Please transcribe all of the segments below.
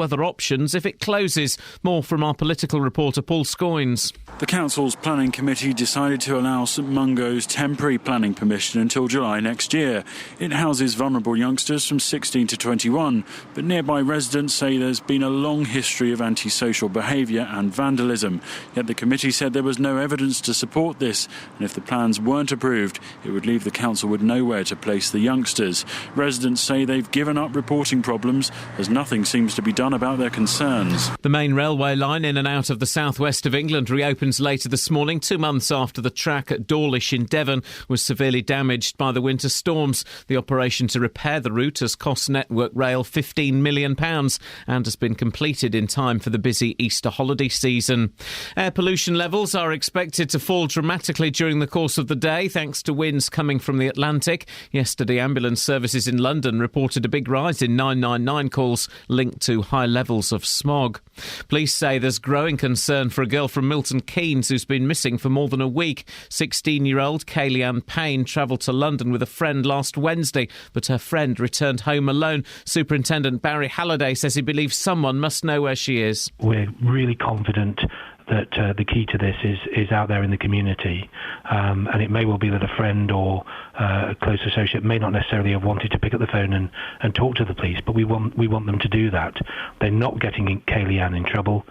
other options if it closes. More from our political reporter Paul Scoynes. The council's planning committee decided to allow St Mungo's temporary planning permission until July next year. It houses vulnerable youngsters from 16 to 21, but nearby residents say there's been a long history of antisocial behaviour and vandalism. Yet the committee said there was no evidence to support this, and if the plans weren't approved, it would leave the council with nowhere to place the youngsters. Residents say they've given up reporting problems as nothing seems to be done about their concerns. The main railway line in and out of the southwest of England reopens later this morning, 2 months after the track at Dawlish in Devon was severely damaged by the winter storms. The operation to repair the route has cost Network Rail £15 million and has been completed in time for the busy Easter holiday season. Air pollution levels are expected to fall dramatically during the course of the day thanks to winds coming from the Atlantic. Yesterday, ambulance services in London reported a big rise in 999 calls linked to high levels of smog. Police say there's growing concern for a girl from Milton Keynes who's been missing for more than a week. 16-year-old Kayleigh Payne travelled to London with a friend last Wednesday, but her friend returned home alone. Superintendent Barry Halliday says he believes someone must know where she is. We're really confident that the key to this is out there in the community, and it may well be that a friend or a close associate may not necessarily have wanted to pick up the phone and talk to the police, but we want them to do that. They're not getting Kayleigh Ann in trouble.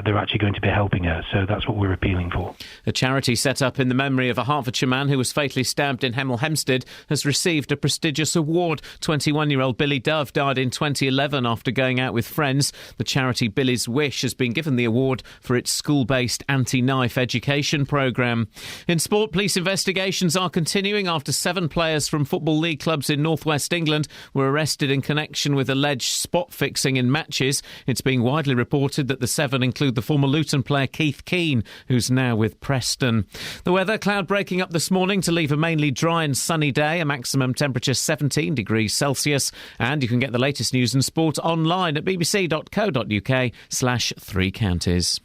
They're actually going to be helping her, so that's what we're appealing for. A charity set up in the memory of a Hertfordshire man who was fatally stabbed in Hemel Hempstead has received a prestigious award. 21-year-old Billy Dove died in 2011 after going out with friends. The charity Billy's Wish has been given the award for its school-based anti-knife education programme. In sport, police investigations are continuing after 7 players from Football League clubs in North West England were arrested in connection with alleged spot fixing in matches. It's being widely reported that the 7 include the former Luton player Keith Keane, who's now with Preston. The weather, cloud breaking up this morning to leave a mainly dry and sunny day, a maximum temperature 17 degrees Celsius. And you can get the latest news and sport online at bbc.co.uk/3 counties.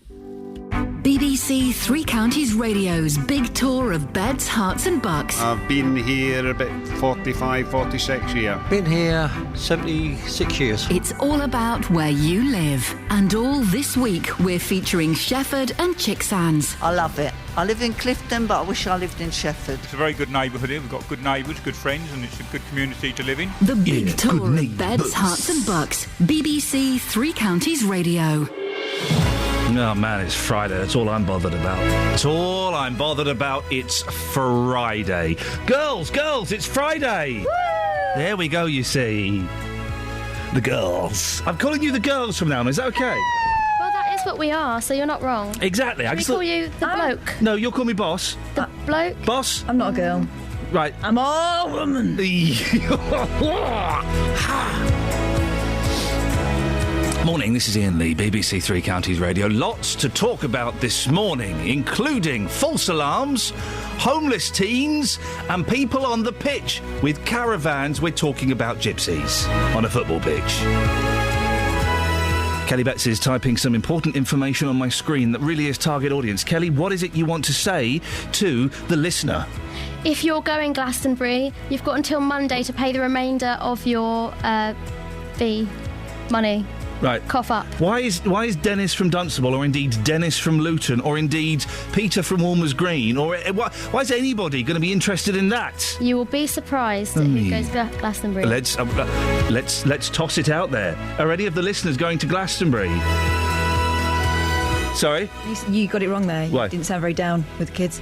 BBC Three Counties Radio's big tour of beds, hearts and bucks. I've been here about 45, 46 years. Been here 76 years. It's all about where you live. And all this week we're featuring Shefford and Chicksands. I love it. I live in Clifton, but I wish I lived in Shefford. It's a very good neighbourhood here. We've got good neighbours, good friends, and it's a good community to live in. The big tour of beds, hearts and bucks. BBC Three Counties Radio. Oh, man, it's Friday. That's all I'm bothered about. That's all I'm bothered about. It's Friday. Girls, it's Friday. Woo! There we go, you see. The girls. I'm calling you the girls from now on. Is that okay? Well, that is what we are, so you're not wrong. Exactly. Can we call you the bloke? No, you'll call me boss. The bloke? Boss? I'm not a girl. Right. I'm a woman. Morning, this is Iain Lee, BBC Three Counties Radio. Lots to talk about this morning, including false alarms, homeless teens and people on the pitch. With caravans, we're talking about gypsies on a football pitch. Kelly Betts is typing some important information on my screen that really is target audience. Kelly, what is it you want to say to the listener? If you're going Glastonbury, you've got until Monday to pay the remainder of your fee money. Right. Cough up. Why is Dennis from Dunstable, or indeed Dennis from Luton, or indeed Peter from Walmers Green, or why is anybody going to be interested in that? You will be surprised at who goes to Glastonbury. Let's toss it out there. Are any of the listeners going to Glastonbury? Sorry? You got it wrong there. Why? You didn't sound very down with the kids.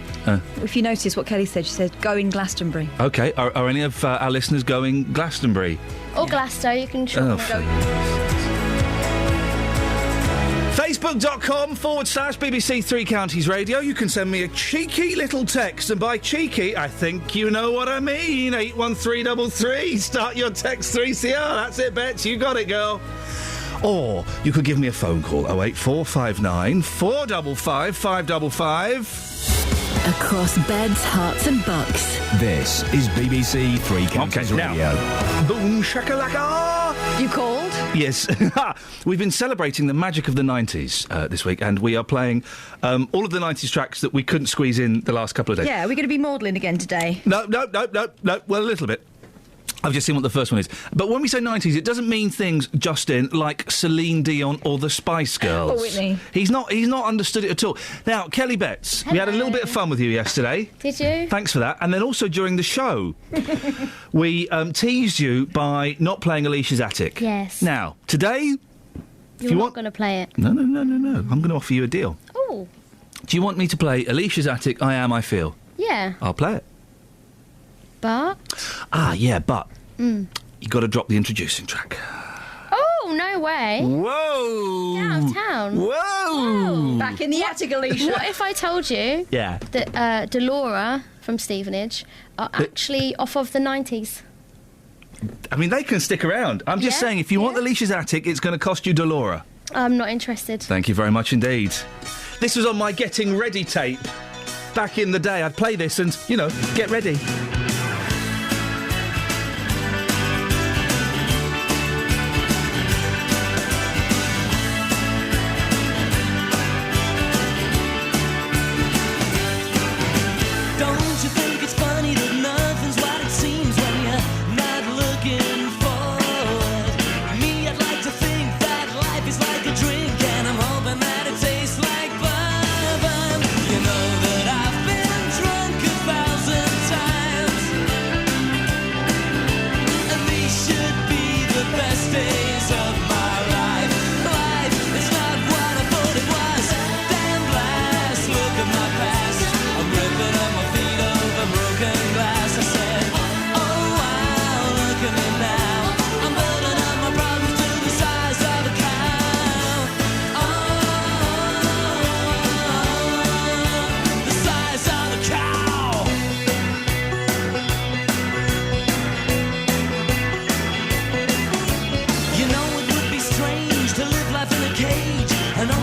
If you notice what Kelly said, she said, go in Glastonbury. OK, are any of our listeners going Glastonbury? Or Glasgow, you can go. Facebook.com/BBC Three Counties Radio. You can send me a cheeky little text, and by cheeky, I think you know what I mean. 81333. Start your text 3CR. That's it, Bets. You got it, girl. Or you could give me a phone call, 08459 455 555. Across beds, hearts and bucks. This is BBC Three Counties Radio. Now, boom shakalaka. You called? Yes. We've been celebrating the magic of the 90s this week, and we are playing all of the 90s tracks that we couldn't squeeze in the last couple of days. Yeah, we're going to be maudlin again today. No. Well, a little bit. I've just seen what the first one is. But when we say 90s, it doesn't mean things, Justin, like Celine Dion or the Spice Girls. Or Whitney. He's not understood it at all. Now, Kelly Betts, we had a little bit of fun with you yesterday. Did you? Thanks for that. And then also during the show, we teased you by not playing Alicia's Attic. Yes. Now, today... You're not going to play it. No. I'm going to offer you a deal. Oh. Do you want me to play Alicia's Attic, I Am, I Feel? Yeah. I'll play it. But? But you got to drop the introducing track. Oh, no way. Whoa! Get out of town. Whoa! Back in the attic, Alicia. What if I told you that Delora from Stevenage are actually off of the 90s? I mean, they can stick around. I'm just saying, if you want Alicia's Attic, it's going to cost you Delora. I'm not interested. Thank you very much indeed. This was on my Getting Ready tape. Back in the day, I'd play this and, get ready.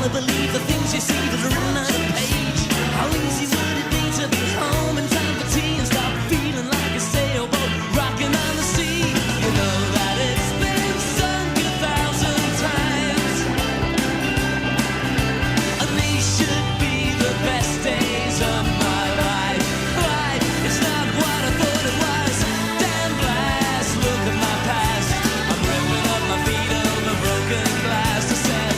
Believe the things you see that are written on a page. How easy would it be to be home in time for tea and stop feeling like a sailboat rocking on the sea? You know that it's been sunk 1,000 times, and these should be the best days of my life. Life, it's not what I thought it was. Damn blast, look at my past. I'm ripping up my feet over broken glass. I said,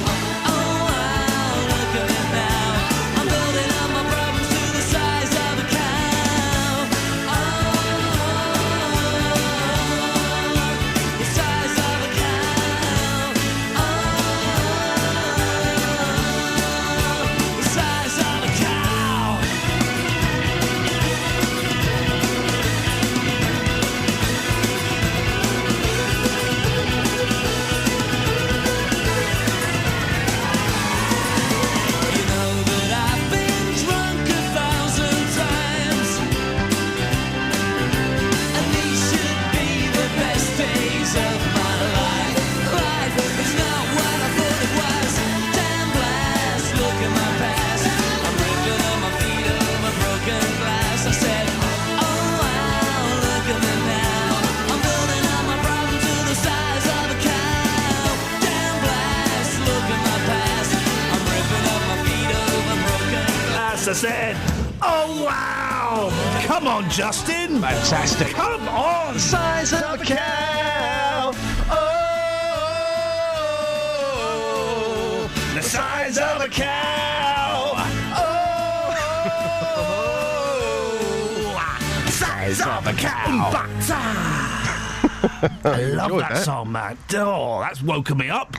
I said, oh, wow! Come on, Justin! Fantastic. Come on! Size of a cow! Oh! The size of a cow! Oh! Size of a cow! I love that song, man. Oh, that's woken me up.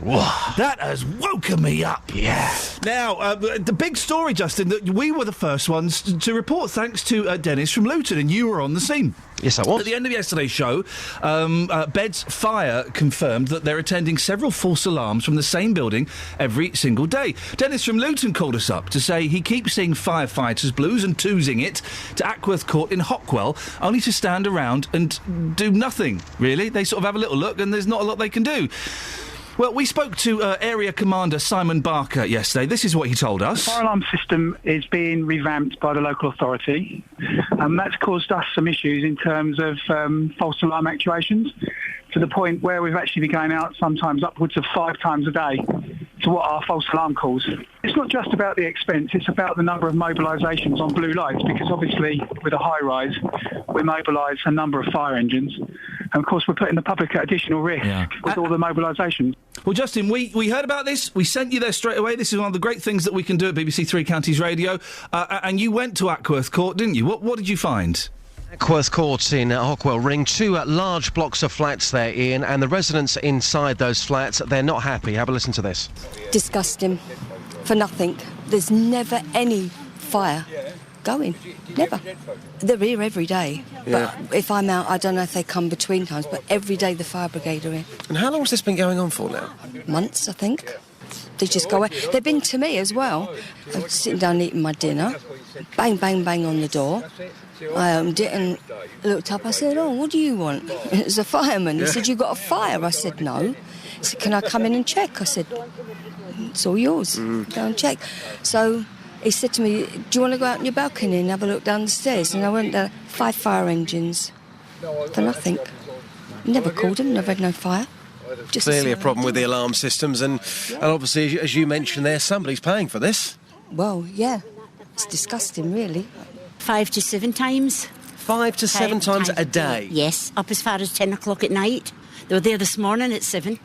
That has woken me up. Yeah. Now, the big story, Justin, that we were the first ones to report, thanks to Dennis from Luton, and you were on the scene. Yes, I was. At the end of yesterday's show, Beds Fire confirmed that they're attending several false alarms from the same building every single day. Dennis from Luton called us up to say he keeps seeing firefighters blues and twosing it to Ackworth Court in Hockwell, only to stand around and do nothing, really. They sort of have a little look and there's not a lot they can do. Well, we spoke to Area Commander Simon Barker yesterday. This is what he told us. The fire alarm system is being revamped by the local authority. That's caused us some issues in terms of false alarm actuations, to the point where we've actually been going out sometimes upwards of 5 times a day to what are false alarm calls. It's not just about the expense, it's about the number of mobilisations on blue lights, because obviously with a high rise we mobilise a number of fire engines, And of course, we're putting the public at additional risk with all the mobilisation. Well, Justin, we heard about this. We sent you there straight away. This is one of the great things that we can do at BBC Three Counties Radio. And you went to Ackworth Court, didn't you? What did you find? Ackworth Court in Hockwell Ring, 2 large blocks of flats there, Ian, and the residents inside those flats, they're not happy. Have a listen to this. Disgusting. For nothing. There's never any fire going. Never. They're here every day. Yeah. But if I'm out, I don't know if they come between times, but every day the fire brigade are here. And how long has this been going on for now? Months, I think. They just go away. They've been to me as well. I'm sitting down eating my dinner. Bang, bang, bang on the door. I opened it and looked up. I said, "Oh, what do you want?" It was a fireman. He said, "You got a fire?" I said, "No." He said, "Can I come in and check?" I said, "It's all yours. Go and check." So he said to me, "Do you want to go out on your balcony and have a look down the stairs?" And I went there. 5 fire engines for nothing. Never called them. Never had no fire. Just Clearly a problem with the alarm systems, and obviously, as you mentioned there, somebody's paying for this. Well, yeah. It's disgusting, really. 5 to 7 times. 5 to 7 times a day? Yes, up as far as 10 o'clock at night. They were there this morning at 7.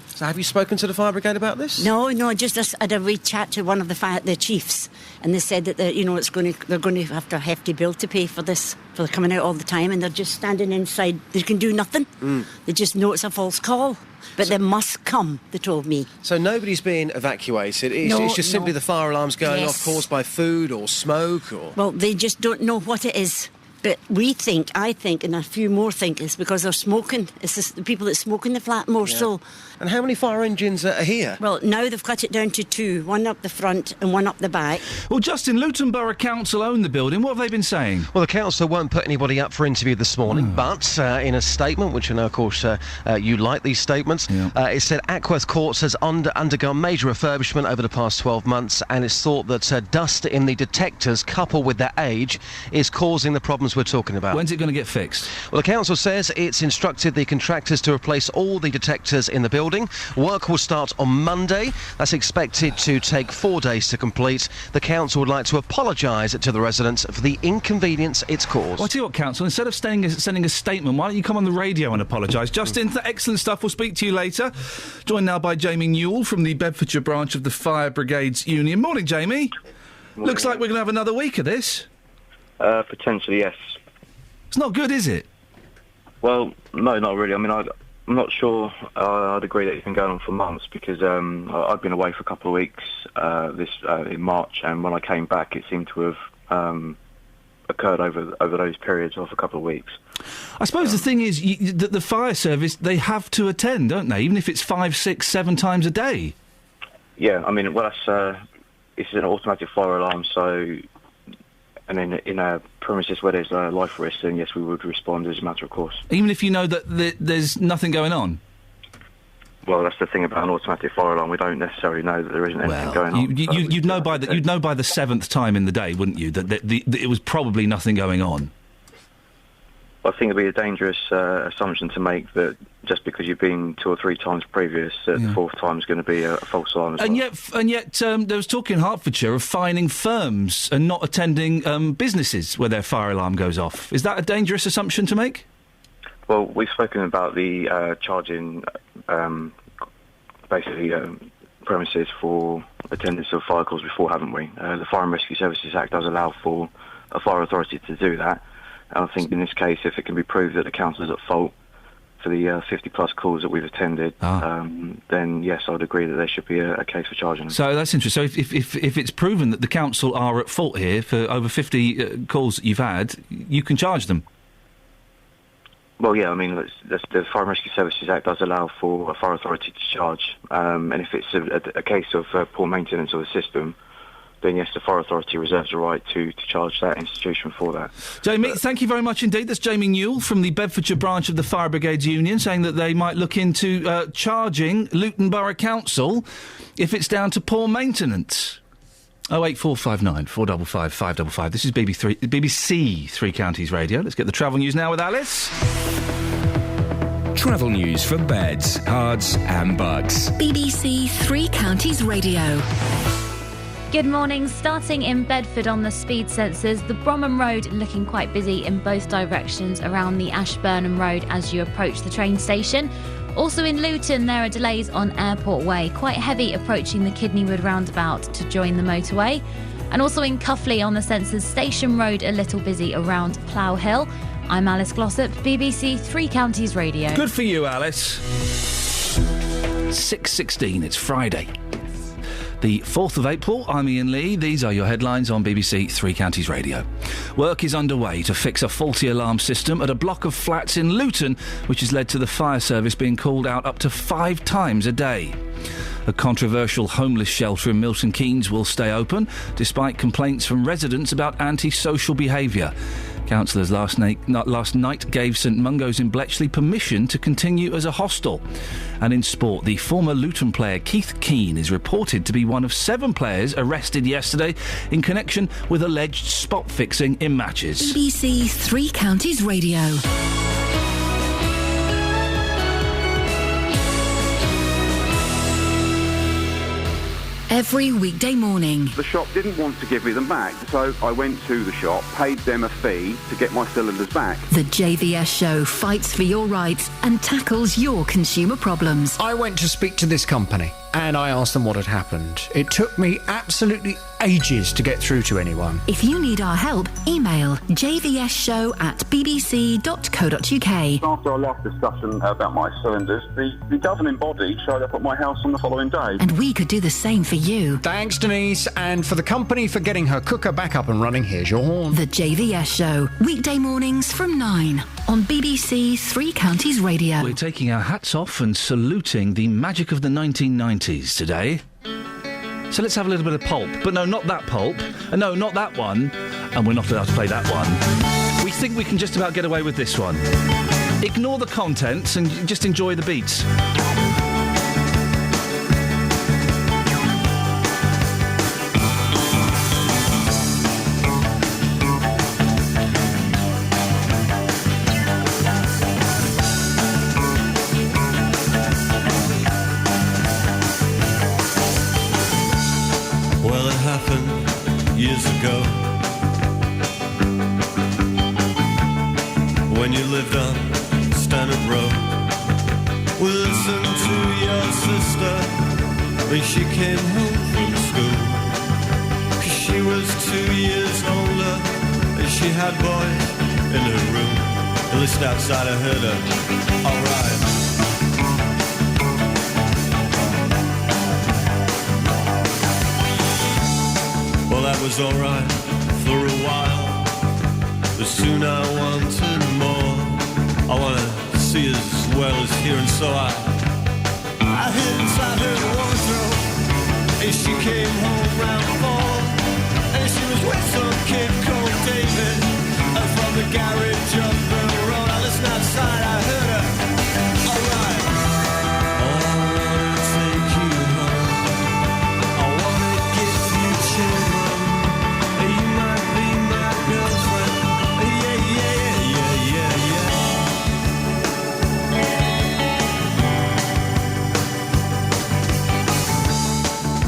So have you spoken to the fire brigade about this? No, just had a wee chat to one of the chiefs, and they said that they're going to have a hefty bill to pay for this, for they're coming out all the time, and they're just standing inside. They can do nothing. They just know it's a false call. But they must come, they told me. So nobody's being evacuated? It's just simply the fire alarms going off caused by food or smoke or... Well, they just don't know what it is. But I think, and a few more think it's because they're smoking. It's just the people that smoke in the flat more so. And how many fire engines are here? Well, now they've cut it down to 2. One up the front and one up the back. Well, Justin, Luton Borough Council own the building. What have they been saying? Well, the council won't put anybody up for interview this morning, but in a statement, which I know, of course, you like these statements, it said Ackworth Court has undergone major refurbishment over the past 12 months, and it's thought that dust in the detectors, coupled with their age, is causing the problems we're talking about. When's it going to get fixed? Well, the council says it's instructed the contractors to replace all the detectors in the building. Work will start on Monday. That's expected to take 4 days to complete. The council would like to apologise to the residents for the inconvenience it's caused. Well, I tell you what, council, instead of sending a statement, why don't you come on the radio and apologise? Justin, excellent stuff. We'll speak to you later. Joined now by Jamie Newell from the Bedfordshire branch of the Fire Brigades Union. Morning, Jamie. Morning. Looks like we're going to have another week of this. Potentially, yes. It's not good, is it? Well, no, not really. I mean, I'm not sure I'd agree that it's been going on for months, because I've been away for a couple of weeks in March, and when I came back it seemed to have occurred over those periods of a couple of weeks. I suppose the thing is that the fire service, they have to attend, don't they? Even if it's 5, 6, 7 times a day. Yeah, I mean, well, it's an automatic fire alarm, so... And in a premises where there's a life risk, then yes, we would respond as a matter of course. Even if you know that there's nothing going on? Well, that's the thing about an automatic fire alarm. We don't necessarily know that there isn't anything going on. You'd know by the 7th time in the day, wouldn't you, that it was probably nothing going on? I think it'd be a dangerous assumption to make that just because you've been 2 or 3 times previous, the 4th time is going to be a false alarm as well. And yet, there was talk in Hertfordshire of fining firms and not attending businesses where their fire alarm goes off. Is that a dangerous assumption to make? Well, we've spoken about the charging, premises for attendance of fire calls before, haven't we? The Fire and Rescue Services Act does allow for a fire authority to do that. And I think in this case, if it can be proved that the council is at fault for the 50-plus calls that we've attended, then yes, I would agree that there should be a case for charging them. So that's interesting. So if it's proven that the council are at fault here for over 50 calls that you've had, you can charge them? Well, yeah, I mean, the Fire and Rescue Services Act does allow for a fire authority to charge, and if it's a case of poor maintenance of the system, then yes, the fire authority reserves the right to charge that institution for that. Jamie, thank you very much indeed. That's Jamie Newell from the Bedfordshire branch of the Fire Brigades Union, saying that they might look into charging Luton Borough Council if it's down to poor maintenance. 08459 455 555. This is BBC Three Counties Radio. Let's get the travel news now with Alice. Travel news for beds, cards and bugs. BBC Three Counties Radio. Good morning. Starting in Bedford on the speed sensors, the Bromham Road looking quite busy in both directions around the Ashburnham Road as you approach the train station. Also in Luton, there are delays on Airport Way, quite heavy approaching the Kidneywood roundabout to join the motorway. And also in Cuffley on the sensors, Station Road a little busy around Plough Hill. I'm Alice Glossop, BBC Three Counties Radio. Good for you, Alice. 6:16, it's Friday. The 4th of April, I'm Iain Lee. These are your headlines on BBC Three Counties Radio. Work is underway to fix a faulty alarm system at a block of flats in Luton, which has led to the fire service being called out up to 5 times a day. A controversial homeless shelter in Milton Keynes will stay open, despite complaints from residents about antisocial behaviour. Councillors last night gave St Mungo's in Bletchley permission to continue as a hostel. And in sport, the former Luton player Keith Keane is reported to be one of 7 players arrested yesterday in connection with alleged spot fixing in matches. BBC Three Counties Radio. Every weekday morning. The shop didn't want to give me them back, so I went to the shop, paid them a fee to get my cylinders back. The JVS show fights for your rights and tackles your consumer problems. I went to speak to this company and I asked them what had happened. It took me absolutely ages to get through to anyone. If you need our help, email jvsshow@bbc.co.uk. After our last discussion about my cylinders, the governing body showed up at my house on the following day. And we could do the same for you. Thanks, Denise, and for the company for getting her cooker back up and running, here's your horn. The JVS show, weekday mornings from 9 on BBC Three Counties Radio. We're taking our hats off and saluting the magic of the 1990s today. So let's have a little bit of pulp. But no, not that pulp. No, not that one. And we're not allowed to play that one. We think we can just about get away with this one. Ignore the contents and just enjoy the beats. Years ago, when you lived on Standard Road, we listened to your sister when she came home from school. 'Cause she was 2 years older and she had boys in her room. At least outside I heard her, alright. Well, that was alright for a while, but soon I wanted more. I wanted to see as well as hear, and so I hid inside her wardrobe, and she came home round 4, and she was with some kid called David, and from the garage up the road. I listened outside, I heard her, alright. I wanna take you home, I wanna give you children.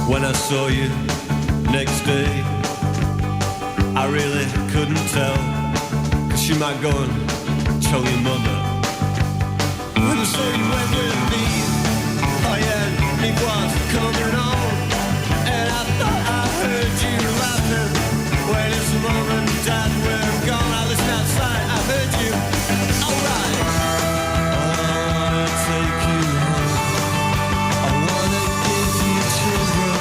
When I saw you next day, I really couldn't tell, 'cause you might go and tell your mother. And so you went with me, oh yeah, it was coming on. And I thought I heard you laughing when his mom and dad were gone. I listened outside, I heard you, alright. I wanna take you home, I wanna give you children.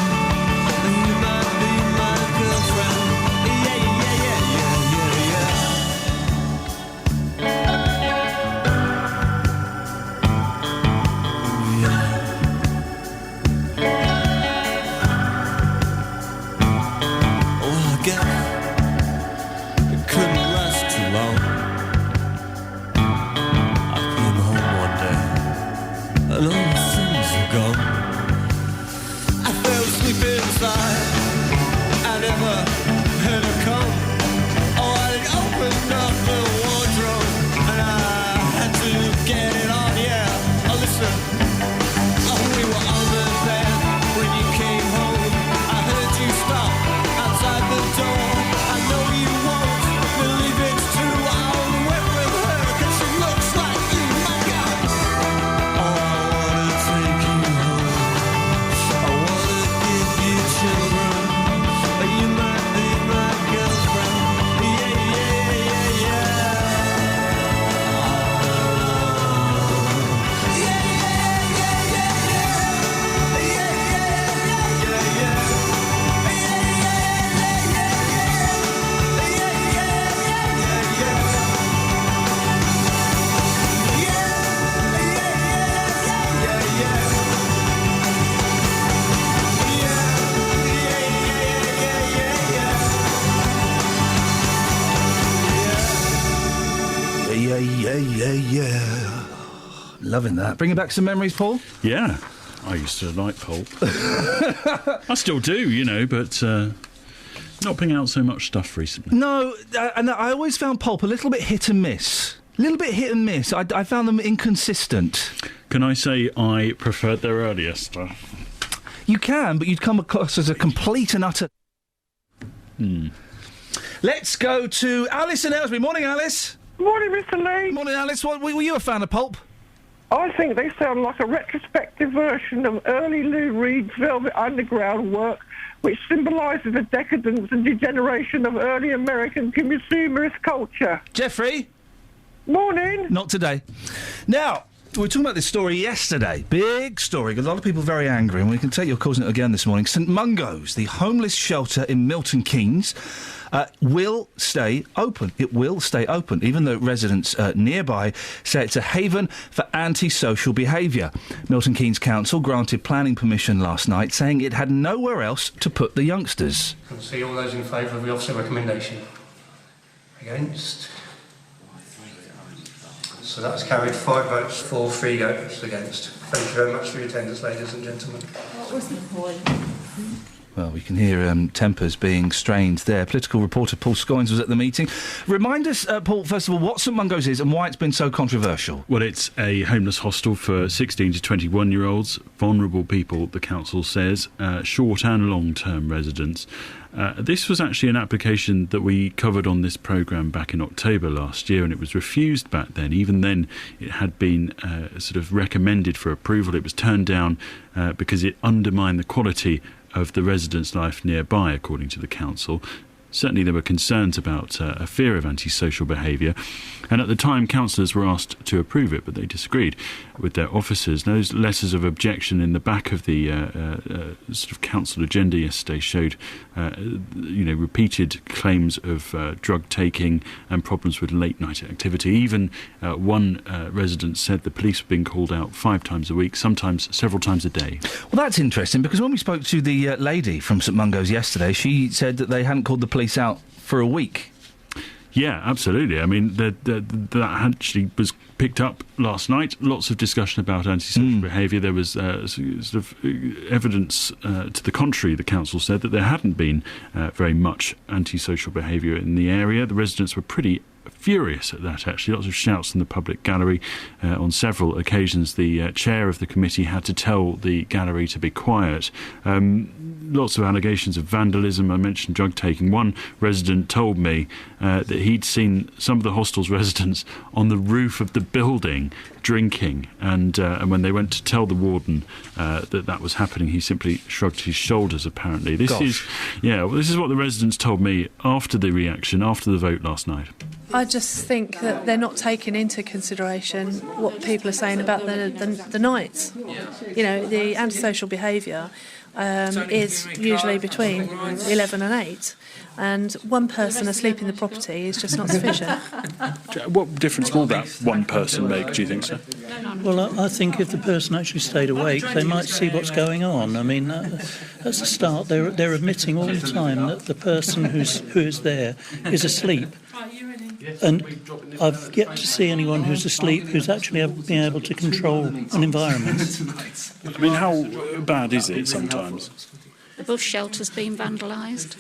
Stop. Loving that. Bringing back some memories, Paul? Yeah. I used to like pulp. I still do, but not putting out so much stuff recently. No, and I always found pulp a little bit hit and miss. A little bit hit and miss. I found them inconsistent. Can I say I preferred their earlier stuff? You can, but you'd come across as a complete and utter... Let's go to Alice in Aylesbury. Morning, Alice. Morning, Mr. Lee. Morning, Alice. Were you a fan of pulp? I think they sound like a retrospective version of early Lou Reed's Velvet Underground work, which symbolises the decadence and degeneration of early American consumerist culture. Jeffrey? Morning. Not today. Now, we were talking about this story yesterday. Big story. A lot of people very angry, and we can take your calls again this morning. St Mungo's, the homeless shelter in Milton Keynes, will stay open. It will stay open, even though residents nearby say it's a haven for antisocial behaviour. Milton Keynes Council granted planning permission last night, saying it had nowhere else to put the youngsters. Can see all those in favour of the officer recommendation. Against? So that's carried 5 votes for, 3 votes against. Thank you very much for your attendance, ladies and gentlemen. What was the point? Well, we can hear tempers being strained there. Political reporter Paul Scoynes was at the meeting. Remind us, Paul, first of all, what St Mungo's is and why it's been so controversial. Well, it's a homeless hostel for 16 to 21-year-olds, vulnerable people, the council says, short and long-term residents. This was actually an application that we covered on this programme back in October last year, and it was refused back then. Even then, it had been sort of recommended for approval. It was turned down because it undermined the quality of the residents' life nearby, according to the council. Certainly there were concerns about a fear of antisocial behaviour, and at the time councillors were asked to approve it, but they disagreed with their officers. Those letters of objection in the back of the sort of council agenda yesterday showed repeated claims of drug taking and problems with late night activity. Even one resident said the police were being called out 5 times a week, sometimes several times a day. Well, that's interesting, because when we spoke to the lady from St Mungo's yesterday, she said that they hadn't called the police out for a week. Yeah, absolutely. I mean, that actually was picked up last night. Lots of discussion about antisocial behaviour. There was sort of evidence to the contrary, the council said, that there hadn't been very much antisocial behaviour in the area. The residents were pretty furious at that, actually. Lots of shouts in the public gallery. On several occasions, the chair of the committee had to tell the gallery to be quiet. Lots of allegations of vandalism. I mentioned drug taking. One resident told me that he'd seen some of the hostel's residents on the roof of the building drinking, and when they went to tell the warden that was happening, he simply shrugged his shoulders, apparently. This is what the residents told me after the reaction, after the vote last night. I just think that they're not taking into consideration what people are saying about the nights. The antisocial behaviour is usually between 11 and 8, and one person asleep in the property is just not sufficient. What difference will that one person make, do you think, sir? Well, I think if the person actually stayed awake, they might see what's going on. I mean, that's a start. They're admitting all the time that the person who is there is asleep. And I've yet to see anyone who's asleep who's actually been able to control an environment. I mean, how bad is it sometimes? The bus shelter's been vandalised.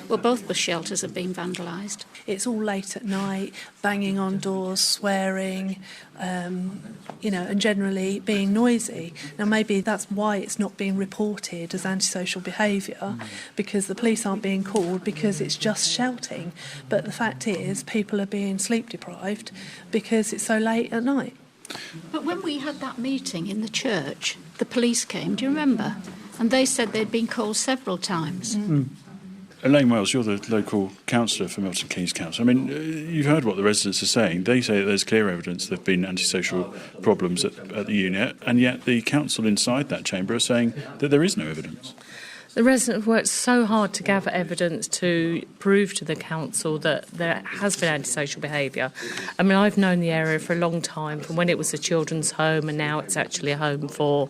Well, both bus shelters have been vandalised. It's all late at night, banging on doors, swearing, and generally being noisy. Now, maybe that's why it's not being reported as antisocial behaviour, because the police aren't being called, because it's just shouting. But the fact is, people are being sleep deprived because it's so late at night. But when we had that meeting in the church, the police came, do you remember? And they said they'd been called several times. Elaine Wells, you're the local councillor for Milton Keynes Council. I mean, you've heard what the residents are saying. They say that there's clear evidence there have been antisocial problems at the unit, and yet the council inside that chamber are saying that there is no evidence. The residents have worked so hard to gather evidence to prove to the council that there has been antisocial behaviour. I mean, I've known the area for a long time, from when it was a children's home and now it's actually a home for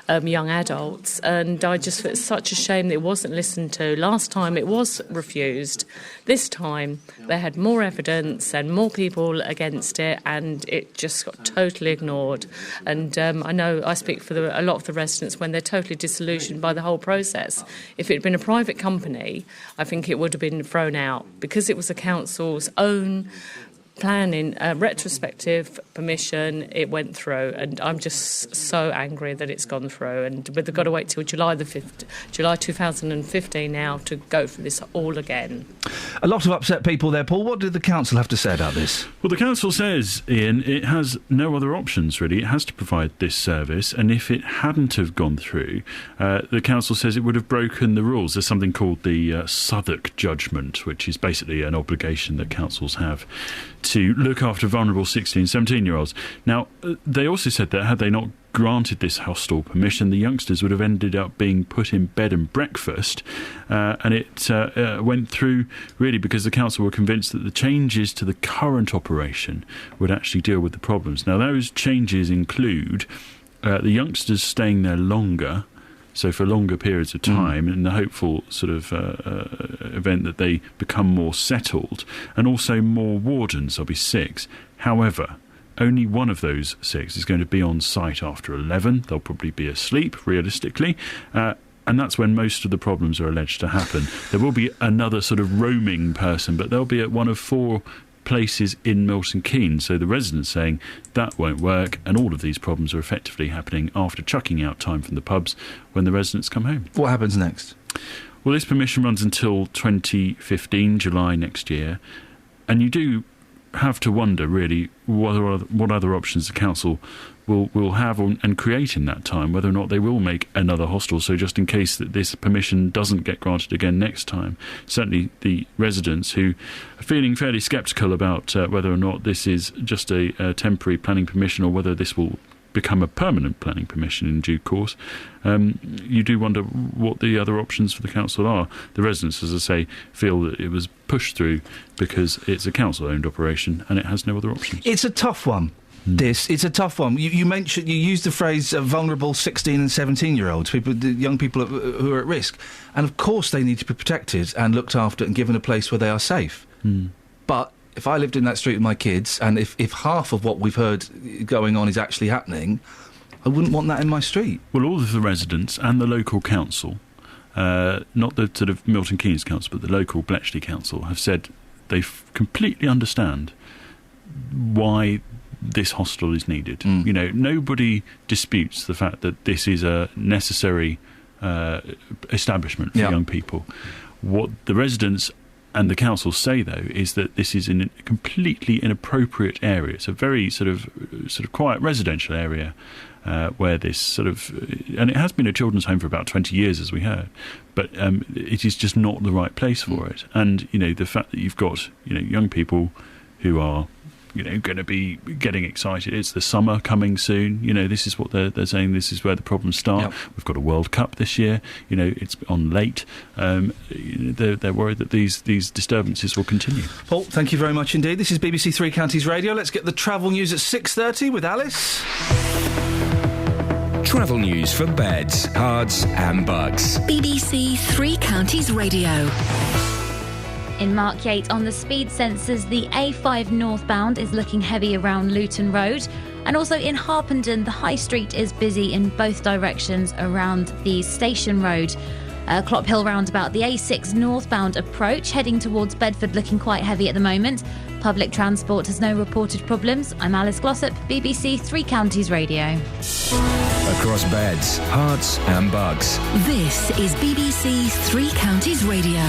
young adults, and I just felt it's such a shame that it wasn't listened to. Last time it was refused. This time they had more evidence and more people against it, and it just got totally ignored. And I know I speak for a lot of the residents when they're totally disillusioned by the whole process. If it had been a private company, I think it would have been thrown out. Because it was the council's own planning, retrospective permission, it went through, and I'm just so angry that it's gone through. But they've got to wait till July 2015 now to go for this all again. A lot of upset people there, Paul. What did the council have to say about this? Well, the council says, Ian, it has no other options, really. It has to provide this service, and if it hadn't have gone through, the council says it would have broken the rules. There's something called the Southwark Judgment, which is basically an obligation that councils have to look after vulnerable 16, 17-year-olds. Now, they also said that had they not granted this hostel permission, the youngsters would have ended up being put in bed and breakfast, and it went through really because the council were convinced that the changes to the current operation would actually deal with the problems. Now, those changes include the youngsters staying there longer, so for longer periods of time, in the hopeful sort of event that they become more settled, and also more wardens. There'll be 6. However, only one of those 6 is going to be on site after 11. They'll probably be asleep, realistically, and that's when most of the problems are alleged to happen. There will be another sort of roaming person, but they'll be at one of 4 places in Milton Keynes, so the residents saying that won't work, and all of these problems are effectively happening after chucking out time from the pubs when the residents come home. What happens next? Well, this permission runs until 2015, July next year, and you do have to wonder, really, what other options the council will have and create in that time, whether or not they will make another hostel, so just in case that this permission doesn't get granted again next time. Certainly the residents who are feeling fairly sceptical about whether or not this is just a temporary planning permission or whether this will become a permanent planning permission in due course, you do wonder what the other options for the council are. The residents, as I say, feel that it was pushed through because it's a council-owned operation and it has no other options. It's a tough one. It's a tough one. You used the phrase vulnerable 16 and 17-year-olds, young people who are at risk. And of course they need to be protected and looked after and given a place where they are safe. But if I lived in that street with my kids, and if half of what we've heard going on is actually happening, I wouldn't want that in my street. Well, all of the residents and the local council, not the sort of Milton Keynes Council, but the local Bletchley Council, have said they completely understand why this hostel is needed. You know, nobody disputes the fact that this is a necessary establishment for young people. What the residents and the council say, though, is that this is in a completely inappropriate area. It's a very sort of quiet residential area where this sort of... And it has been a children's home for about 20 years, as we heard, but it is just not the right place for it. And, you know, the fact that you've got, you know, young people who are, you know, going to be getting excited. It's the summer coming soon. You know, this is what they're saying. This is where the problems start. We've got a World Cup this year. You know, it's on late. They're worried that these disturbances will continue. Paul, thank you very much indeed. This is BBC Three Counties Radio. Let's get the travel news at 6:30 with Alice. Travel news for beds, cards and bugs. BBC Three Counties Radio. In Markyate on the speed sensors, the A5 northbound is looking heavy around Luton Road. And also in Harpenden, the High Street is busy in both directions around the Station Road. Clop Hill roundabout, the A6 northbound approach, heading towards Bedford, looking quite heavy at the moment. Public transport has no reported problems. I'm Alice Glossop, BBC Three Counties Radio. Across beds, hearts and bugs. This is BBC Three Counties Radio.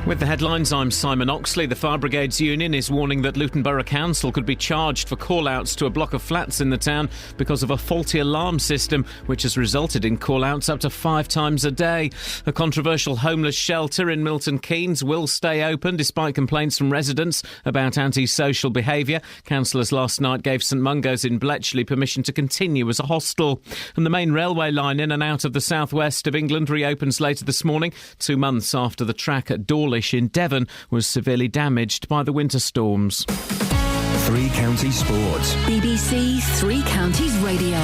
With the headlines, I'm Simon Oxley. The Fire Brigades Union is warning that Luton Borough Council could be charged for call-outs to a block of flats in the town because of a faulty alarm system, which has resulted in call-outs up to 5 times a day. A controversial homeless shelter in Milton Keynes will stay open despite complaints from residents about antisocial behaviour. Councillors last night gave St Mungo's in Bletchley permission to continue as a hostel. And the main railway line in and out of the southwest of England reopens later this morning, 2 months after the track at Dawlish in Devon was severely damaged by the winter storms. Three Counties Sports. BBC Three Counties Radio.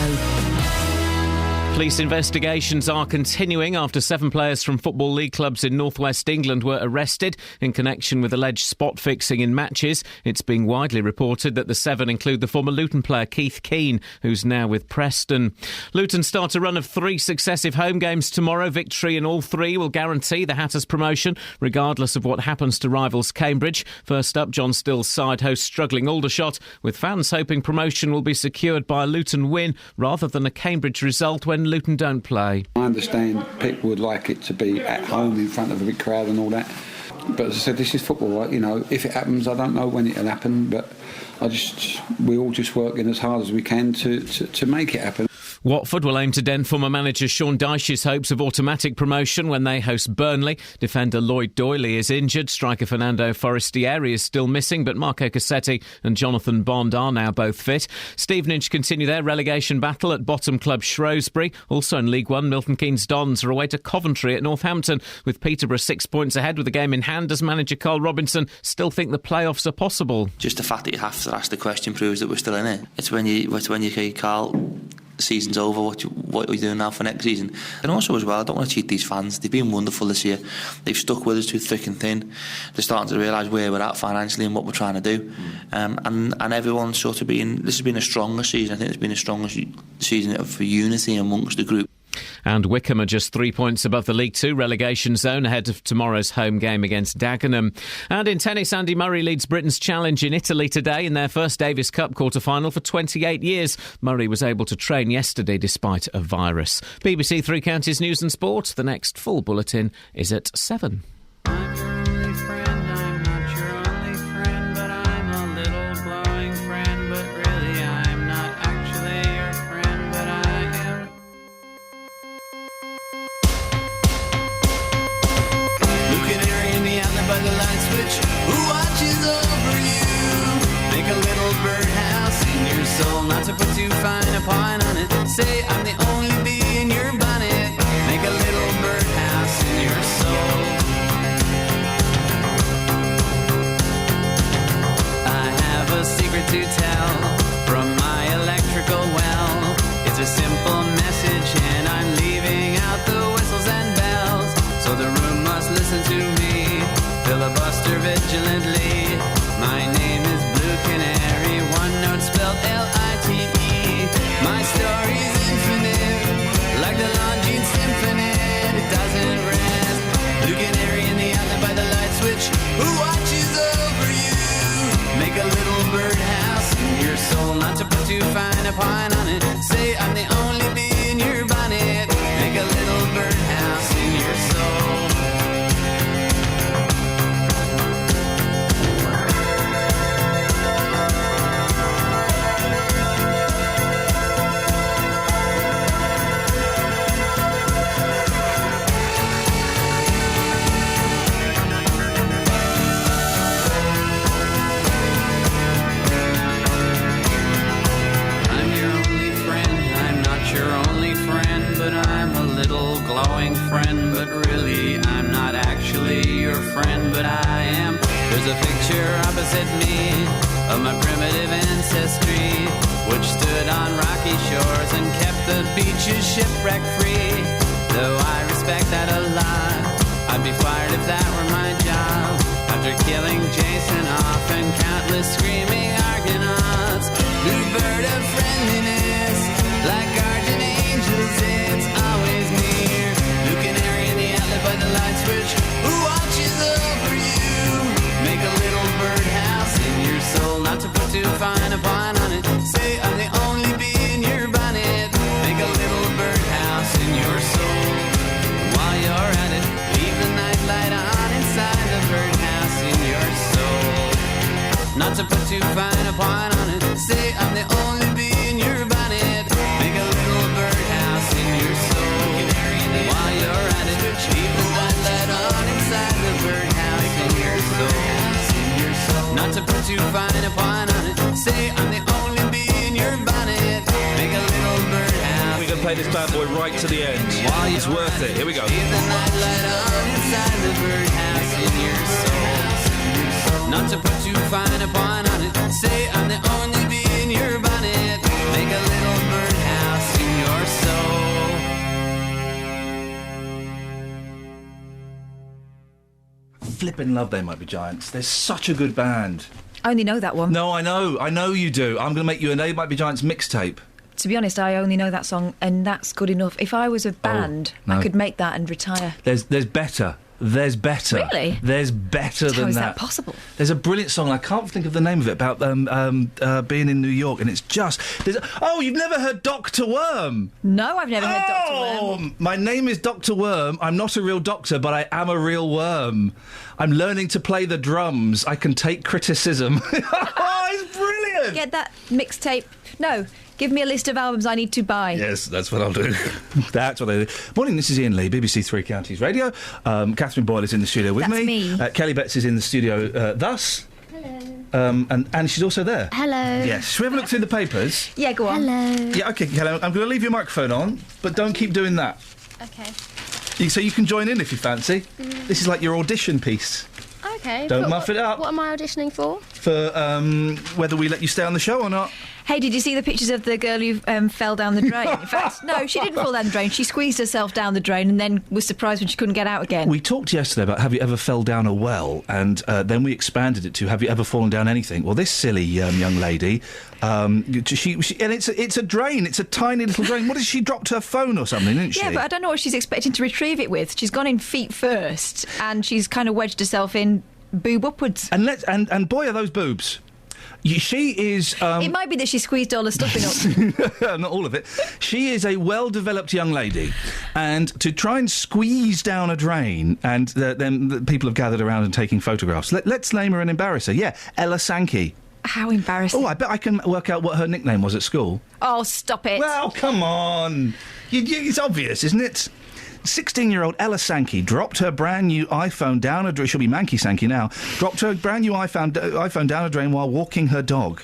Police investigations are continuing after 7 players from Football League clubs in North West England were arrested in connection with alleged spot fixing in matches. It's being widely reported that the 7 include the former Luton player Keith Keane, who's now with Preston. Luton start a run of 3 successive home games tomorrow. Victory in all 3 will guarantee the Hatters promotion, regardless of what happens to rivals Cambridge. First up, John Still's side hosts struggling Aldershot, with fans hoping promotion will be secured by a Luton win rather than a Cambridge result when Luton don't play. I understand people would like it to be at home in front of a big crowd and all that, but as I said, this is football, right? You know, if it happens, I don't know when it'll happen, but we're all just working as hard as we can to make it happen. Watford will aim to dent former manager Sean Dyche's hopes of automatic promotion when they host Burnley. Defender Lloyd Doyley is injured. Striker Fernando Forestieri is still missing, but Marco Cassetti and Jonathan Bond are now both fit. Stevenage continue their relegation battle at bottom club Shrewsbury. Also in League One, Milton Keynes Dons are away to Coventry at Northampton, with Peterborough 6 points ahead with the game in hand. Does manager Carl Robinson still think the playoffs are possible? Just the fact that you have to ask the question proves that we're still in it. It's when you say, Carl, the season's over, what are we doing now for next season? And also as well, I don't want to cheat these fans. They've been wonderful this year. They've stuck with us through thick and thin. They're starting to realise where we're at financially and what we're trying to do. And everyone's sort of this has been a stronger season. I think it's been a stronger season for unity amongst the group. And Wickham are just 3 points above the League Two relegation zone ahead of tomorrow's home game against Dagenham. And in tennis, Andy Murray leads Britain's challenge in Italy today in their first Davis Cup quarter-final for 28 years. Murray was able to train yesterday despite a virus. BBC Three Counties News and Sport. The next full bulletin is at 7. Not to put too fine a point on it. Say I'm the only bee in your bonnet. Make a little birdhouse in your soul. I have a secret to tell from my electrical well. It's a simple message and I'm leaving out the whistles and bells. So the room must listen to me, filibuster vigilantly. My name is Blue Canary, one note spelled L-I-T-E. My story's infinite, like the Longines Symphony. It doesn't rest. Blue Canary in the alley by the light switch, who watches over you. Make a little birdhouse in your soul, not to put too fine a point on it. Say I'm the only bee in your bonnet. Make a little birdhouse in your soul. Glowing friend, but really I'm not actually your friend, but I am. There's a picture opposite me of my primitive ancestry, which stood on rocky shores and kept the beaches shipwreck free. Though I respect that a lot, I'd be fired if that were my job. After killing Jason off and countless screaming Argonauts, new bird of friendliness, like guardian angels, it's always near. Blue Canary in the alley by the light switch, who watches over you. Make a little birdhouse in your soul, not to put too fine a point on it. Say I'm the only bee in your bonnet. Make a little birdhouse in your soul. And while you're at it, leave the night light on inside the birdhouse in your soul. Not to put too fine a point on it. Say I'm the only bee in your bonnet. Make a little birdhouse in your soul. And while you're at it, leave the night light on inside the birdhouse in your soul. Not to put too fine a point on it. Say I'm the only bee in your bonnet. Make a little birdhouse. We're going to play this bad boy right to the end. Why? It's worth it. Here we go. Leave the night light on inside the birdhouse in your soul. Not to put too fine a point on it, say I'm the only bee in your bonnet. Make a little birdhouse in your soul. Flippin' love They Might Be Giants. They're such a good band. I only know that one. No, I know you do. I'm going to make you a They Might Be Giants mixtape. To be honest, I only know that song, and that's good enough. If I was a band, no. I could make that and retire. There's better. There's better. Really? There's better than that. How is that possible? There's a brilliant song, I can't think of the name of it, about being in New York, and it's just... you've never heard Dr. Worm? No, I've never heard Dr. Worm. My name is Dr. Worm. I'm not a real doctor, but I am a real worm. I'm learning to play the drums. I can take criticism. Oh, it's brilliant! Get that mixtape. No, give me a list of albums I need to buy. Yes, that's what I'll do. That's what I do. Morning, this is Iain Lee, BBC Three Counties Radio. Catherine Boyle is in the studio with That's me. Kelly Betts is in the studio thus. Hello. And she's also there. Hello. Yes. Should we have a look through the papers? Yeah, go on. Hello. Yeah, OK, Kelly, I'm going to leave your microphone on, but don't keep doing that. Okay. So you can join in if you fancy. This is like your audition piece. Okay. Don't muff it up. What am I auditioning for? For whether we let you stay on the show or not. Hey, did you see the pictures of the girl who fell down the drain? In fact, no, she didn't fall down the drain. She squeezed herself down the drain and then was surprised when she couldn't get out again. We talked yesterday about have you ever fell down a well, and then we expanded it to have you ever fallen down anything. Well, this silly young lady, she and it's a drain. It's a tiny little drain. What, she dropped her phone or something, didn't she? Yeah, but I don't know what she's expecting to retrieve it with. She's gone in feet first, and she's kind of wedged herself in boob upwards. And boy, are those boobs. She is... It might be that she squeezed all her stuffing up. Not all of it. She is a well-developed young lady, and to try and squeeze down a drain, and then the people have gathered around and taking photographs. Let's name her and embarrass her. Yeah, Ella Sankey. How embarrassing. Oh, I bet I can work out what her nickname was at school. Oh, stop it. Well, come on. It's obvious, isn't it? 16-year-old Ella Sankey dropped her brand new iPhone down a drain. She'll be Manky Sankey now. Dropped her brand new iPhone down a drain while walking her dog.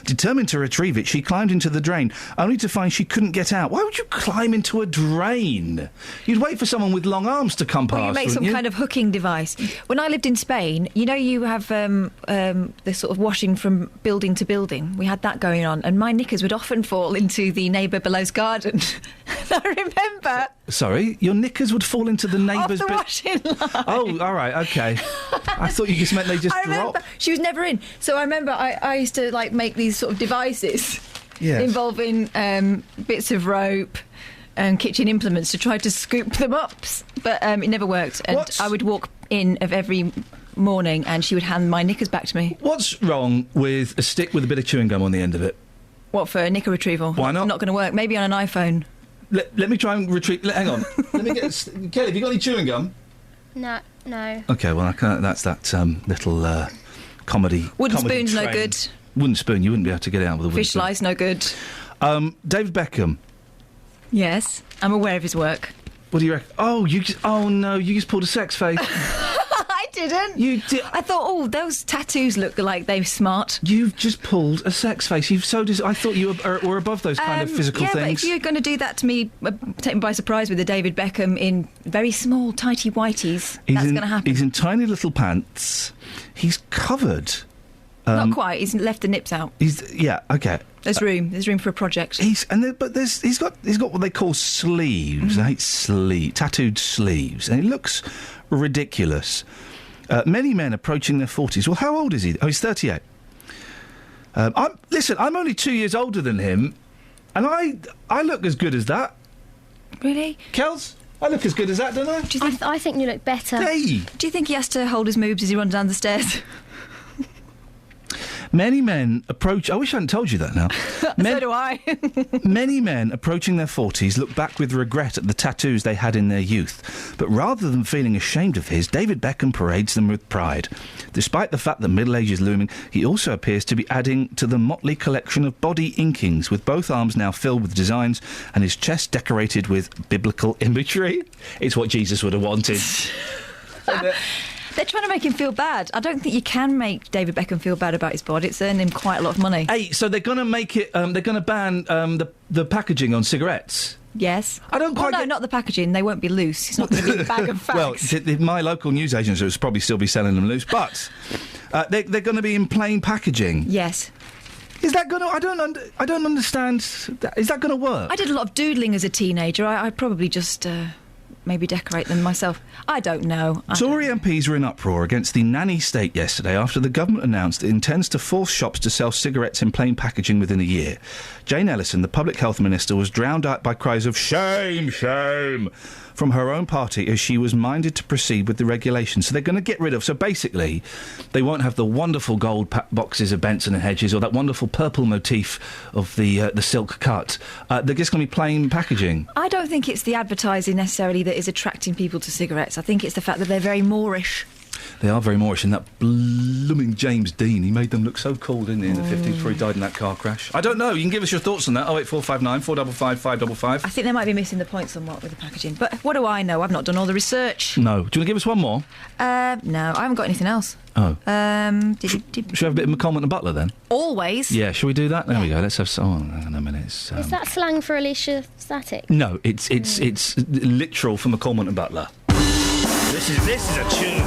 Determined to retrieve it, she climbed into the drain, only to find she couldn't get out. Why would you climb into a drain? You'd wait for someone with long arms to come past. Well, you make some kind of hooking device. When I lived in Spain, you know, you have the sort of washing from building to building. We had that going on, and my knickers would often fall into the neighbour below's garden. I remember. Sorry, your knickers would fall into the neighbour's... Off the washing line. Oh, all right, OK. I thought you just meant they just dropped. She was never in. So I remember I used to, like, make these sort of devices involving bits of rope and kitchen implements to try to scoop them up. But it never worked. And I would walk in of every morning and she would hand my knickers back to me. What's wrong with a stick with a bit of chewing gum on the end of it? What, for a knicker retrieval? Why not? Not going to work. Maybe on an iPhone. Let me try and retrieve... Hang on. Let me get... Kelly, have you got any chewing gum? No. OK, well, that's that little comedy... Wooden comedy spoon's train. no good. Wooden spoon, you wouldn't be able to get it out with a wooden Fish spoon. slice, no good. David Beckham. Yes, I'm aware of his work. What do you reckon? Oh, no, you just pulled a sex face. I didn't. You did. I thought, those tattoos look like they're smart. You've just pulled a sex face. I thought you were above those kind of physical things. Yeah, but if you're going to do that to me, take me by surprise with a David Beckham in very small, tighty whiteies, that's going to happen. He's in tiny little pants. He's covered. Not quite. He's left the nips out. OK. There's room. There's room for a project. He's got what they call sleeves. I hate tattooed sleeves, and it looks ridiculous. Many men approaching their 40s. Well, how old is he? Oh, he's 38. I'm only 2 years older than him, and I look as good as that. Really? Kels? I look as good as that, don't I? I think you look better. Hey! Do you think he has to hold his moves as he runs down the stairs? Many men approach... I wish I hadn't told you that now. So do I. Many men approaching their 40s look back with regret at the tattoos they had in their youth. But rather than feeling ashamed of his, David Beckham parades them with pride. Despite the fact that middle age is looming, he also appears to be adding to the motley collection of body inkings, with both arms now filled with designs and his chest decorated with biblical imagery. It's what Jesus would have wanted. They're trying to make him feel bad. I don't think you can make David Beckham feel bad about his bod. It's earned him quite a lot of money. Hey, so they're going to make it... they're going to ban the packaging on cigarettes? Yes. I don't quite no, not the packaging. They won't be loose. It's not going to be a bag of fags. Well, my local newsagents will probably still be selling them loose, but... They're going to be in plain packaging. Yes. Is that going to... I don't understand... Is that going to work? I did a lot of doodling as a teenager. I'd probably just... maybe decorate them myself. I don't know. Tory MPs were in uproar against the nanny state yesterday after the government announced it intends to force shops to sell cigarettes in plain packaging within a year. Jane Ellison, the Public Health Minister, was drowned out by cries of shame, shame from her own party as she was minded to proceed with the regulation. So they're going to get rid of... So basically, they won't have the wonderful gold boxes of Benson and Hedges or that wonderful purple motif of the silk cut. They're just going to be plain packaging. I don't think it's the advertising necessarily that is attracting people to cigarettes. I think it's the fact that they're very Moorish. They are very Moorish, and that blooming James Dean, he made them look so cool, didn't he, in the 50s before he died in that car crash. I don't know, you can give us your thoughts on that, 08459 455 555. I think they might be missing the point somewhat with the packaging, but what do I know? I've not done all the research. No. Do you want to give us one more? No, I haven't got anything else. Oh. Should we have a bit of McCormick and Butler, then? Always. Yeah, shall we do that? There we go, let's have some... hang on a minute. Is that slang for Alicia Static? No, it's literal for McCormick and Butler. This is a tune.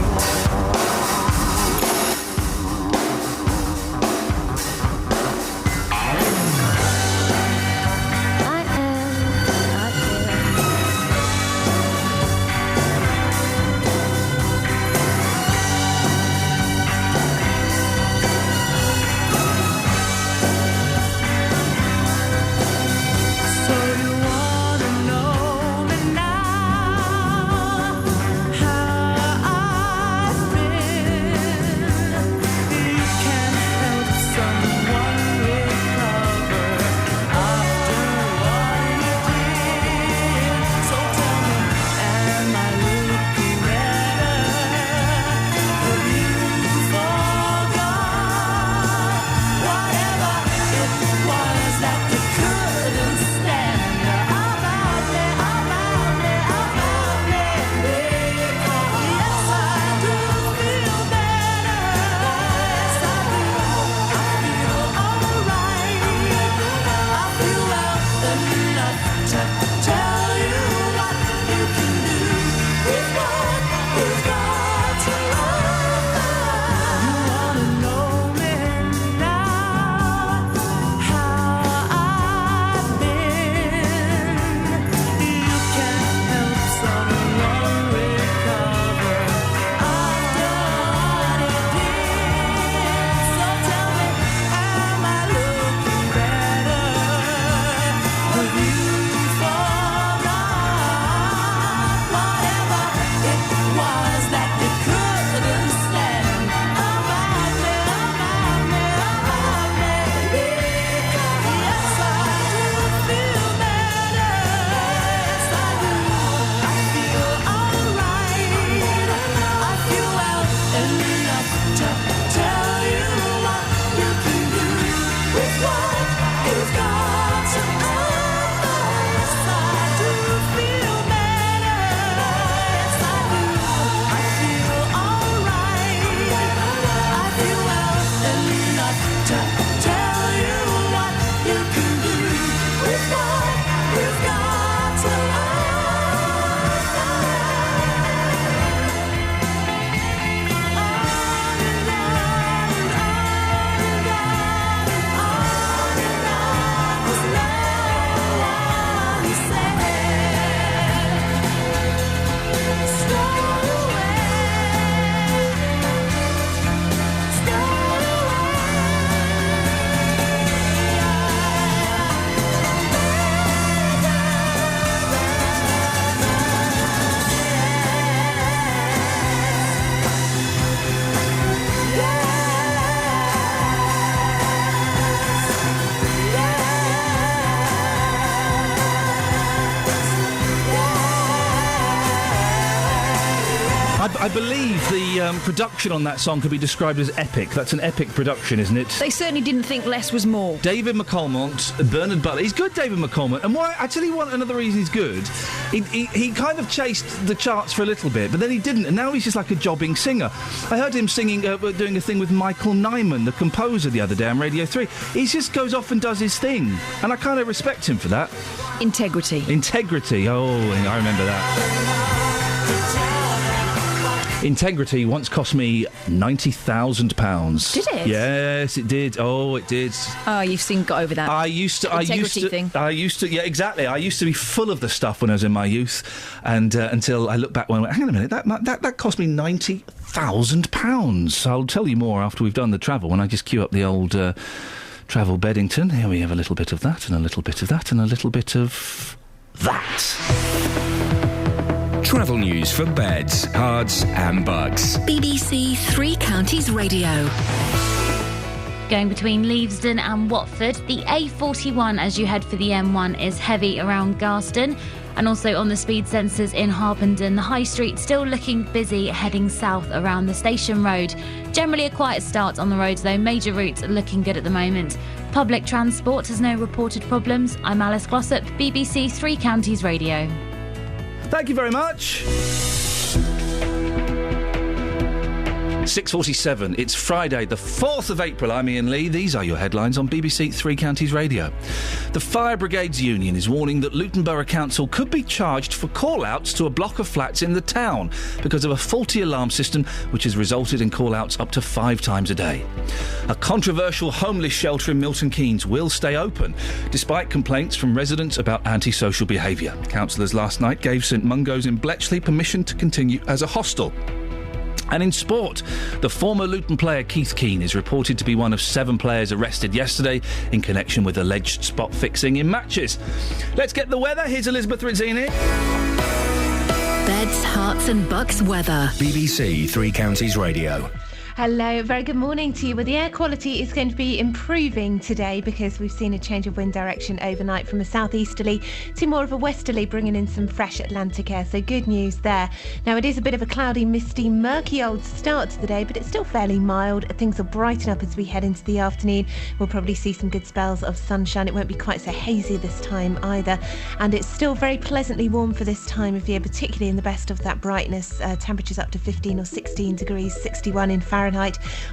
I believe the production on that song could be described as epic. That's an epic production, isn't it? They certainly didn't think less was more. David McCalmont, Bernard Butler. He's good, David McCalmont. And why? I tell you what, another reason he's good. He kind of chased the charts for a little bit, but then he didn't, and now he's just like a jobbing singer. I heard him singing, doing a thing with Michael Nyman, the composer, the other day on Radio 3. He just goes off and does his thing, and I kind of respect him for that. Integrity. Integrity. Oh, I remember that. Integrity once cost me £90,000. Did it? Yes, it did. Oh, it did. Oh, you've got over that. Integrity thing. Yeah, exactly. I used to be full of the stuff when I was in my youth, and until I looked back and went, hang on a minute, that cost me £90,000. I'll tell you more after we've done the travel, when I just queue up the old Travel Beddington. Here we have a little bit of that, and a little bit of that, and a little bit of that. Travel news for beds, cards and bugs. BBC Three Counties Radio. Going between Leavesden and Watford, the A41 as you head for the M1 is heavy around Garston. And also on the speed sensors in Harpenden, the High Street still looking busy heading south around the Station Road. Generally a quiet start on the roads though, major routes are looking good at the moment. Public transport has no reported problems. I'm Alice Glossop, BBC Three Counties Radio. Thank you very much. 6:47. It's Friday, the 4th of April. I'm Iain Lee. These are your headlines on BBC Three Counties Radio. The Fire Brigades Union is warning that Luton Borough Council could be charged for call-outs to a block of flats in the town because of a faulty alarm system which has resulted in call-outs up to 5 times a day. A controversial homeless shelter in Milton Keynes will stay open, despite complaints from residents about antisocial behaviour. Councillors last night gave St Mungo's in Bletchley permission to continue as a hostel. And in sport, the former Luton player Keith Keane is reported to be one of 7 players arrested yesterday in connection with alleged spot fixing in matches. Let's get the weather. Here's Elizabeth Rizzini. Beds, Herts and Bucks weather. BBC Three Counties Radio. Hello, very good morning to you. Well, the air quality is going to be improving today because we've seen a change of wind direction overnight from a southeasterly to more of a westerly, bringing in some fresh Atlantic air, so good news there. Now, it is a bit of a cloudy, misty, murky old start to the day, but it's still fairly mild. Things will brighten up as we head into the afternoon. We'll probably see some good spells of sunshine. It won't be quite so hazy this time either, and it's still very pleasantly warm for this time of year, particularly in the best of that brightness. Temperatures up to 15 or 16 degrees, 61 in Fahrenheit,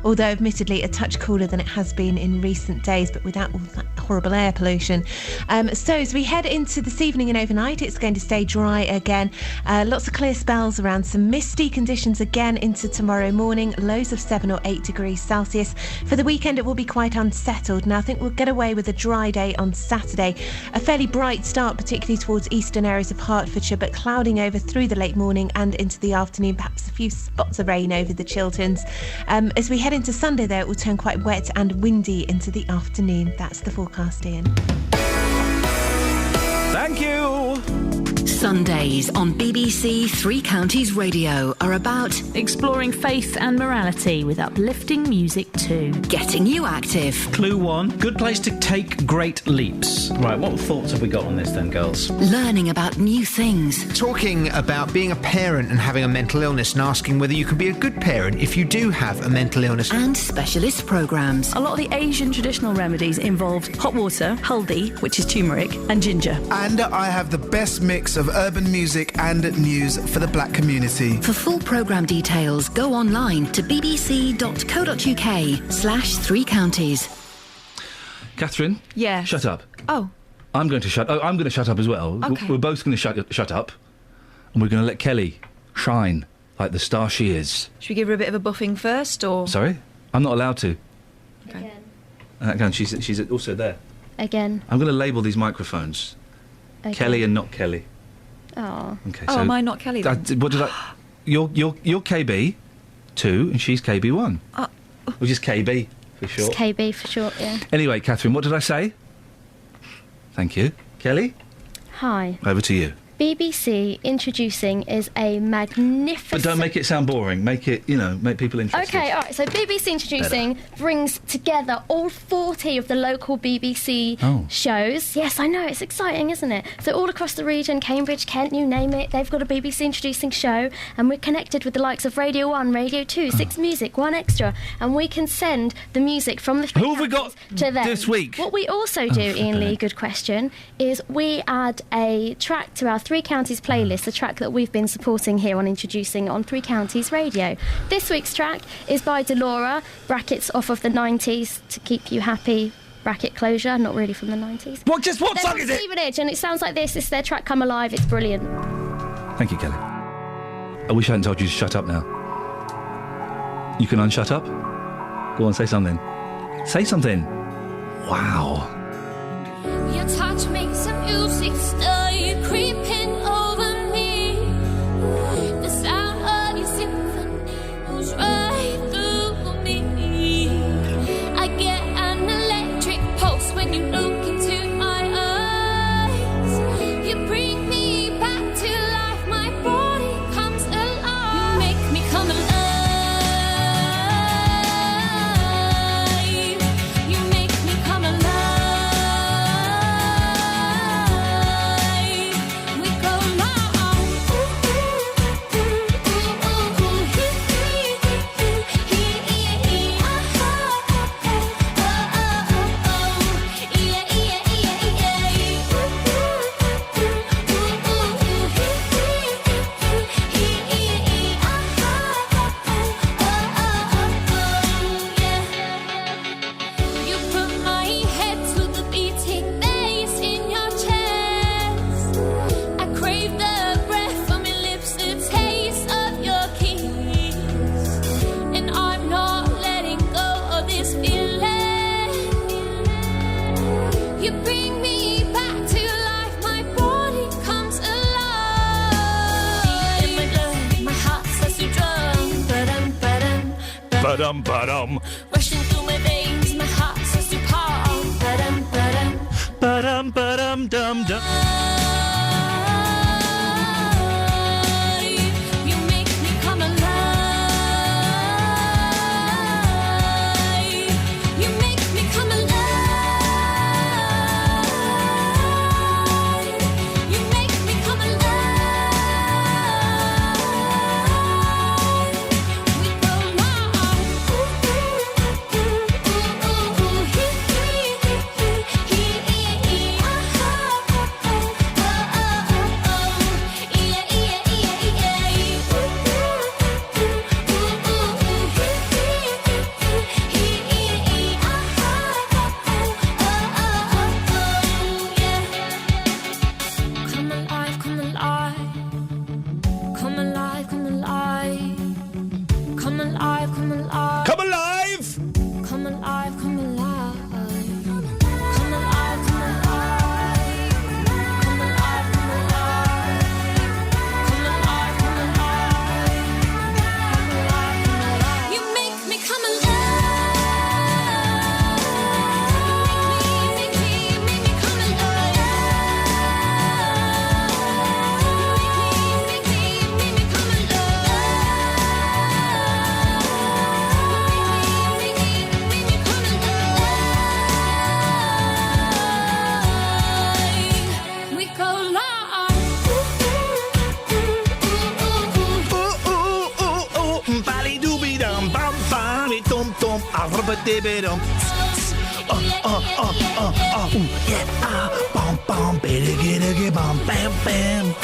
although admittedly a touch cooler than it has been in recent days, but without all that horrible air pollution. So as we head into this evening and overnight, it's going to stay dry again. Lots of clear spells around, some misty conditions again into tomorrow morning, lows of 7 or 8 degrees Celsius. For the weekend it will be quite unsettled. Now I think we'll get away with a dry day on Saturday. A fairly bright start, particularly towards eastern areas of Hertfordshire, but clouding over through the late morning and into the afternoon, perhaps a few spots of rain over the Chilterns. As we head into Sunday, though, it will turn quite wet and windy into the afternoon. That's the forecast, Iain. Thank you. Sundays on BBC Three Counties Radio are about exploring faith and morality with uplifting music too. Getting you active. Clue 1, good place to take great leaps. Right, what thoughts have we got on this then, girls? Learning about new things. Talking about being a parent and having a mental illness and asking whether you can be a good parent if you do have a mental illness. And specialist programmes. A lot of the Asian traditional remedies involve hot water, haldi, which is turmeric, and ginger. And I have the best mix of urban music and news for the black community. For full programme details, go online to bbc.co.uk/Three Counties. Catherine? Yeah. Shut up. Oh. I'm going to shut up as well. Okay. We're both going to shut up, and we're going to let Kelly shine like the star she is. Should we give her a bit of a buffing first, or...? Sorry? I'm not allowed to. Okay. Again, she's also there. Again. I'm going to label these microphones. Okay. Kelly and not Kelly. Oh. Okay. Oh, so am I not Kelly then? What did I... You're KB 2 and she's KB 1. Which is KB for short. It's KB for short, yeah. Anyway, Catherine, what did I say? Thank you. Kelly? Hi. Over to you. BBC Introducing is a magnificent... But don't make it sound boring. Make it, make people interested. OK, all right, so BBC Introducing brings together all 40 of the local BBC shows. Yes, I know, it's exciting, isn't it? So all across the region, Cambridge, Kent, you name it, they've got a BBC Introducing show, and we're connected with the likes of Radio 1, Radio 2, 6 Music, 1 Extra, and we can send the music from the three Who have we got to them. this week? What we also do, Iain Lee, good question, is we add a track to our Three Counties playlist, a track that we've been supporting here on Introducing on Three Counties Radio. This week's track is by Delora, brackets off of the 90s, To Keep You Happy, bracket closure, not really from the 90s. What song is it? Stevenage, and it sounds like this. It's their track Come Alive. It's brilliant. Thank you, Kelly. I wish I hadn't told you to shut up now. You can unshut up? Go on, say something. Say something. Wow. Your touch makes the music start creeping over me. The sound of your symphony moves right through me. I get an electric pulse when you look into my eyes. You bring me back to life, my body comes alive. You make me come alive. You make me come alive. We go You put my head to the beating bass in your chest. I crave the breath from your lips, the taste of your kiss. And I'm not letting go of this feeling. You bring me back to life, my body comes alive. In my blood, my heart starts to drum. Ba-dum, ba-dum, Ba-dum, ba-dum. rushing through my veins, my heart starts to pump. Ba-dum, ba-dum. Ba-dum, ba-dum, dum, dum. You make me come alive. You make me come alive. You make me come alive. We go Come alive, come alive. Come alive, come alive. Come alive, come alive. Come alive! Come alive, come alive. Come alive, come alive. Come alive, come alive. Come alive, come alive. You make me come alive. Make me come alive. Make me come alive. We go live. Bally-dooby-dum, bum-bam-dum-dum, ah-rubba-dibby-dum.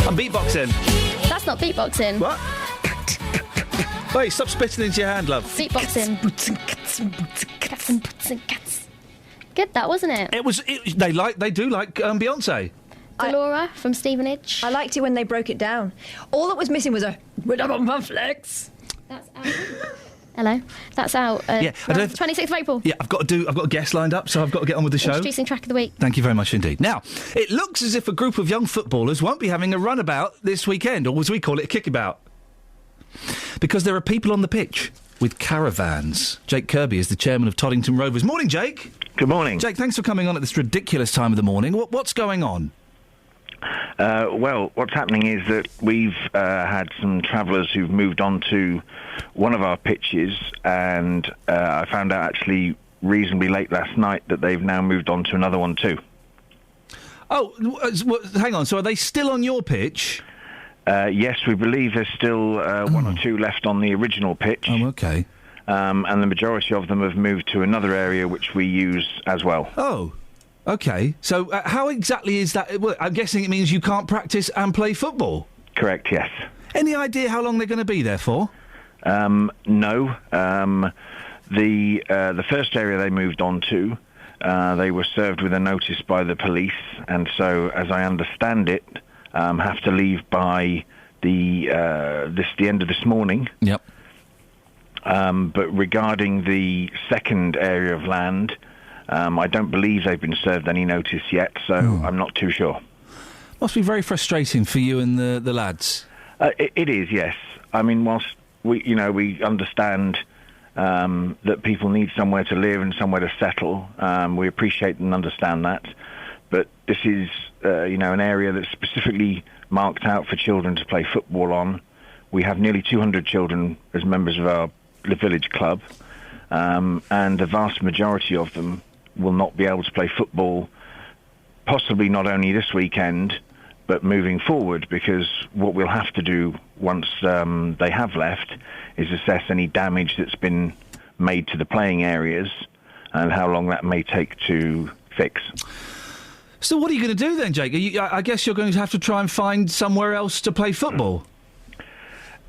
I'm beatboxing. That's not beatboxing. What? Wait, stop spitting into your hand, love. Beatboxing. Good, that wasn't it? They do like Beyonce. Delora from Stevenage. I liked it when they broke it down. All that was missing was a flex. That's out. Hello. That's out. Yeah, I don't know 26th of April. Yeah, I've got a guest lined up, so I've got to get on with the show. Introducing track of the week. Thank you very much indeed. Now, it looks as if a group of young footballers won't be having a runabout this weekend, or as we call it, a kickabout. Because there are people on the pitch with caravans. Jake Kirby is the chairman of Toddington Rovers. Morning, Jake. Good morning. Jake, thanks for coming on at this ridiculous time of the morning. What's going on? Well, what's happening is that we've had some travellers who've moved on to one of our pitches, and I found out actually reasonably late last night that they've now moved on to another one too. Oh, hang on. So are they still on your pitch? Yes, we believe there's still one or two left on the original pitch. Oh, okay. And the majority of them have moved to another area which we use as well. Oh, okay. So how exactly is that? Well, I'm guessing it means you can't practice and play football? Correct, yes. Any idea how long they're going to be there for? No. The first area they moved on to, they were served with a notice by the police, and so, as I understand it, have to leave by the end of this morning. Yep. But regarding the second area of land, I don't believe they've been served any notice yet, so I'm not too sure. Must be very frustrating for you and the lads. It is, yes. I mean, whilst we understand that people need somewhere to live and somewhere to settle, we appreciate and understand that. But this is, an area that's specifically marked out for children to play football on. We have nearly 200 children as members of our village club, and the vast majority of them will not be able to play football, possibly not only this weekend, but moving forward, because what we'll have to do once they have left is assess any damage that's been made to the playing areas and how long that may take to fix. So what are you going to do then, Jake? I guess you're going to have to try and find somewhere else to play football.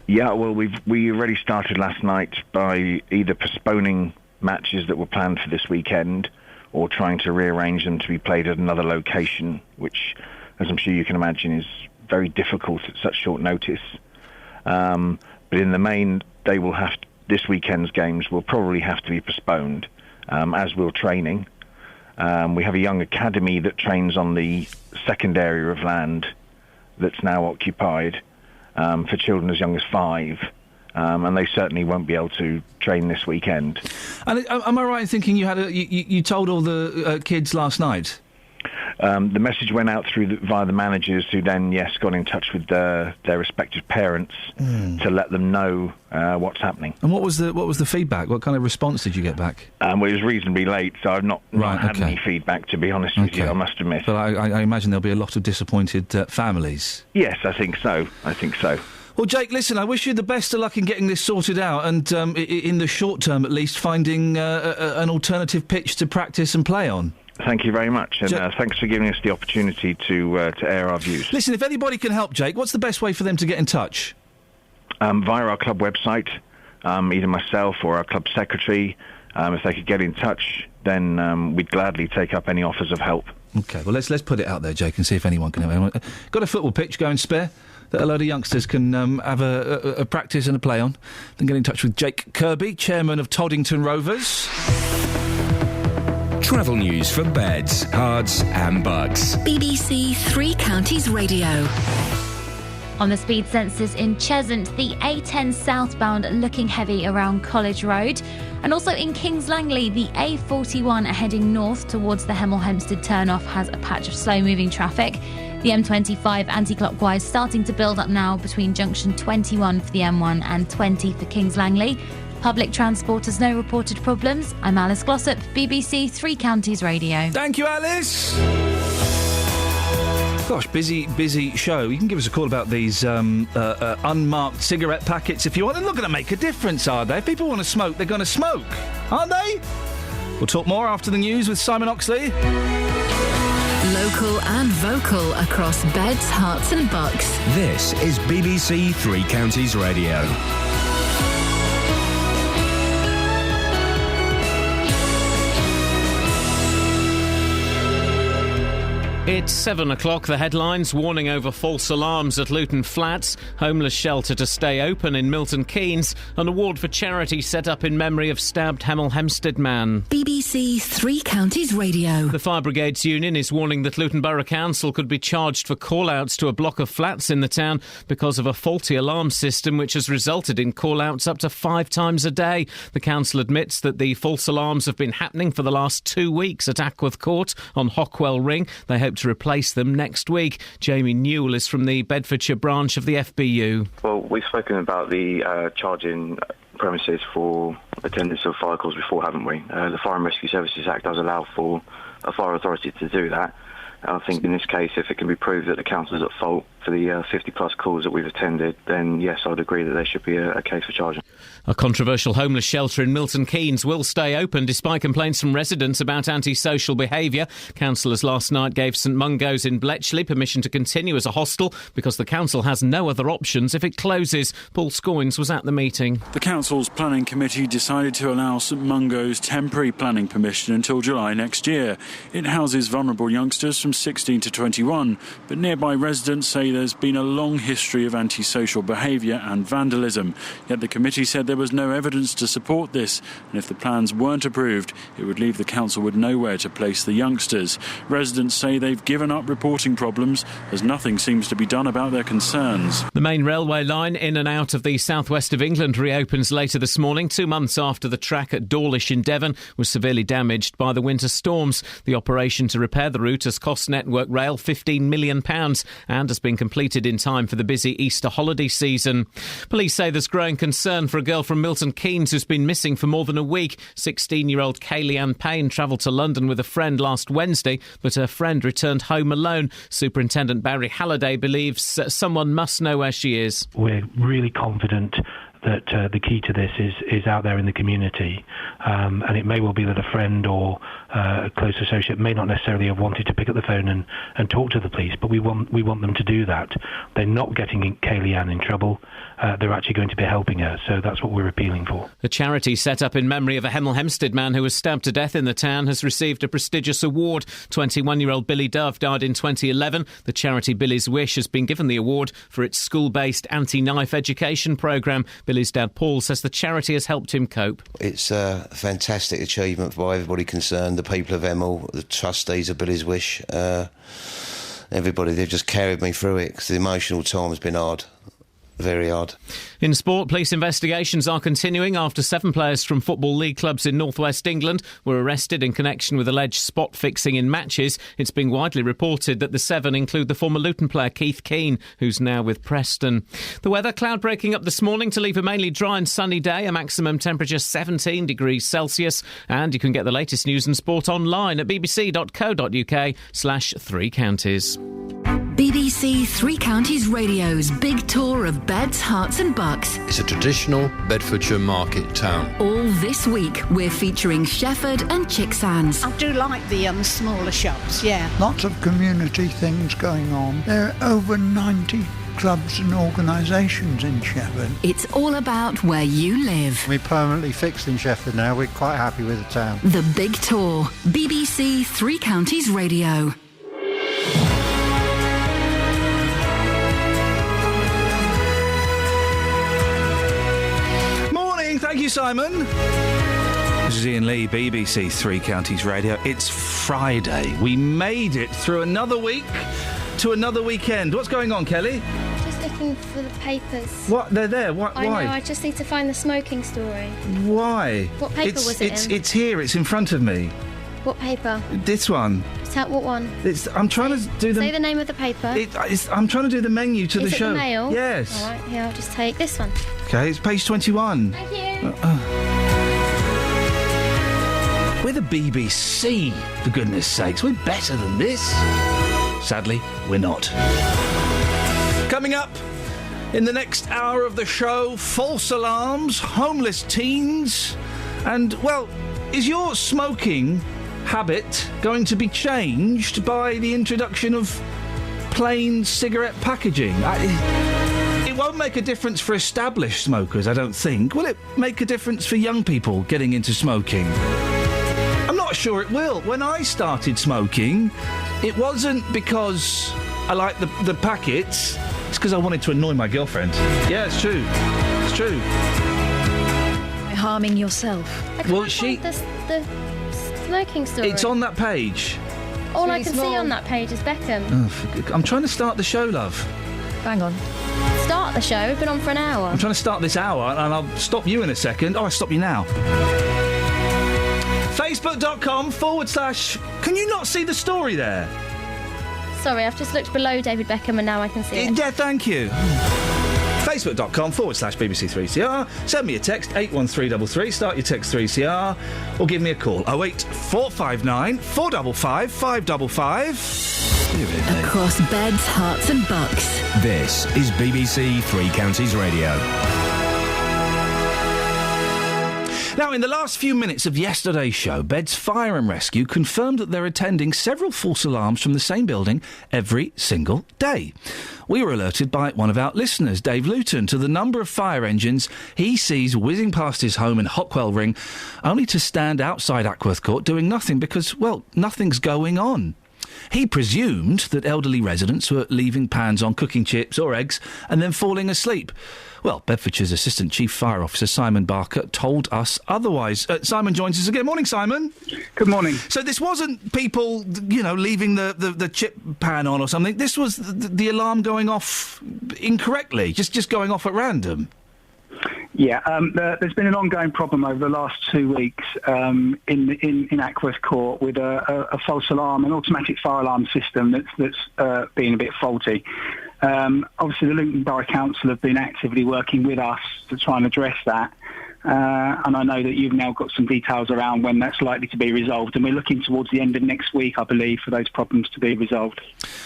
Yeah, well, we already started last night by either postponing matches that were planned for this weekend or trying to rearrange them to be played at another location, which, as I'm sure you can imagine, is very difficult at such short notice. But in the main, this weekend's games will probably have to be postponed, as will training. We have a young academy that trains on the second area of land that's now occupied for children as young as 5, and they certainly won't be able to train this weekend. And am I right in thinking you told all the kids last night? The message went out via the managers, who then, got in touch with their respective parents to let them know what's happening. And what was the feedback? What kind of response did you get back? Well, it was reasonably late, so I've not had any feedback, to be honest with you, I must admit. But I imagine there'll be a lot of disappointed families. Yes, I think so. Well, Jake, listen, I wish you the best of luck in getting this sorted out and, in the short term at least, finding an alternative pitch to practice and play on. Thank you very much, and thanks for giving us the opportunity to air our views. Listen, if anybody can help, Jake, what's the best way for them to get in touch? Via our club website, either myself or our club secretary. If they could get in touch, then we'd gladly take up any offers of help. OK, well, let's put it out there, Jake, and see if anyone can help. Got a football pitch going spare that a load of youngsters can have a practice and a play on? Then get in touch with Jake Kirby, chairman of Toddington Rovers. Travel news for beds, cards and bugs. BBC Three Counties Radio. On the speed sensors in Cheshunt, the A10 southbound looking heavy around College Road. And also in Kings Langley, the A41 heading north towards the Hemel Hempstead turnoff has a patch of slow-moving traffic. The M25 anti-clockwise starting to build up now between junction 21 for the M1 and 20 for Kings Langley. Public transport has no reported problems. I'm Alice Glossop, BBC Three Counties Radio. Thank you, Alice. Gosh, busy show. You can give us a call about these unmarked cigarette packets if you want. They're not going to make a difference, are they? If people want to smoke, they're going to smoke, aren't they? We'll talk more after the news with Simon Oxley. Local and vocal across beds, hearts and bucks. This is BBC Three Counties Radio. It's 7 o'clock. The headlines: warning over false alarms at Luton Flats, homeless shelter to stay open in Milton Keynes, an award for charity set up in memory of stabbed Hemel Hempstead man. BBC Three Counties Radio. The Fire Brigades Union is warning that Luton Borough Council could be charged for call-outs to a block of flats in the town because of a faulty alarm system which has resulted in call-outs up to 5 times a day. The council admits that the false alarms have been happening for the last 2 weeks at Ackworth Court on Hockwell Ring. They hope to replace them next week. Jamie Newell is from the Bedfordshire branch of the FBU. Well, we've spoken about the charging premises for attendance of fire calls before, haven't we? The Fire and Rescue Services Act does allow for a fire authority to do that. I think in this case, if it can be proved that the council is at fault for the 50-plus calls that we've attended, then yes, I would agree that there should be a case for charging. A controversial homeless shelter in Milton Keynes will stay open despite complaints from residents about antisocial behaviour. Councillors last night gave St Mungo's in Bletchley permission to continue as a hostel because the council has no other options if it closes. Paul Scoynes was at the meeting. The council's planning committee decided to allow St Mungo's temporary planning permission until July next year. It houses vulnerable youngsters from from 16 to 21, but nearby residents say there's been a long history of antisocial behaviour and vandalism. Yet the committee said there was no evidence to support this, and if the plans weren't approved, it would leave the council with nowhere to place the youngsters. Residents say they've given up reporting problems as nothing seems to be done about their concerns. The main railway line in and out of the southwest of England reopens later this morning, 2 months after the track at Dawlish in Devon was severely damaged by the winter storms. The operation to repair the route has cost Network Rail £15 million and has been completed in time for the busy Easter holiday season. Police say there's growing concern for a girl from Milton Keynes who's been missing for more than a week. 16-year-old Kaylee-Ann Payne travelled to London with a friend last Wednesday, but her friend returned home alone. Superintendent Barry Halliday believes someone must know where she is. We're really confident that the key to this is out there in the community, and it may well be that a friend or a close associate may not necessarily have wanted to pick up the phone and talk to the police, but we want them to do that. They're not getting Kaylee-Ann in trouble. They're actually going to be helping her, so that's what we're appealing for. The charity set up in memory of a Hemel Hempstead man who was stabbed to death in the town has received a prestigious award. 21-year-old Billy Dove died in 2011. The charity Billy's Wish has been given the award for its school-based anti-knife education programme. Billy's dad Paul says the charity has helped him cope. It's a fantastic achievement by everybody concerned, the people of Hemel, the trustees of Billy's Wish, everybody. They've just carried me through it because the emotional time has been hard. Very odd. In sport, police investigations are continuing after 7 players from Football League clubs in North West England were arrested in connection with alleged spot fixing in matches. It's been widely reported that the 7 include the former Luton player Keith Keane, who's now with Preston. The weather, cloud breaking up this morning to leave a mainly dry and sunny day, a maximum temperature 17 degrees Celsius. And you can get the latest news and sport online at bbc.co.uk/3 counties. BBC Three Counties Radio's big tour of beds, hearts and bucks. It's a traditional Bedfordshire market town. All this week, we're featuring Shefford and Chicksands. I do like the smaller shops, yeah. Lots of community things going on. There are over 90 clubs and organisations in Shefford. It's all about where you live. We're permanently fixed in Shefford now. We're quite happy with the town. The Big Tour. BBC Three Counties Radio. Thank you, Simon. This is Iain Lee, BBC Three Counties Radio. It's Friday. We made it through another week to another weekend. What's going on, Kelly? Just looking for the papers. What? They're there. Why? I know, I just need to find the smoking story. Why? What paper was it in? It's here. It's in front of me. What paper? This one. What one? I'm trying to do the... Say the name of the paper. I'm trying to do the menu to the show. Is it the Mail? Yes. All right, here, I'll just take this one. Okay, it's page 21. Thank you. We're the BBC, for goodness sakes. We're better than this. Sadly, we're not. Coming up in the next hour of the show, false alarms, homeless teens, and, well, is your smoking habit going to be changed by the introduction of plain cigarette packaging? It won't make a difference for established smokers, I don't think. Will it make a difference for young people getting into smoking? I'm not sure it will. When I started smoking, it wasn't because I liked the packets. It's because I wanted to annoy my girlfriend. Yeah, it's true. It's true. Harming yourself. I can't find the smoking story. It's on that page. All I can see on that page is Beckham. Oh, I'm trying to start the show, love. Hang on. Start the show. We've been on for an hour. I'm trying to start this hour, and I'll stop you in a second. Oh, I'll stop you now. Facebook.com/ Can you not see the story there? Sorry, I've just looked below David Beckham and now I can see it. Yeah, thank you. Facebook.com/ BBC3CR. Send me a text, 81333. Start your text 3CR. Or give me a call, 08459 455 555. Across beds, hearts and bucks. This is BBC Three Counties Radio. Now, in the last few minutes of yesterday's show, Beds Fire and Rescue confirmed that they're attending several false alarms from the same building every single day. We were alerted by one of our listeners, Dave Luton, to the number of fire engines he sees whizzing past his home in Hockwell Ring, only to stand outside Ackworth Court doing nothing because, well, nothing's going on. He presumed that elderly residents were leaving pans on, cooking chips or eggs, and then falling asleep. Well, Bedfordshire's Assistant Chief Fire Officer Simon Barker told us otherwise. Simon joins us again. Morning, Simon. Good morning. So this wasn't people, leaving the chip pan on or something. This was the alarm going off incorrectly, just going off at random. Yeah, there's been an ongoing problem over the last 2 weeks in Ackworth Court with a false alarm, an automatic fire alarm system that's been a bit faulty. Obviously, the Luton Borough Council have been actively working with us to try and address that. And I know that you've now got some details around when that's likely to be resolved, and we're looking towards the end of next week, I believe, for those problems to be resolved.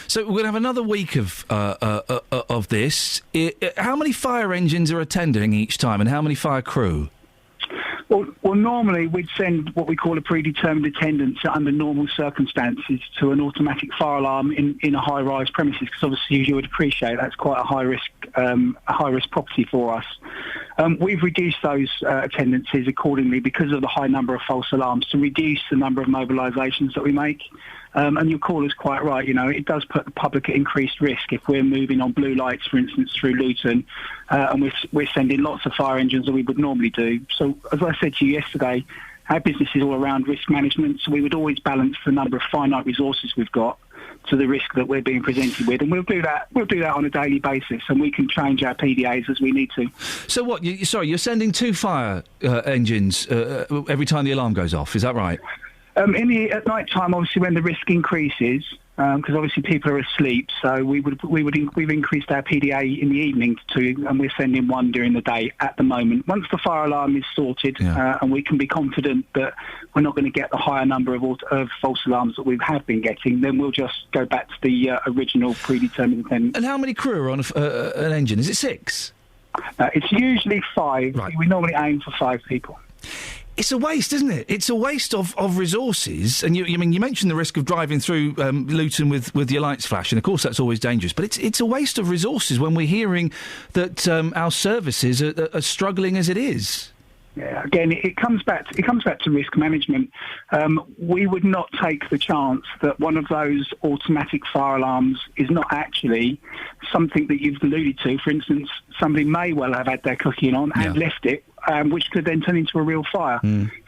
So we're going to have another week of this. How many fire engines are attending each time, and how many fire crew? Well, normally we'd send what we call a predetermined attendance under normal circumstances to an automatic fire alarm in a high-rise premises, because obviously, as you would appreciate, that's quite a high-risk property for us. We've reduced those attendances accordingly because of the high number of false alarms, to reduce the number of mobilisations that we make. And your caller's quite right, it does put the public at increased risk if we're moving on blue lights, for instance, through Luton, and we're sending lots of fire engines than we would normally do. So, as I said to you yesterday, our business is all around risk management, so we would always balance the number of finite resources we've got to the risk that we're being presented with, and we'll do that on a daily basis, and we can change our PDAs as we need to. So what, you're sending 2 fire engines every time the alarm goes off, is that right? At night time, obviously, when the risk increases, because obviously people are asleep, so we've increased our PDA in the evening to 2, and we're sending 1 during the day at the moment. Once the fire alarm is sorted, and we can be confident that we're not going to get the higher number of false alarms that we have been getting, then we'll just go back to the original predetermined attendance. And how many crew are on an engine? Is it 6? It's usually 5. Right. We normally aim for 5 people. It's a waste, isn't it? It's a waste of resources. And you mentioned the risk of driving through Luton with your lights flashing. Of course, that's always dangerous. But it's a waste of resources when we're hearing that our services are struggling as it is. Yeah, again, it comes back to risk management. We would not take the chance that one of those automatic fire alarms is not actually something that you've alluded to. For instance, somebody may well have had their cooking on and left it, which could then turn into a real fire.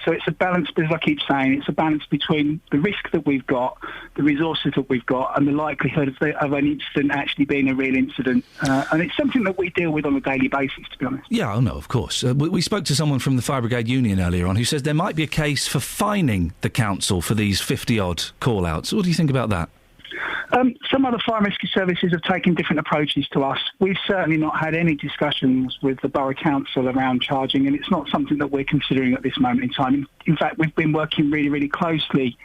So it's a balance, as I keep saying, it's a balance between the risk that we've got, the resources that we've got, and the likelihood of an incident actually being a real incident. And it's something that we deal with on a daily basis, to be honest. Yeah, no, of course. We spoke to someone from the Fire Brigade Union earlier on who says there might be a case for fining the council for these 50-odd call-outs. What do you think about that? Some other fire and rescue services have taken different approaches to us. We've certainly not had any discussions with the Borough Council around charging, and it's not something that we're considering at this moment in time. In fact, we've been working really, really closely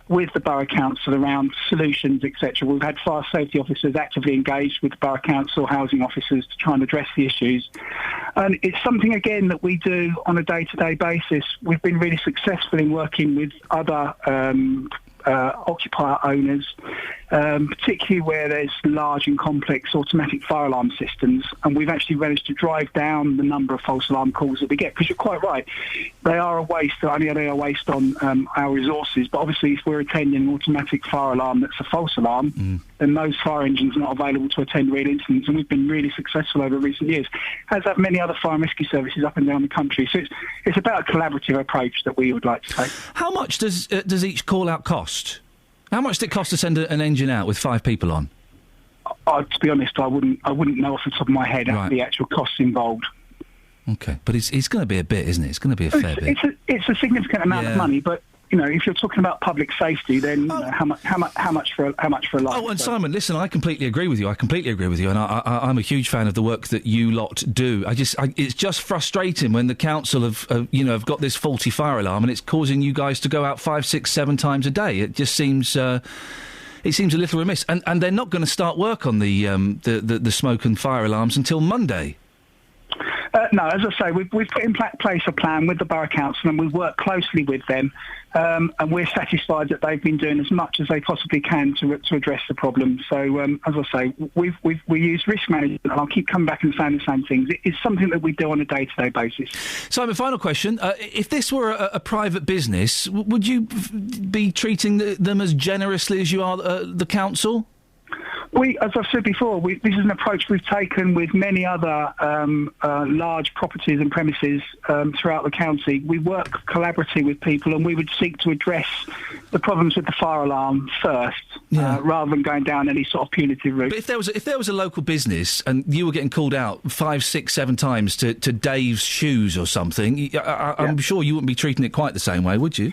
with the Borough Council around solutions, etc. We've had fire safety officers actively engaged with the Borough Council, housing officers, to try and address the issues. And it's something, again, that we do on a day-to-day basis. We've been really successful in working with other occupier owners, particularly where there's large and complex automatic fire alarm systems, and we've actually managed to drive down the number of false alarm calls that we get, because you're quite right, they are a waste. They are a waste on our resources, but obviously if we're attending an automatic fire alarm that's a false alarm, then those fire engines are not available to attend real incidents, and we've been really successful over recent years, as have many other fire and rescue services up and down the country. So it's about a collaborative approach that we would like to take. How much does each call-out cost? How much does it cost to send an engine out with 5 people on? To be honest, I wouldn't know off the top of my head the actual costs involved. Okay, but it's going to be a bit, isn't it? It's going to be a fair bit. It's a significant amount of money, but if you're talking about public safety, then how much for a life? Oh, and Simon, listen, I completely agree with you. And I'm a huge fan of the work that you lot do. It's just frustrating when the council have got this faulty fire alarm and it's causing you guys to go out 5, 6, 7 times a day. It just seems. It seems a little remiss, and they're not going to start work on the smoke and fire alarms until Monday. No, as I say, we've put in place a plan with the Borough Council, and we work closely with them, and we're satisfied that they've been doing as much as they possibly can to address the problem. So, as I say, we use risk management, and I'll keep coming back and saying the same things. It's something that we do on a day-to-day basis. Simon, final question. If this were a private business, would you be treating them as generously as you are the council? As I've said before, this is an approach we've taken with many other large properties and premises throughout the county. We work collaboratively with people, and we would seek to address the problems with the fire alarm first, rather than going down any sort of punitive route. But if there was a local business and you were getting called out 5, 6, 7 times to Dave's Shoes or something, I'm sure you wouldn't be treating it quite the same way, would you?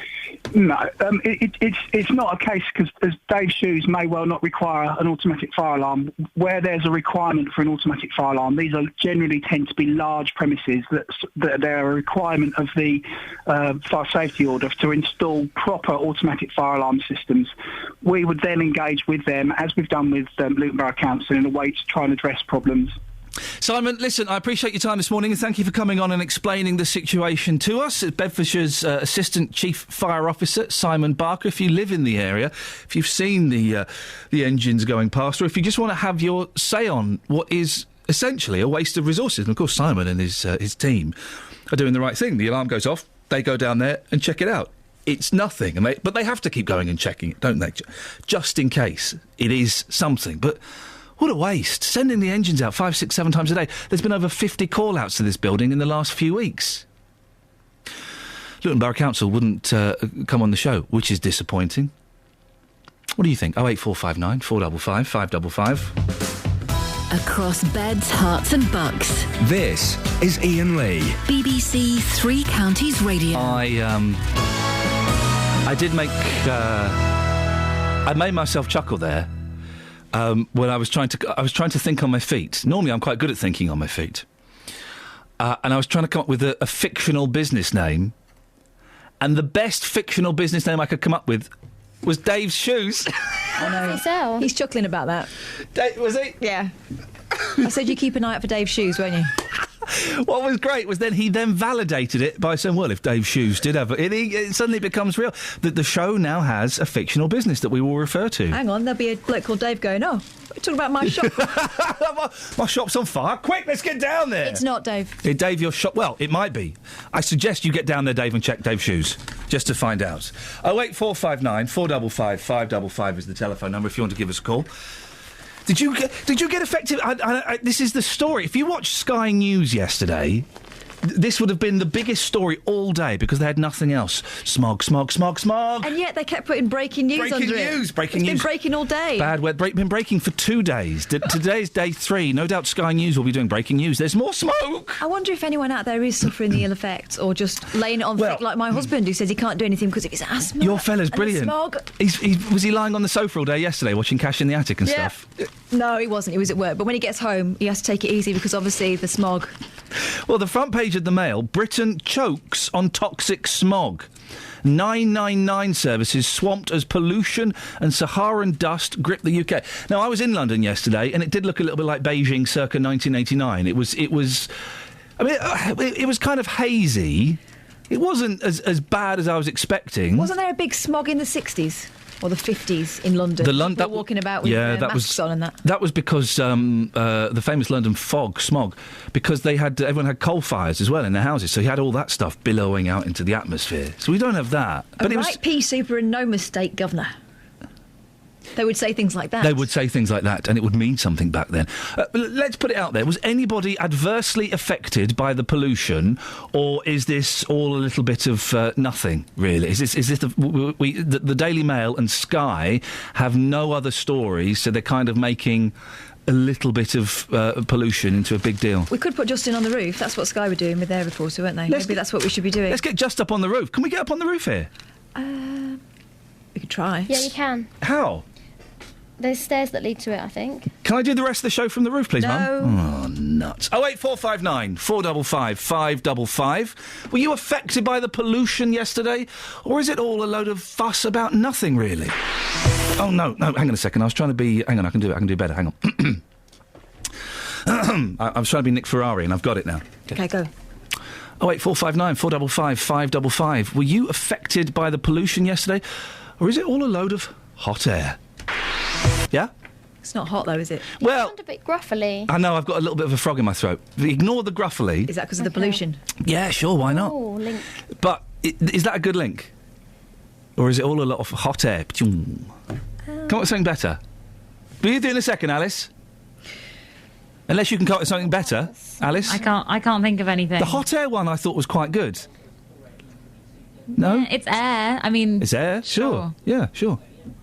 No, it's not a case, because as Dave's Shoes may well not require an automatic fire alarm. Where there's a requirement for an automatic fire alarm, these are generally tend to be large premises that they're a requirement of the fire safety order to install proper automatic fire alarm systems. We would then engage with them, as we've done with Luton Borough Council, in a way to try and address problems. Simon, listen, I appreciate your time this morning, and thank you for coming on and explaining the situation to us. Bedfordshire's Assistant Chief Fire Officer, Simon Barker. If you live in the area, if you've seen the engines going past, or if you just want to have your say on what is essentially a waste of resources. And, of course, Simon and his team are doing the right thing. The alarm goes off, they go down there and check it out. It's nothing, but they have to keep going and checking it, don't they? Just in case it is something. But what a waste. Sending the engines out 5, 6, 7 times a day. There's been over 50 call-outs to this building in the last few weeks. Luton Borough Council wouldn't come on the show, which is disappointing. What do you think? 08459 455 555. Across beds, hearts and bucks. This is Iain Lee. BBC Three Counties Radio. I did make... I made myself chuckle there. When I was trying to think on my feet. Normally, I'm quite good at thinking on my feet, and I was trying to come up with a fictional business name, and the best fictional business name I could come up with was Dave's Shoes. Oh no, he's chuckling about that. Was he? Yeah. I said you keep an eye out for Dave's Shoes, won't you? What was great was he then validated it by saying, well, if Dave's Shoes did have it suddenly becomes real. That the show now has a fictional business that we will refer to. Hang on, there'll be a bloke called Dave going, oh, we're talking about my shop. My shop's on fire. Quick, let's get down there. It's not, Dave. Hey, Dave, your shop... Well, it might be. I suggest you get down there, Dave, and check Dave's Shoes, just to find out. 08459 455 555 is the telephone number if you want to give us a call. Did you get affected? This is the story. If you watched Sky News yesterday, this would have been the biggest story all day because they had nothing else. Smog, smog, smog, smog. And yet they kept putting breaking news under it. Breaking It's news. been breaking all day. Bad weather. Been breaking for 2 days. Today's day 3. No doubt Sky News will be doing breaking news. There's more smoke. I wonder if anyone out there is suffering the ill effects or just laying it on thick like my husband, who says he can't do anything because of his asthma. Your fella's brilliant. Smog. Was he lying on the sofa all day yesterday watching Cash in the Attic and stuff? No, he wasn't. He was at work. But when he gets home, he has to take it easy because obviously the smog. Well, the front page of the Mail, Britain chokes on toxic smog. 999 services swamped as pollution and Saharan dust grip the UK. Now, I was in London yesterday, and it did look a little bit like Beijing circa 1989. It was. I mean, it was kind of hazy. It wasn't as bad as I was expecting. Wasn't there a big smog in the 60s? Or the 50s in London. People walking about with masks on and that. That was because the famous London smog, because everyone had coal fires as well in their houses, so you had all that stuff billowing out into the atmosphere. So we don't have that. But it was pea super and no mistake, Governor. They would say things like that. They would say things like that, and it would mean something back then. Let's put it out there. Was anybody adversely affected by the pollution, or is this all a little bit of nothing, really? Is this the Daily Mail and Sky have no other stories, so they're kind of making a little bit of pollution into a big deal? We could put Justin on the roof. That's what Sky were doing with their reporter, weren't they? Maybe that's what we should be doing. Let's get Just up on the roof. Can we get up on the roof here? We could try. Yeah, you can. How? There's stairs that lead to it, I think. Can I do the rest of the show from the roof, please, No. Mum? Oh, nuts. 08459 455 555. Were you affected by the pollution yesterday? Or is it all a load of fuss about nothing, really? Oh, no, hang on a second. I was trying to be... Hang on, I can do better. Hang on. I was trying to be Nick Ferrari, and I've got it now. Okay, go. 08459 455 555. Were you affected by the pollution yesterday, or is it all a load of hot air? Yeah? It's not hot, though, is it? Well, sound a bit gruffly. I know, I've got a little bit of a frog in my throat. Ignore the gruffly. Is that because of the pollution? Yeah, sure, why not? Oh, link. But is that a good link? Or is it all a lot of hot air? Come up with something better. What are you doing in a second, Alice? Unless you can come up with something better, Alice. I can't think of anything. The hot air one I thought was quite good. No? Yeah, it's air. I mean... It's air? Sure. Yeah, sure.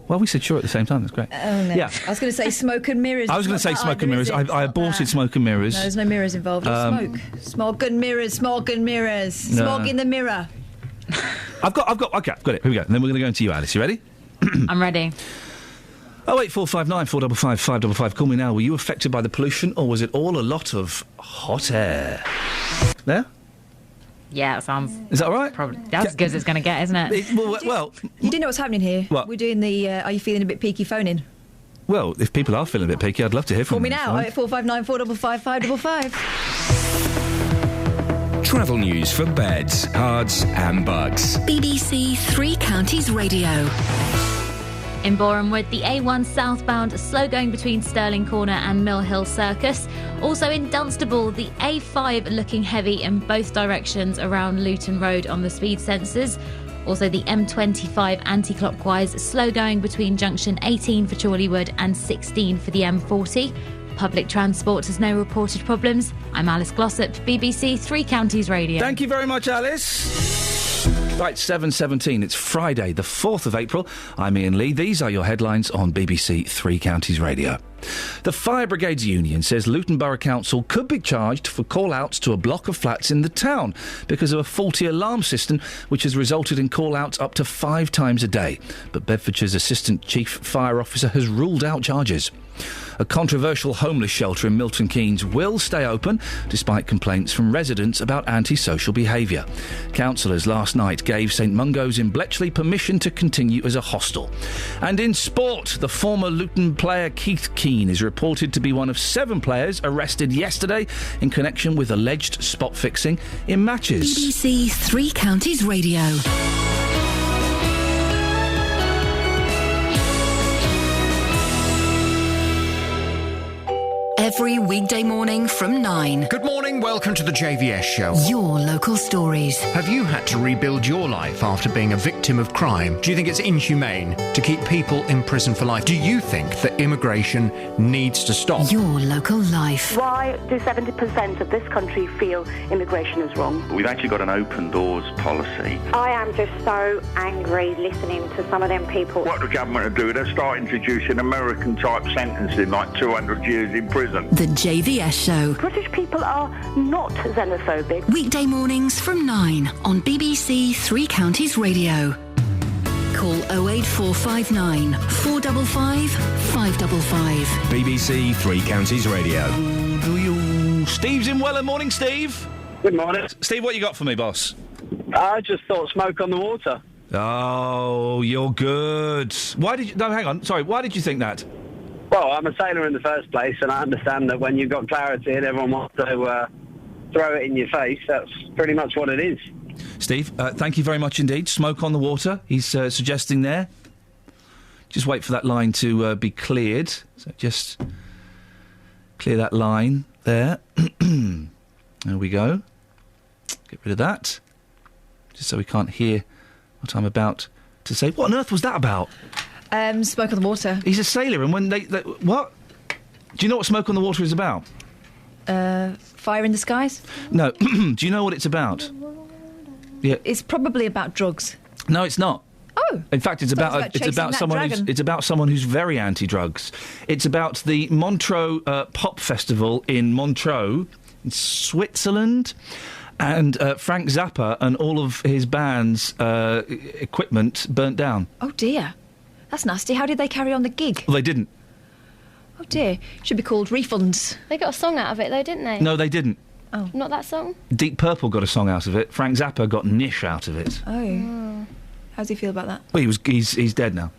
Well, we said sure at the same time. That's great. Oh, no. Yeah. I was going to say smoke and mirrors. I was going to say smoke and mirrors. I aborted smoke and mirrors. No, there's no mirrors involved. It's smoke. Smog and mirrors. Smog and mirrors. No. Smog in the mirror. Okay, got it. Here we go. And then we're going to go into you, Alice. You ready? I'm ready. 08459 455 555. Call me now. Were you affected by the pollution, or was it all a lot of hot air? There? Yeah, it sounds... Is that all right? Probably. That's as good as it's going to get, isn't it? Well... You do know what's happening here? What? We're doing the Are You Feeling a Bit Peaky phone-in. Well, if people are feeling a bit peaky, I'd love to hear from Call me them. now, 08459 455 555. Travel news for beds, cards and bugs. BBC Three Counties Radio. In Borehamwood, the A1 southbound slow going between Stirling Corner and Mill Hill Circus. Also in Dunstable, the A5 looking heavy in both directions around Luton Road on the speed sensors. Also the M25 anti-clockwise slow going between junction 18 for Chorleywood and 16 for the M40. Public transport has no reported problems. I'm Alice Glossop, BBC Three Counties Radio. Thank you very much, Alice. Right, 7:17. It's Friday, the 4th of April. I'm Iain Lee. These are your headlines on BBC Three Counties Radio. The Fire Brigades Union says Luton Borough Council could be charged for call-outs to a block of flats in the town because of a faulty alarm system which has resulted in call-outs up to 5 times a day. But Bedfordshire's Assistant Chief Fire Officer has ruled out charges. A controversial homeless shelter in Milton Keynes will stay open despite complaints from residents about antisocial behaviour. Councillors last night gave St Mungo's in Bletchley permission to continue as a hostel. And in sport, the former Luton player Keith Keane is reported to be one of 7 players arrested yesterday in connection with alleged spot fixing in matches. BBC Three Counties Radio. Every weekday morning from 9. Good morning, welcome to the JVS show. Your local stories. Have you had to rebuild your life after being a victim of crime? Do you think it's inhumane to keep people in prison for life? Do you think that immigration needs to stop? Your local life. Why do 70% of this country feel immigration is wrong? We've actually got an open doors policy. I am just so angry listening to some of them people. What the government are doing, they'll start introducing American-type sentencing, like 200 years in prison. The JVS Show. British people are not xenophobic. Weekday mornings from 9 on BBC Three Counties Radio. Call 08459 455 555. BBC Three Counties Radio. Steve's in Welland. Morning, Steve. Good morning. Steve, what you got for me, boss? I just thought smoke on the water. Oh, you're good. Why did you... No, hang on. Sorry, why did you think that? Well, I'm a sailor in the first place, and I understand that when you've got clarity and everyone wants to throw it in your face, that's pretty much what it is. Steve, thank you very much indeed. Smoke on the water, he's suggesting there. Just wait for that line to be cleared. So just clear that line there. There we go. Get rid of that. Just so we can't hear what I'm about to say. What on earth was that about? Smoke on the water. He's a sailor, and when they... What? Do you know what Smoke on the Water is about? Fire in the skies? No. Do you know what it's about? Yeah. It's probably about drugs. No, it's not. Oh. In fact, it's about someone who's very anti-drugs. It's about the Montreux Pop Festival in Montreux, in Switzerland. And Frank Zappa and all of his band's equipment burnt down. Oh, dear. That's nasty. How did they carry on the gig? Well, they didn't. Oh, dear. Should be called refunds. They got a song out of it, though, didn't they? No, they didn't. Oh. Not that song? Deep Purple got a song out of it. Frank Zappa got Niche out of it. Oh. How does he feel about that? Well, he's dead now.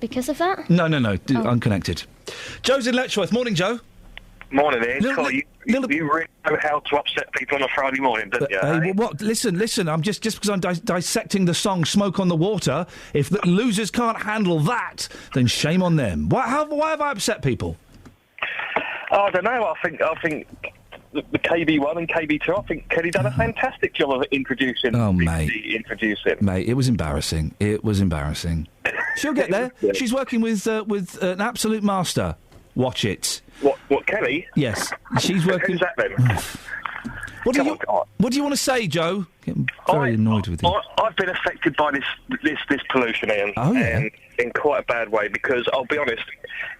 Because of that? No. Unconnected. Joe's in Letchworth. Morning, Joe. Morning, Ian. You really know how to upset people on a Friday morning, don't you? What? Listen. I'm just because I'm dissecting the song "Smoke on the Water." If the losers can't handle that, then shame on them. Why have I upset people? I don't know. I think the KB1 and KB2. I think Kelly done a fantastic job of introducing. Oh, mate. Introducing. Mate, it was embarrassing. She'll get there. Yeah. She's working with an absolute master. Watch it. What, Kelly? Yes, she's working. Who's that then? What do you want to say, Joe? Getting very annoyed with you. I've been affected by this pollution, Ian. Oh, yeah. And in quite a bad way, because I'll be honest,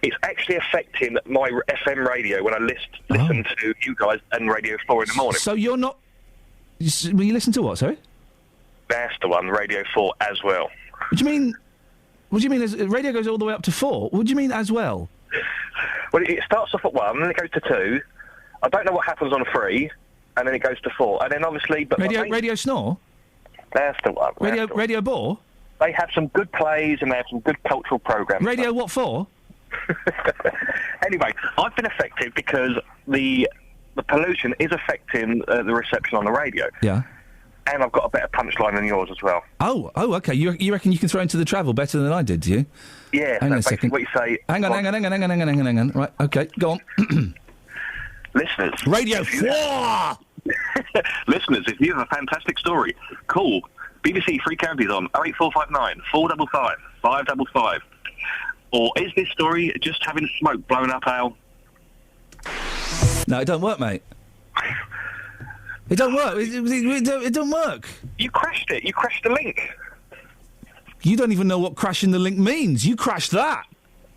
it's actually affecting my FM radio when I listen to you guys and Radio 4 in the morning. So you're not... Will you listen to what, sorry? That's the one, Radio 4 as well. What do you mean radio goes all the way up to 4? What do you mean as well? Well, it starts off at 1, then it goes to 2. I don't know what happens on 3, and then it goes to 4. And then obviously... But Radio Snore? That's the one. Radio Bore? They have some good plays and they have some good cultural programmes. Radio what for? Anyway, I've been affected because the pollution is affecting the reception on the radio. Yeah. And I've got a better punchline than yours as well. Oh, okay. You reckon you can throw into the travel better than I did, do you? Yeah. Hang on a second. What you say... Hang on. Right, okay, go on. Listeners... Radio 4! Listeners, if you have a fantastic story, call BBC Three Counties on 08459 455 555. Or is this story just having smoke blown up our... No, it don't work, mate. It don't work. It don't work. You crashed it. You crashed the link. You don't even know what crashing the link means. You crashed that.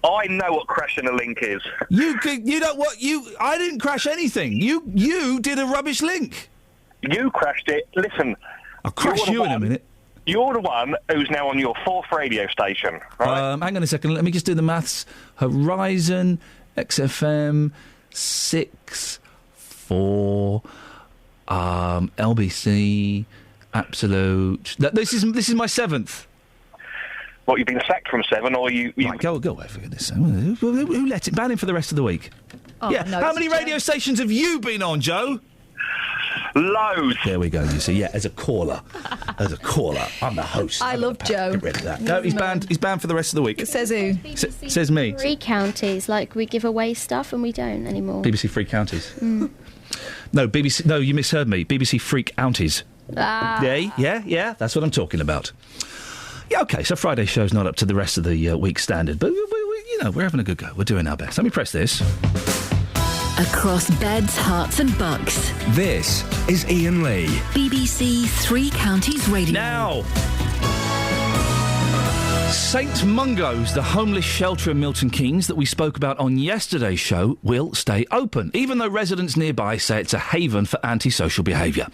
I know what crashing the link is. You don't what you. I didn't crash anything. You did a rubbish link. You crashed it. Listen. I'll crash you in a minute. You're the one who's now on your 4th radio station, right? Hang on a second. Let me just do the maths. Horizon, XFM, 6, 4. LBC, Absolute. This is my 7th. What, you've been sacked from 7, or you... Right, go away for goodness sake. Who let it? Ban him for the rest of the week. Oh, yeah. No, how many radio stations have you been on, Joe? Loads. There we go, you see. Yeah, as a caller. I'm the host. I love Joe. Get rid of that. No, he's banned for the rest of the week. Says who? Says me. 3 counties, like we give away stuff and we don't anymore. BBC Free Counties. No, BBC... No, you misheard me. BBC Freak Ounties. Yeah, that's what I'm talking about. Yeah, OK, so Friday's show's not up to the rest of the week's standard, but, we're having a good go. We're doing our best. Let me press this. Across beds, hearts and bucks. This is Iain Lee. BBC Three Counties Radio. Now... St Mungo's, the homeless shelter in Milton Keynes that we spoke about on yesterday's show, will stay open, even though residents nearby say it's a haven for antisocial behaviour.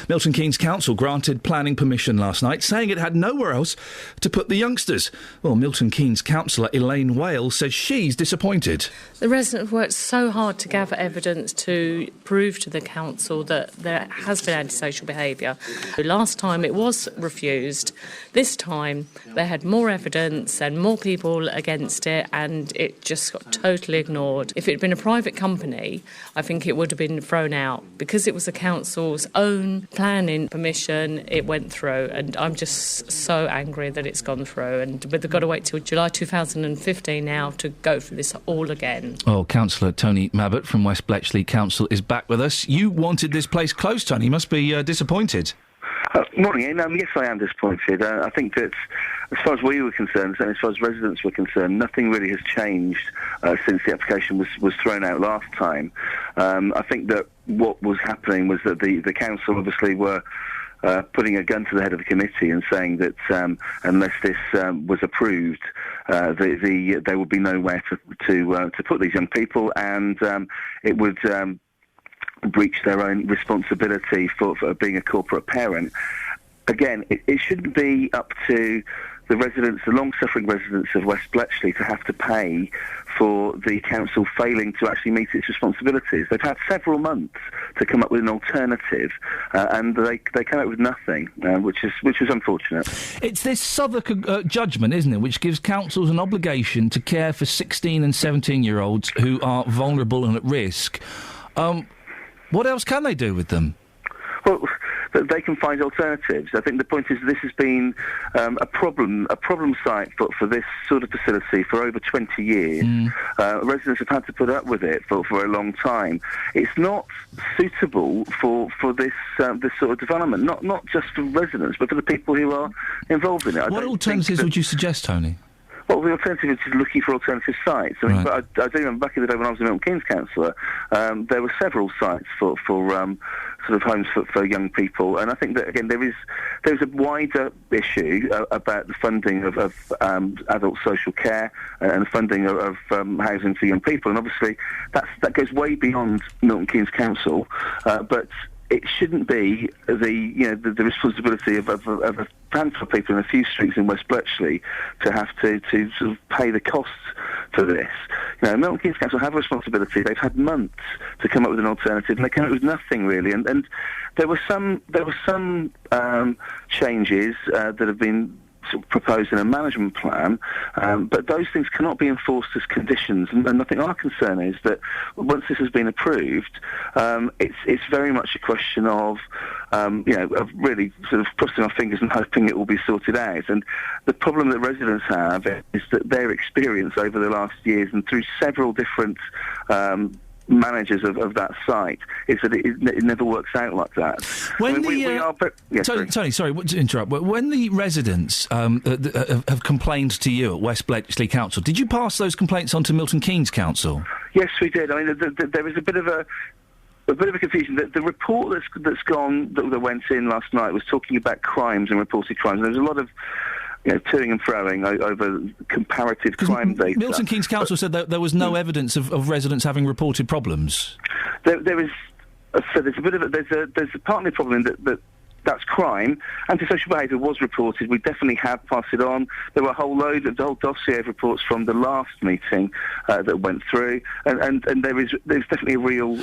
Milton Keynes Council granted planning permission last night, saying it had nowhere else to put the youngsters. Well, Milton Keynes councillor Elaine Wales says she's disappointed. The residents have worked so hard to gather evidence to prove to the council that there has been antisocial behaviour. Last time it was refused. This time they had more evidence and more people against it, and it just got totally ignored. If it had been a private company, I think it would have been thrown out. Because it was the council's own planning permission, it went through, and I'm just so angry that it's gone through. But they've got to wait till July 2015 now to go through this all again. Oh, Councillor Tony Mabbott from West Bletchley Council is back with us. You wanted this place closed, Tony. You must be disappointed. Morning, Ian. Yes, I am disappointed. I think that as far as we were concerned, and as far as residents were concerned, nothing really has changed since the application was thrown out last time. I think that what was happening was that the council obviously were putting a gun to the head of the committee and saying that unless this was approved, there would be nowhere to put these young people, and it would breach their own responsibility for being a corporate parent. Again, it shouldn't be up to the long-suffering residents of West Bletchley to have to pay for the council failing to actually meet its responsibilities. They've had several months to come up with an alternative, and they came up with nothing, which is unfortunate. It's this Southwark judgment, isn't it, which gives councils an obligation to care for 16 and 17-year-olds who are vulnerable and at risk. What else can they do with them? Well, they can find alternatives. I think the point is this has been a problem site for this sort of facility for over 20 years. Residents have had to put up with it for a long time. It's not suitable for this sort of development, not just for residents, but for the people who are involved in it. What alternatives would you suggest, Tony? Well, the alternative is looking for alternative sites. I mean, Right. but I do remember back in the day when I was a Milton Keynes councillor, there were several sites for sort of homes for young people, and I think that again there's a wider issue about the funding of adult social care and the funding of housing for young people, and obviously that goes way beyond Milton Keynes Council, but it shouldn't be the responsibility of a handful of people in a few streets in West Bletchley to have to sort of pay the costs for this. Milton Keynes Council have a responsibility. They've had months to come up with an alternative, and they came up with nothing really. And there were some changes that have been sort of proposed in a management plan, but those things cannot be enforced as conditions. And I think our concern is that once this has been approved, it's very much a question of really sort of crossing our fingers and hoping it will be sorted out. And the problem that residents have is that their experience over the last years and through several different managers of that site is that it never works out like that. Tony, sorry to interrupt, but when the residents have complained to you at West Bletchley Council, did you pass those complaints on to Milton Keynes Council? Yes, we did. I mean, there was a bit of a confusion. The report that went in last night was talking about crimes and reported crimes. There was a lot of toing and froing over comparative crime data. Milton Keynes Council said that there was no evidence of residents having reported problems. There is. So there's a bit of there's a partly problem that's crime. Antisocial behaviour was reported. We definitely have passed it on. There were a whole dossier of reports from the last meeting that went through, and there's definitely a real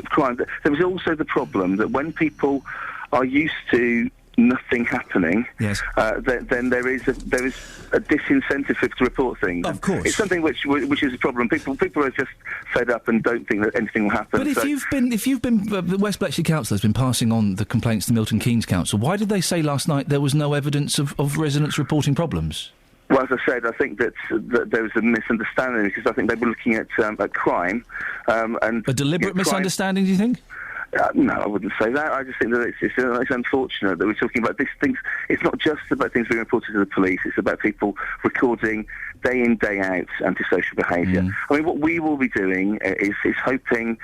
crime. There was also the problem that when people are used to nothing happening, yes, then there is a disincentive to report things. Of course, it's something which is a problem. People are just fed up and don't think that anything will happen. But if you've been the West Bletchley Council has been passing on the complaints to Milton Keynes Council, why did they say last night there was no evidence of residents reporting problems? Well, as I said, I think that there was a misunderstanding because I think they were looking at crime and a deliberate misunderstanding. Do you think? No, I wouldn't say that. I just think that it's unfortunate that we're talking about these things. It's not just about things being reported to the police. It's about people recording day in, day out antisocial behaviour. I mean, what we will be doing is hoping,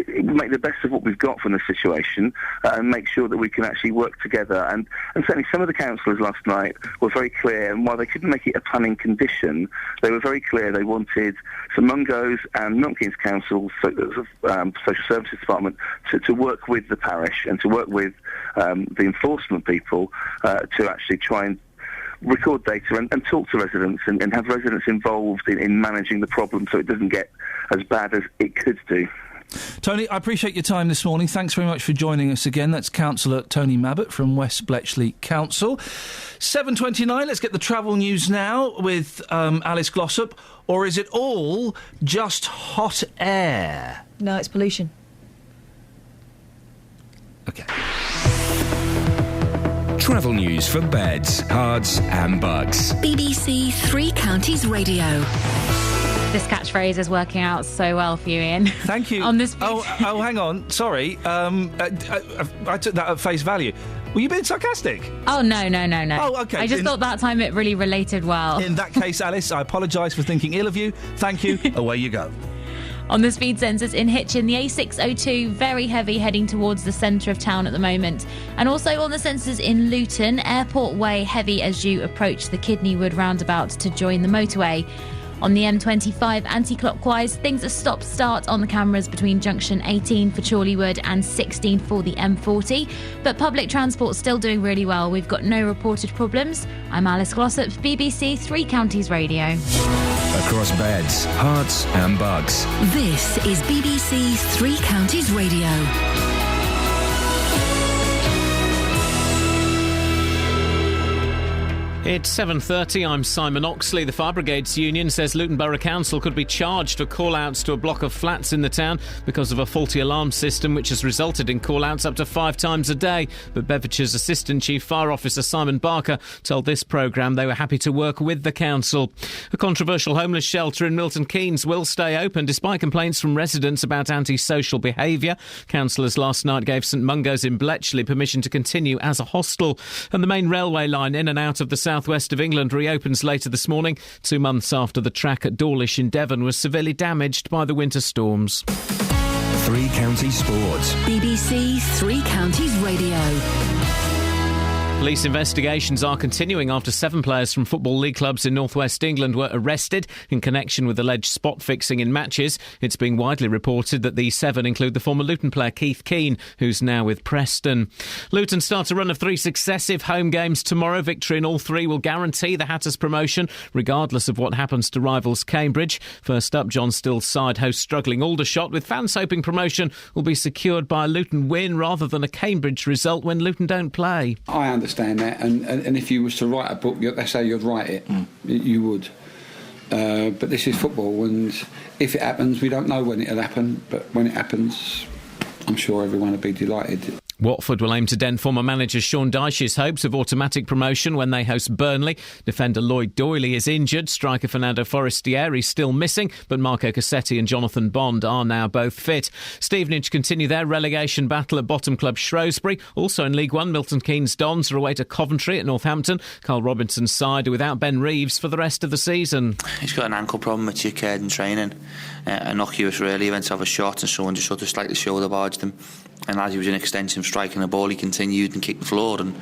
make the best of what we've got from the situation and make sure that we can actually work together. And certainly some of the councillors last night were very clear, and while they couldn't make it a planning condition, they were very clear they wanted St Mungo's and Milton Keynes Council Social Services Department to work with the parish and to work with the enforcement people to actually try and record data and talk to residents and have residents involved in managing the problem so it doesn't get as bad as it could do. Tony, I appreciate your time this morning. Thanks very much for joining us again. That's Councillor Tony Mabbott from West Bletchley Council. 7:29, let's get the travel news now with Alice Glossop. Or is it all just hot air? No, it's pollution. OK. Travel news for beds, cards and bugs. BBC Three Counties Radio. This catchphrase is working out so well for you, Iain. Thank you. On this. Oh, hang on. Sorry. I took that at face value. Were you being sarcastic? Oh, no. Oh, OK. I just thought that time it really related well. In that case, Alice, I apologise for thinking ill of you. Thank you. Away you go. On the speed sensors in Hitchin, the A602, very heavy heading towards the centre of town at the moment. And also on the sensors in Luton, Airport Way, heavy as you approach the Kidney Wood roundabout to join the motorway. On the M25 anti-clockwise, things are stop-start on the cameras between junction 18 for Chorleywood and 16 for the M40. But public transport's still doing really well. We've got no reported problems. I'm Alice Glossop, BBC Three Counties Radio. Across beds, hearts and bugs. This is BBC Three Counties Radio. It's 7:30. I'm Simon Oxley. The Fire Brigades Union says Luton Borough Council could be charged for call-outs to a block of flats in the town because of a faulty alarm system which has resulted in call-outs up to 5 times a day. But Bedfordshire's Assistant Chief Fire Officer Simon Barker told this programme they were happy to work with the council. A controversial homeless shelter in Milton Keynes will stay open despite complaints from residents about antisocial behaviour. Councillors last night gave St Mungo's in Bletchley permission to continue as a hostel. And the main railway line in and out of the southwest of England reopens later this morning, 2 months after the track at Dawlish in Devon was severely damaged by the winter storms. Three Counties Sports. BBC Three Counties Radio. Police investigations are continuing after 7 players from Football League clubs in North West England were arrested in connection with alleged spot fixing in matches. It's being widely reported that the 7 include the former Luton player Keith Keane, who's now with Preston. Luton start a run of 3 successive home games tomorrow. Victory in all 3 will guarantee the Hatters promotion, regardless of what happens to rivals Cambridge. First up, John Still's side host struggling Aldershot, with fans hoping promotion will be secured by a Luton win rather than a Cambridge result when Luton don't play. I understand that, and if you was to write a book, they say you'd write it. You would. But this is football, and if it happens, we don't know when it'll happen, but when it happens, I'm sure everyone will be delighted. Watford will aim to dent former manager Sean Dyche's hopes of automatic promotion when they host Burnley. Defender Lloyd Doyley is injured. Striker Fernando Forestieri is still missing, but Marco Cassetti and Jonathan Bond are now both fit. Stevenage continue their relegation battle at bottom club Shrewsbury. Also in League One, Milton Keynes Dons are away to Coventry at Northampton. Carl Robinson's side are without Ben Reeves for the rest of the season. He's got an ankle problem which he occurred in training. Innocuous really. He went to have a shot and someone just sort of slightly shoulder barged him. And as he was in extension striking the ball, he continued and kicked the floor and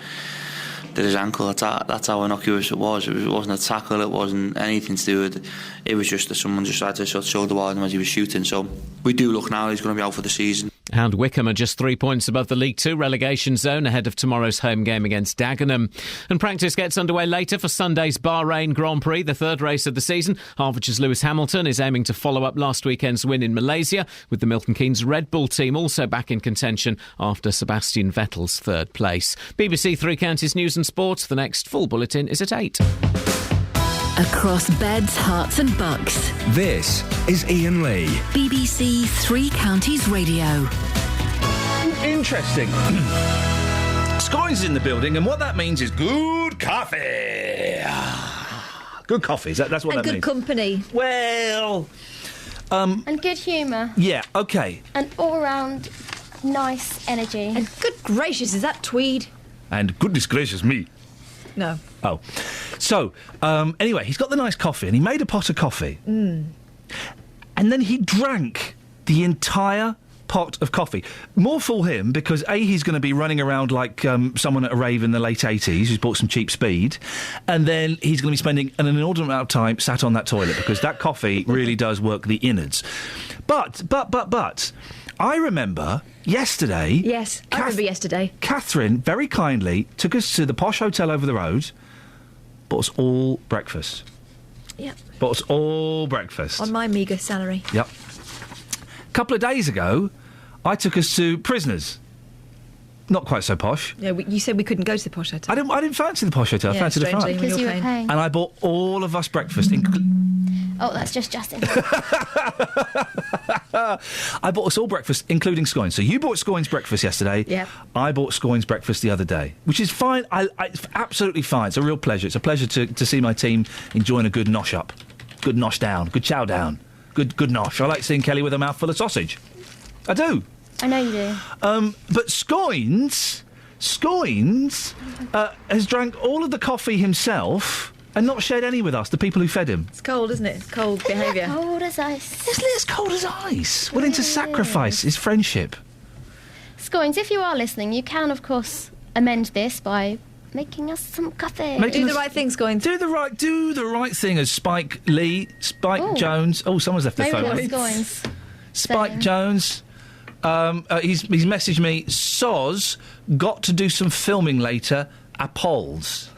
did his ankle. That's how innocuous it was. It wasn't a tackle, it wasn't anything to do with it. It was just that someone just had to sort of shoulder barge him as he was shooting. So we do look now he's going to be out for the season. And Wickham are just 3 points above the League 2 relegation zone ahead of tomorrow's home game against Dagenham. And practice gets underway later for Sunday's Bahrain Grand Prix, the 3rd race of the season. Hertfordshire's Lewis Hamilton is aiming to follow up last weekend's win in Malaysia, with the Milton Keynes Red Bull team also back in contention after Sebastian Vettel's 3rd place. BBC Three Counties News and Sports. The next full bulletin is at 8. Across beds, hearts and bucks. This is Iain Lee. BBC Three Counties Radio. Interesting. Sky's in the building, and what that means is good coffee. Good coffee, that's what and that means. And good company. Well... and good humour. Yeah, OK. And all-round nice energy. And good gracious, is that tweed? And goodness gracious me. No. Oh. So, anyway, he's got the nice coffee, and he made a pot of coffee. And then he drank the entire pot of coffee. More fool him, because A, he's going to be running around like someone at a rave in the late 80s who's bought some cheap speed, and then he's going to be spending an inordinate amount of time sat on that toilet, because that coffee really does work the innards. But, I remember yesterday... Yes, I remember yesterday. Catherine very kindly took us to the posh hotel over the road, bought us all breakfast. Yep. Bought us all breakfast. On my meagre salary. Yep. A couple of days ago, I took us to Prisoners. Not quite so posh. Yeah, you said we couldn't go to the posh hotel. I didn't fancy the posh hotel. I fancied the front. Because you were paying. And I bought all of us breakfast. Oh, that's just Justin. I bought us all breakfast, including scones. So you bought scones breakfast yesterday. Yeah. I bought scones breakfast the other day, which is fine. It's absolutely fine. It's a real pleasure. It's a pleasure to see my team enjoying a good nosh up, good nosh down, good chow down, good nosh. I like seeing Kelly with a mouthful of sausage. I do. I know you do. But Scoins has drank all of the coffee himself and not shared any with us, the people who fed him. It's cold, isn't it? It's cold behaviour. Cold as ice. Isn't it as cold as ice? Willing to sacrifice his friendship. Scoins, if you are listening, you can, of course, amend this by making us some coffee. Do the right thing, Scoins. Do the right thing as Spike Jones. Oh, someone's left their phone. Scoins. Spike Jones. He's messaged me. Soz got to do some filming later. Appolls.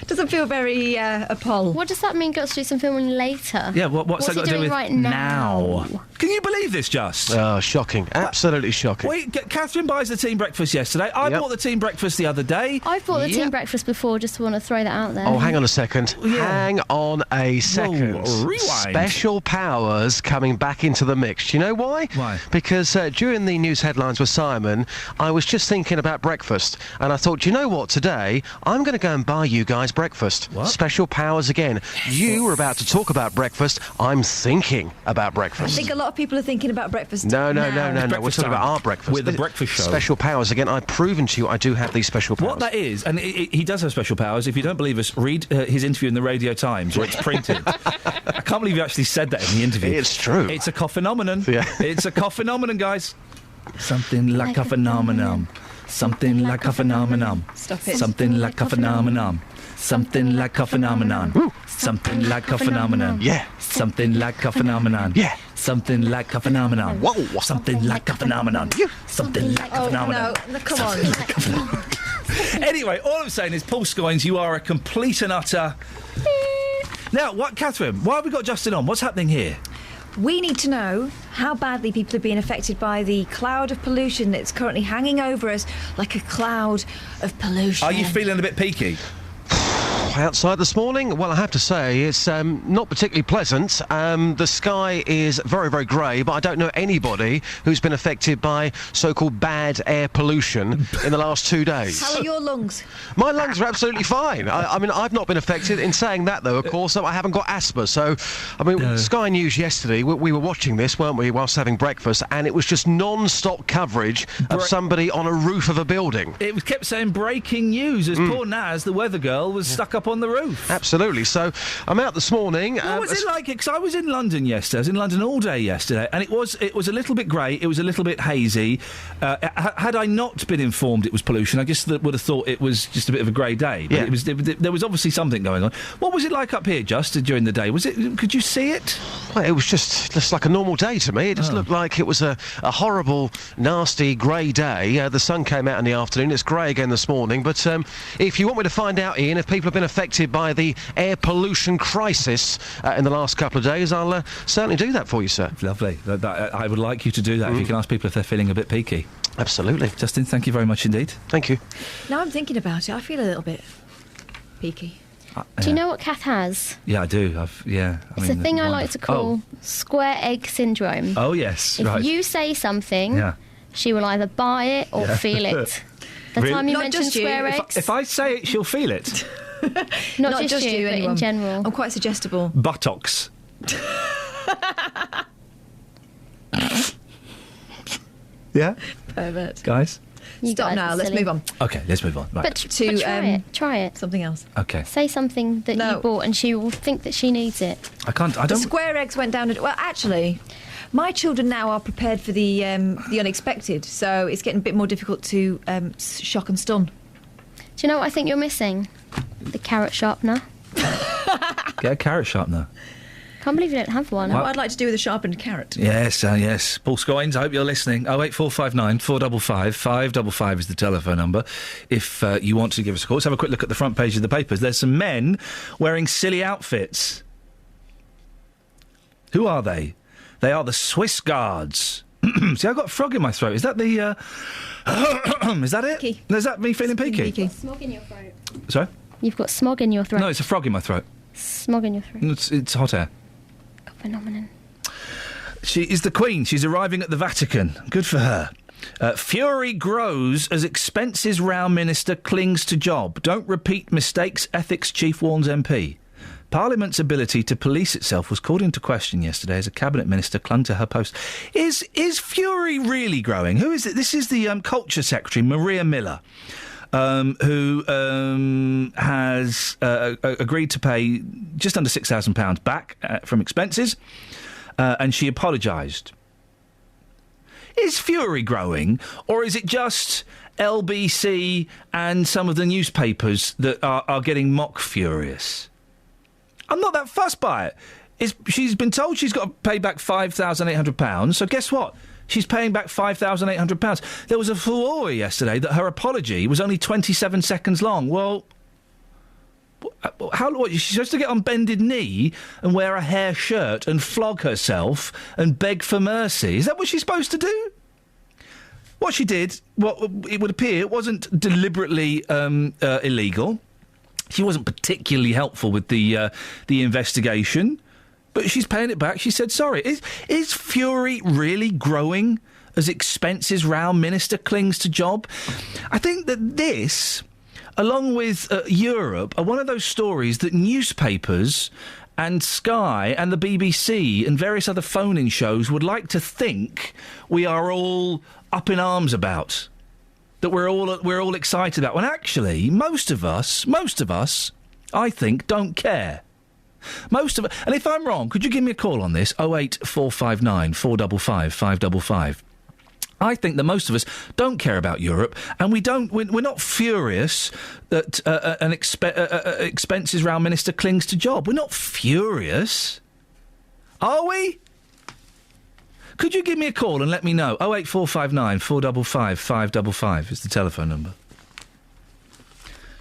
Doesn't feel very appall. What does that mean? Got to do some filming later? Yeah, what's that got to do with right now? Can you believe this, Just? Oh, shocking. Absolutely shocking. Wait, Catherine buys the team breakfast yesterday. I bought the team breakfast the other day. I've bought the team breakfast before, just want to throw that out there. Oh, hang on a second. Yeah. Hang on a second. Whoa, rewind. Special powers coming back into the mix. Do you know why? Why? Because during the news headlines with Simon, I was just thinking about breakfast. And I thought, do you know what? Today, I'm going to go and buy you guys breakfast. What? Special powers again. You were about to talk about breakfast. I'm thinking about breakfast. I think a lot of people are thinking about breakfast. No. We're talking about our breakfast. We're the breakfast show. Special powers again. I've proven to you I do have these special powers. What that is, and he does have special powers. If you don't believe us, read his interview in the Radio Times, where it's printed. I can't believe you actually said that in the interview. It's true. It's a cophenomenon. Yeah. It's a cophenomenon, guys. Something like a phenomenon. Something like a phenomenon. Stop it. Something like a phenomenon. Something like a phenomenon. Something like a phenomenon. Yeah. Something like a phenomenon. Yeah. Something like a phenomenon. Whoa. Something like a phenomenon. Something like a phenomenon. No, come on. Anyway, all I'm saying is, Paul Scoins, you are a complete and utter... Now, what, Catherine, why have we got Justin on? What's happening here? We need to know how badly people are being affected by the cloud of pollution that's currently hanging over us like a cloud of pollution. Are you feeling a bit peaky? Outside this morning, well, I have to say it's not particularly pleasant. The sky is very, very grey, but I don't know anybody who's been affected by so-called bad air pollution in the last 2 days. How are your lungs? My lungs are absolutely fine. I mean, I've not been affected. In saying that, though, of course, I haven't got asthma. So, I mean, Sky News yesterday, we were watching this, weren't we, whilst having breakfast, and it was just non-stop coverage of somebody on a roof of a building. It kept saying breaking news as poor Naz, the weather girl, was stuck up on the roof. Absolutely. So I'm out this morning. What was it like? Because I was in London yesterday. I was in London all day yesterday, and it was a little bit grey. It was a little bit hazy. Had I not been informed it was pollution, I just would have thought it was just a bit of a grey day. But there was obviously something going on. What was it like up here, just during the day? Could you see it? Well, it was just like a normal day to me. It just looked like it was a horrible, nasty, grey day. The sun came out in the afternoon. It's grey again this morning. But if you want me to find out, Ian, if people have been affected by the air pollution crisis in the last couple of days, I'll certainly do that for you, sir. Lovely. I would like you to do that if you can ask people if they're feeling a bit peaky. Absolutely. Justin, thank you very much indeed. Thank you. Now I'm thinking about it, I feel a little bit peaky. Do you know what Kath has? Yeah, I do. It's a thing I like to call square egg syndrome. Oh, yes. If you say something, she will either buy it or feel it. The time you mentioned square eggs. If I say it, she'll feel it. Not just you, but in general. I'm quite suggestible. Buttocks. Yeah? Pervert. Guys? Stop now, let's move on. OK, let's move on. Right. But try it. Something else. OK. Say something that you bought and she will think that she needs it. I don't... The square eggs went down... Well, actually... My children now are prepared for the unexpected, so it's getting a bit more difficult to shock and stun. Do you know what I think you're missing? The carrot sharpener. Get a carrot sharpener. Can't believe you don't have one. What I'd like to do with a sharpened carrot. Yes, yes. Paul Scoins, I hope you're listening. 08459 455 555 is the telephone number. If you want to give us a call, let's have a quick look at the front page of the papers. There's some men wearing silly outfits. Who are they? They are the Swiss Guards. See, I've got a frog in my throat. Is that the... is that it? Peaky. Is that me feeling peaky? Smog in your throat. Sorry? You've got smog in your throat. No, it's a frog in my throat. Smog in your throat. It's hot air. Phenomenon. She is the Queen. She's arriving at the Vatican. Good for her. Fury grows as expenses row minister clings to job. Don't repeat mistakes, ethics chief warns MP. Parliament's ability to police itself was called into question yesterday as a cabinet minister clung to her post. Is Fury really growing? Who is it? This is the Culture Secretary, Maria Miller, who has agreed to pay just under £6,000 back from expenses, and she apologised. Is Fury growing, or is it just LBC and some of the newspapers that are getting mock furious. I'm not that fussed by it. She's been told she's got to pay back £5,800, so guess what? She's paying back £5,800. There was a furore yesterday that her apology was only 27 seconds long. Well, what, she's supposed to get on bended knee and wear a hair shirt and flog herself and beg for mercy? Is that what she's supposed to do? What she did, it would appear, it wasn't deliberately illegal. She wasn't particularly helpful with the investigation. But she's paying it back. She said sorry. Is fury really growing as expenses round Minister clings to job? I think that this, along with Europe, are one of those stories that newspapers and Sky and the BBC and various other phone-in shows would like to think we are all up in arms about. That we're all excited about. When actually, most of us, I think, don't care. Most of it, and if I'm wrong, could you give me a call on this? 08459 455 555. I think that most of us don't care about Europe, and we're not furious that expenses round Minister clings to job. We're not furious, are we? Could you give me a call and let me know? 08459 455 555 is the telephone number.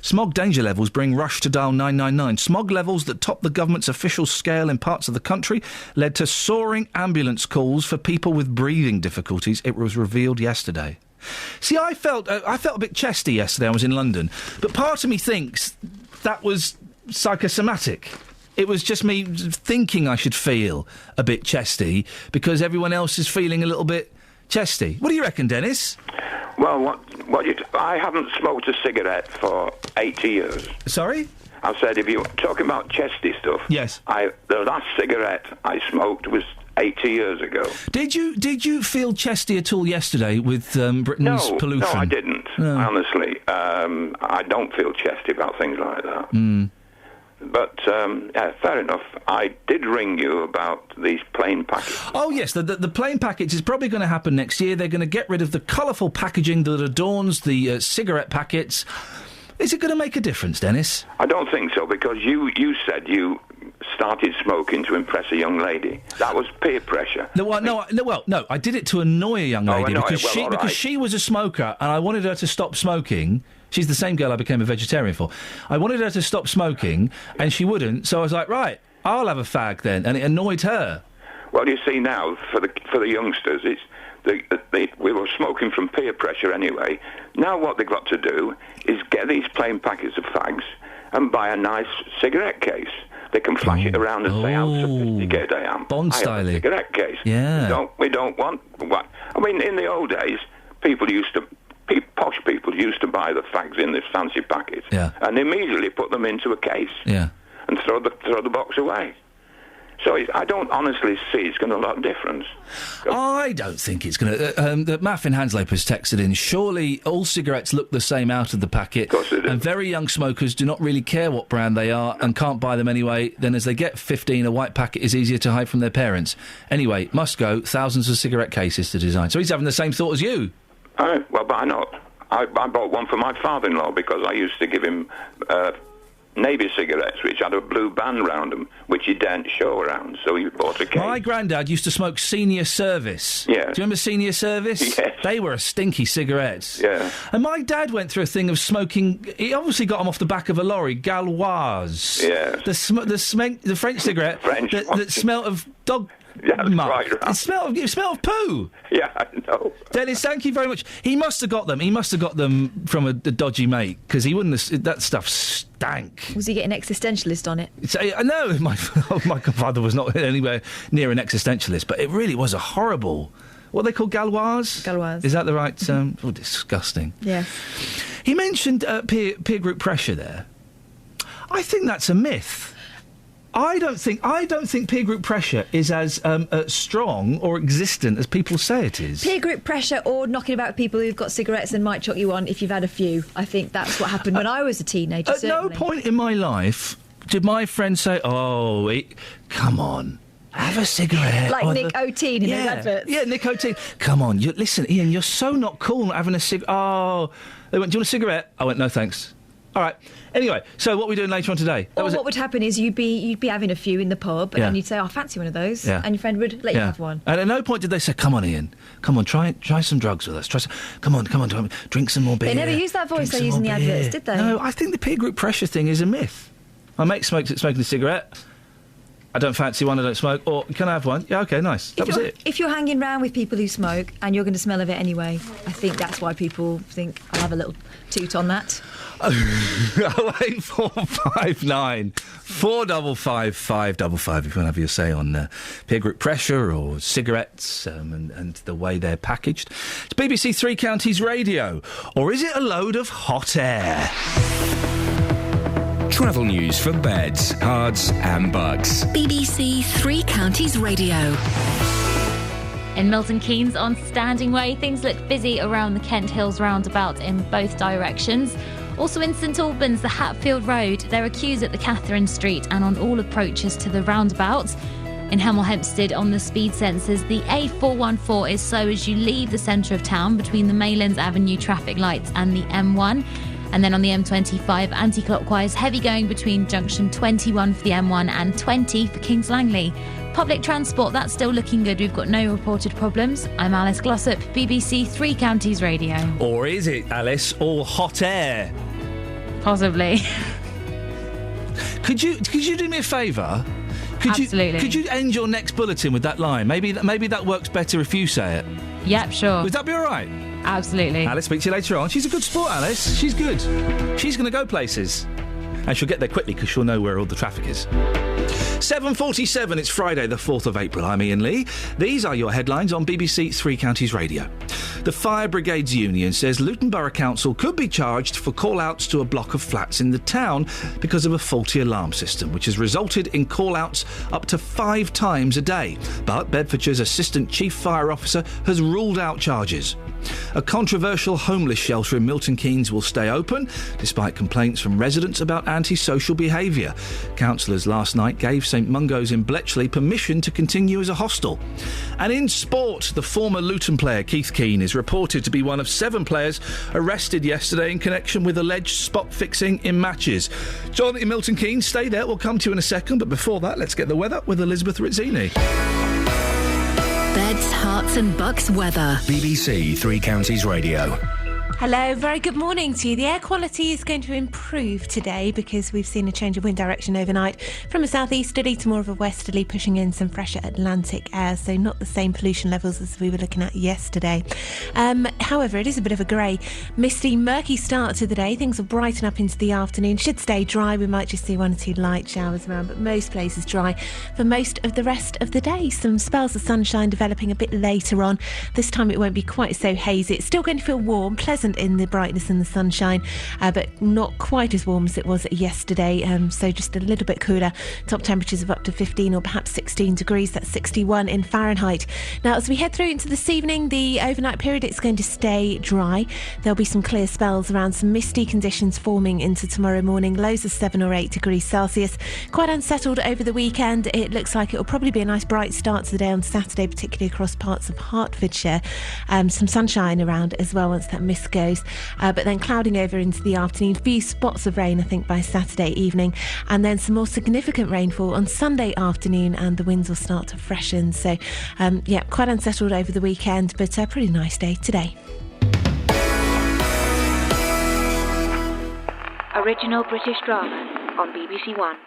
Smog danger levels bring rush to dial 999. Smog levels that top the government's official scale in parts of the country led to soaring ambulance calls for people with breathing difficulties. It was revealed yesterday. See, I felt a bit chesty yesterday. I was in London, but part of me thinks that was psychosomatic. It was just me thinking I should feel a bit chesty because everyone else is feeling a little bit chesty. What do you reckon, Dennis? Well, I haven't smoked a cigarette for 80 years. Sorry? I said, if you're talking about chesty stuff... Yes. The last cigarette I smoked was 80 years ago. Did you feel chesty at all yesterday with Britain's pollution? No, I didn't, honestly. I don't feel chesty about things like that. Mm. But, yeah, fair enough. I did ring you about these plain packets. Oh, yes, the plain package is probably going to happen next year. They're going to get rid of the colourful packaging that adorns the cigarette packets. Is it going to make a difference, Dennis? I don't think so, because you said you started smoking to impress a young lady. That was peer pressure. No, I did it to annoy a young lady because she was a smoker and I wanted her to stop smoking. She's the same girl I became a vegetarian for. I wanted her to stop smoking, and she wouldn't, so I was like, right, I'll have a fag then, and it annoyed her. Well, you see now, for the youngsters, we were smoking from peer pressure anyway. Now what they've got to do is get these plain packets of fags and buy a nice cigarette case. They can flash it around and say how sophisticated I am. Bond-style. I have a cigarette case. Yeah. We don't want what? I mean, in the old days, posh people used to buy the fags in this fancy packet and immediately put them into a case and throw the box away. So I don't honestly see it's going to make a difference. I don't think it's going to... Matt in Hanslope has texted in, surely all cigarettes look the same out of the packet, of course they do. And very young smokers do not really care what brand they are and can't buy them anyway. Then as they get 15, a white packet is easier to hide from their parents. Anyway, must go, thousands of cigarette cases to design. So he's having the same thought as you. Well, but I'm not. I bought one for my father-in-law because I used to give him Navy cigarettes, which had a blue band round them, which he daren't show around, so he bought a case. My granddad used to smoke Senior Service. Yeah. Do you remember Senior Service? Yes. They were a stinky cigarettes. Yeah. And my dad went through a thing of smoking... He obviously got them off the back of a lorry, Gauloise. Yeah. The French cigarette that smelt of dog... Yeah, that's right. It smelled of poo. Yeah, I know. Dennis, thank you very much. He must have got them. He must have got them from a dodgy mate, because he wouldn't have... That stuff stank. Was he getting existentialist on it? No, my father was not anywhere near an existentialist, but it really was a horrible... What are they called, Gauloise? Gauloise. Is that the right term? Oh, disgusting. Yeah. He mentioned peer group pressure there. I think that's a myth. I don't think peer group pressure is as strong or existent as people say it is. Peer group pressure or knocking about people who've got cigarettes and might chuck you on if you've had a few. I think that's what happened when I was a teenager, At no point in my life did my friend say, come on, Have a cigarette. Like nicotine in those adverts. Yeah, nicotine. Come on, listen, Ian, you're so not cool not having a cig... Oh, they went, do you want a cigarette? I went, no, thanks. All right. Anyway, so what are we doing later on today? What would happen is you'd be having a few in the pub, and you'd say, "I fancy one of those," and your friend would let you have one. And at no point did they say, "Come on, Ian, come on, try some drugs with us. Come on, drink some more beer." They never used that voice they use in the adverts, did they? No, I think the peer group pressure thing is a myth. My mate smoking a cigarette. I don't fancy one, I don't smoke. Or, can I have one? Yeah, OK, nice. That was it. If you're hanging around with people who smoke and you're going to smell of it anyway, I think that's why people think, I'll have a little toot on that. 08459 455 555 if you want to have your say on peer group pressure or cigarettes and the way they're packaged. It's BBC Three Counties Radio. Or is it a load of hot air? Travel news for beds, cards and bugs. BBC Three Counties Radio. In Milton Keynes on Standing Way, things look busy around the Kent Hills roundabout in both directions. Also in St Albans, the Hatfield Road, there are queues at the Catherine Street and on all approaches to the roundabout. In Hemel Hempstead on the speed sensors, the A414 is slow as you leave the centre of town between the Maylands Avenue traffic lights and the M1. And then on the M25, anti-clockwise, heavy going between junction 21 for the M1 and 20 for Kings Langley. Public transport, that's still looking good. We've got no reported problems. I'm Alice Glossop, BBC Three Counties Radio. Or is it, Alice, all hot air? Possibly. Could you do me a favour? Absolutely. Could you end your next bulletin with that line? Maybe that works better if you say it. Yep, sure. Would that be all right? Absolutely. Alice, speak to you later on. She's a good sport, Alice. She's good. She's going to go places. And she'll get there quickly because she'll know where all the traffic is. 7:47, it's Friday the 4th of April. I'm Iain Lee. These are your headlines on BBC Three Counties Radio. The Fire Brigades Union says Luton Borough Council could be charged for call-outs to a block of flats in the town because of a faulty alarm system, which has resulted in call-outs up to 5 times a day. But Bedfordshire's Assistant Chief Fire Officer has ruled out charges. A controversial homeless shelter in Milton Keynes will stay open, despite complaints from residents about antisocial behaviour. Councillors last night gave St Mungo's in Bletchley permission to continue as a hostel. And in sport, the former Luton player Keith Keane is reported to be one of 7 players arrested yesterday in connection with alleged spot fixing in matches. John in Milton Keynes, stay there, we'll come to you in a second, but before that, let's get the weather with Elizabeth Rizzini. Beds, Herts and Bucks weather. BBC Three Counties Radio. Hello, very good morning to you. The air quality is going to improve today because we've seen a change of wind direction overnight from a southeasterly to more of a westerly, pushing in some fresher Atlantic air, so not the same pollution levels as we were looking at yesterday. However, it is a bit of a grey, misty, murky start to the day. Things will brighten up into the afternoon, should stay dry. We might just see 1 or 2 light showers around, but most places dry for most of the rest of the day. Some spells of sunshine developing a bit later on. This time it won't be quite so hazy. It's still going to feel warm, pleasant in the brightness and the sunshine, but not quite as warm as it was yesterday, so just a little bit cooler. Top temperatures of up to 15 or perhaps 16 degrees. That's 61 in Fahrenheit. Now, as we head through into this evening, the overnight period, it's going to stay dry. There'll be some clear spells around, some misty conditions forming into tomorrow morning. Lows of 7 or 8 degrees Celsius. Quite unsettled over the weekend. It looks like it'll probably be a nice bright start to the day on Saturday, particularly across parts of Hertfordshire. Some sunshine around as well once that mist goes. But then clouding over into the afternoon. Few spots of rain, I think, by Saturday evening. And then some more significant rainfall on Sunday afternoon, and the winds will start to freshen. So, quite unsettled over the weekend, but a pretty nice day today. Original British drama on BBC One.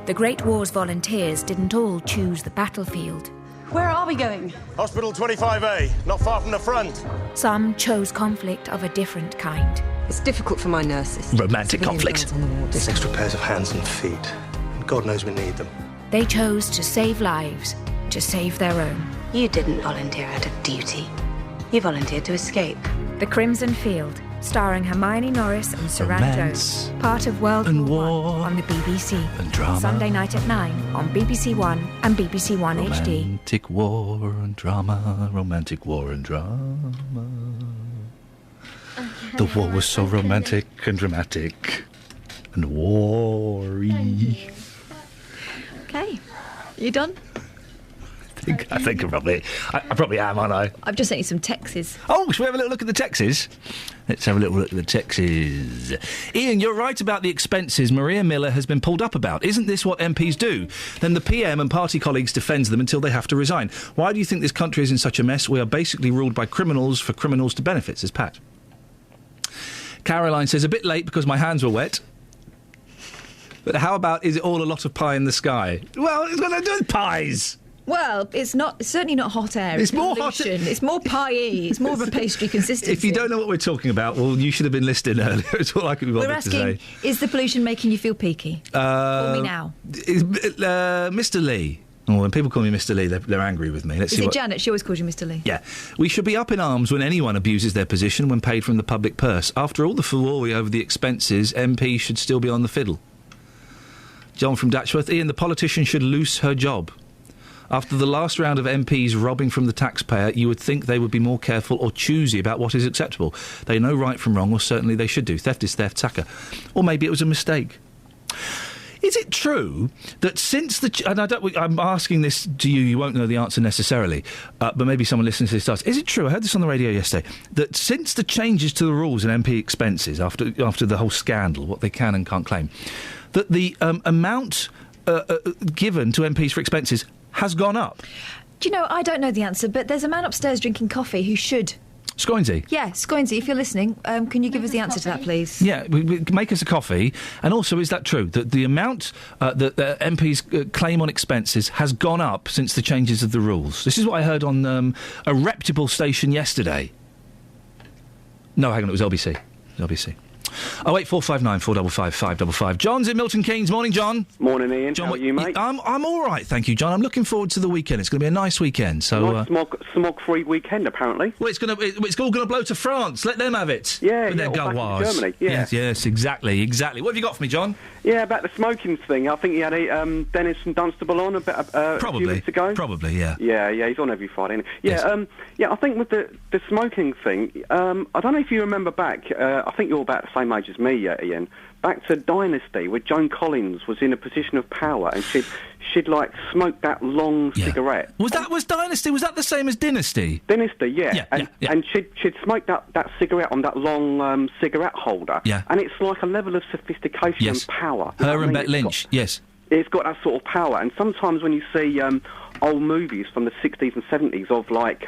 The Great War's volunteers didn't all choose the battlefield. Where are we going? Hospital 25A, not far from the front. Some chose conflict of a different kind. It's difficult for my nurses. Romantic conflict. There's extra pairs of hands and feet. And God knows we need them. They chose to save lives, to save their own. You didn't volunteer out of duty. You volunteered to escape. The Crimson Field, starring Hermione Norris and Saran Jones. Part of World War I on the BBC. And drama. Sunday night at 9 on BBC One and BBC One HD. Romantic war and drama, romantic war and drama. The war was so romantic and dramatic and war-y. Okay, you done? think I probably am, aren't I? I've just sent you some texts. Oh, shall we have a little look at the texts? Let's have a little look at the texts. Iain, you're right about the expenses Maria Miller has been pulled up about. Isn't this what MPs do? Then the PM and party colleagues defends them until they have to resign. Why do you think this country is in such a mess? We are basically ruled by criminals for criminals to benefit, says Pat. Caroline says, a bit late because my hands were wet. But how about, is it all a lot of pie in the sky? Well, it's got to do with pies. Well, it's certainly not hot air. It's more pollution. It's more pie-y. It's more of a pastry consistency. If you don't know what we're talking about, well, you should have been listening earlier. It's all I could be bothered to say. We're asking, is the pollution making you feel peaky? Call me now. Mr. Lee. Oh, when people call me Mr. Lee, they're angry with me. Is it Janet? She always calls you Mr. Lee. Yeah. We should be up in arms when anyone abuses their position when paid from the public purse. After all the furore over the expenses, MPs should still be on the fiddle. John from Datchworth. Iain, the politician should lose her job. After the last round of MPs robbing from the taxpayer, you would think they would be more careful or choosy about what is acceptable. They know right from wrong, or certainly they should do. Theft is theft, sacker. Or maybe it was a mistake. Is it true that since and I'm asking this to you, you won't know the answer necessarily, but maybe someone listening to this does. Is it true, I heard this on the radio yesterday, that since the changes to the rules in MP expenses, after the whole scandal, what they can and can't claim, that the amount given to MPs for expenses has gone up? Do you know, I don't know the answer, but there's a man upstairs drinking coffee who should. Scoinsy? Yeah, Scoinsy, if you're listening, can you give us the answer to that, please? Yeah, make us a coffee. And also, is that true, that the amount that the MPs claim on expenses has gone up since the changes of the rules? This is what I heard on a reputable station yesterday. No, hang on, it was LBC. LBC. 08459 455 555. John's in Milton Keynes. Morning, John. Morning, Iain. John, how are you, mate? I'm all right, thank you, John. I'm looking forward to the weekend. It's going to be a nice weekend. So smog-free weekend, apparently. Well, it's all going to blow to France. Let them have it. Yeah, with their gauloise. Germany. Yeah. Yes, exactly. What have you got for me, John? Yeah, about the smoking thing. I think he had Dennis from Dunstable on a few weeks ago. Probably, yeah. Yeah, he's on every Friday. Yes. I think with the smoking thing, I don't know if you remember back, I think you're about the same age as me, Iain, back to Dynasty, where Joan Collins was in a position of power and she'd like smoked that long cigarette. Was Dynasty, was that the same as Dynasty? Dynasty, yeah. And she'd smoked that cigarette on that long cigarette holder. Yeah. And it's like a level of sophistication and power. Her and Bette Lynch, yes. It's got that sort of power. And sometimes when you see old movies from the 60s and 70s of like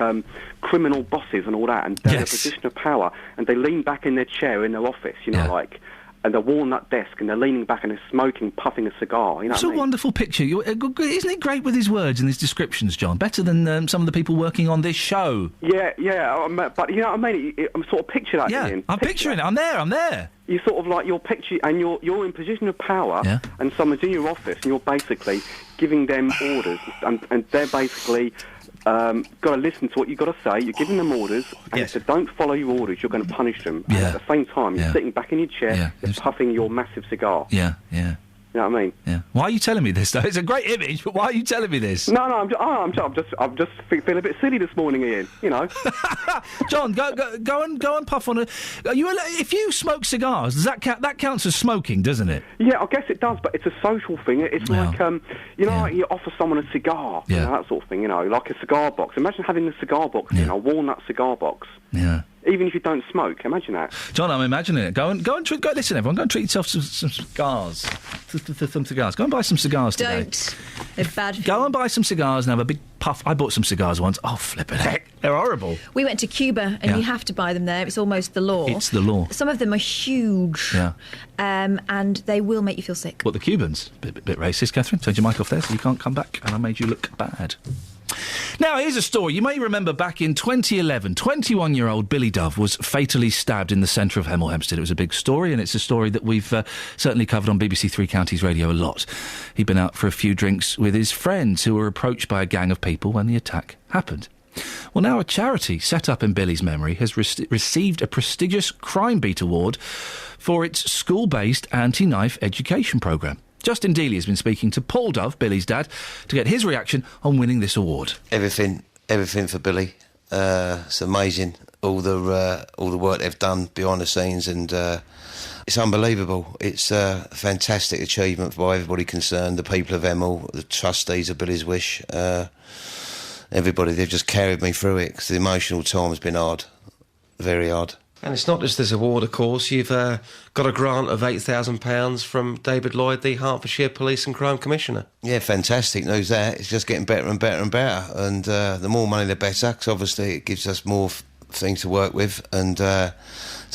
criminal bosses and all that, and they're in a position of power, and they lean back in their chair in their office, and they're walnut desk, and they're leaning back and they're smoking, puffing a cigar. It's a wonderful picture. Isn't it great with his words and his descriptions, John? Better than some of the people working on this show. Yeah. But you know what I mean? I'm sort of picture that. Yeah, I'm picturing it. I'm there. You sort of like your picture, and you're in position of power, and someone's in your office, and you're basically giving them orders, and they're basically got to listen to what you've got to say. You're giving them orders, and if they don't follow your orders, you're going to punish them. And at the same time, you're sitting back in your chair, and puffing your massive cigar. Yeah. You know what I mean? Yeah. Why are you telling me this, though? It's a great image, but why are you telling me this? No, I'm just feeling a bit silly this morning, Iain. You know. John, go and puff on a. If you smoke cigars, does that count? That counts as smoking, doesn't it? Yeah, I guess it does, but it's a social thing. It's like like you offer someone a cigar, that sort of thing. Like a cigar box. Imagine having a cigar box, a walnut cigar box. Yeah. Even if you don't smoke, imagine that. John, I'm imagining it. Go listen, everyone. Go and treat yourself to some cigars. Some cigars. Go and buy some cigars today. Don't. They're bad for you. Go and buy some cigars and have a big puff. I bought some cigars once. Oh, flippin' heck. They're horrible. We went to Cuba, and you have to buy them there. It's almost the law. It's the law. Some of them are huge. Yeah. And they will make you feel sick. What, the Cubans? Bit racist, Catherine. Turned your mic off there so you can't come back, and I made you look bad. Now, here's a story. You may remember back in 2011, 21-year-old Billy Dove was fatally stabbed in the centre of Hemel Hempstead. It was a big story, and it's a story that we've certainly covered on BBC Three Counties Radio a lot. He'd been out for a few drinks with his friends who were approached by a gang of people when the attack happened. Well, now a charity set up in Billy's memory has received a prestigious Crime Beat award for its school-based anti-knife education programme. Justin Dealey has been speaking to Paul Dove, Billy's dad, to get his reaction on winning this award. Everything for Billy. It's amazing, all the work they've done behind the scenes, and it's unbelievable. It's a fantastic achievement by everybody concerned, the people of Hemel, the trustees of Billy's Wish. everybody. They've just carried me through it, because the emotional time has been hard, very hard. And it's not just this award, of course. You've got a grant of £8,000 from David Lloyd, the Hertfordshire Police and Crime Commissioner. Yeah, fantastic news that. It's just getting better and better and better. And the more money, the better, because obviously it gives us more things to work with and to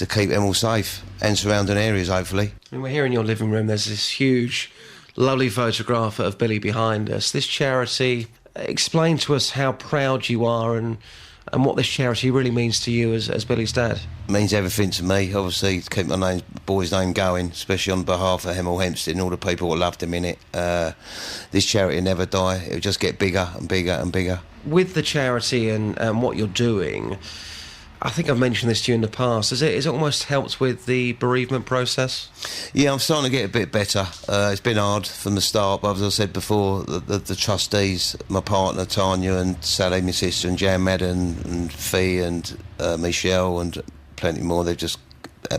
keep them all safe and surrounding areas, hopefully. I mean, we're here in your living room. There's this huge, lovely photograph of Billy behind us. This charity, explain to us how proud you are and what this charity really means to you as Billy's dad. It means everything to me, obviously, to keep my boy's name going, especially on behalf of Hemel Hempstead and all the people that loved him in it. This charity will never die. It'll just get bigger and bigger and bigger. With the charity and what you're doing, I think I've mentioned this to you in the past, has it almost helped with the bereavement process? Yeah, I'm starting to get a bit better. It's been hard from the start, but as I said before, the trustees, my partner Tanya and Sally, my sister, and Jan Madden and Fee and Michelle and plenty more, they've just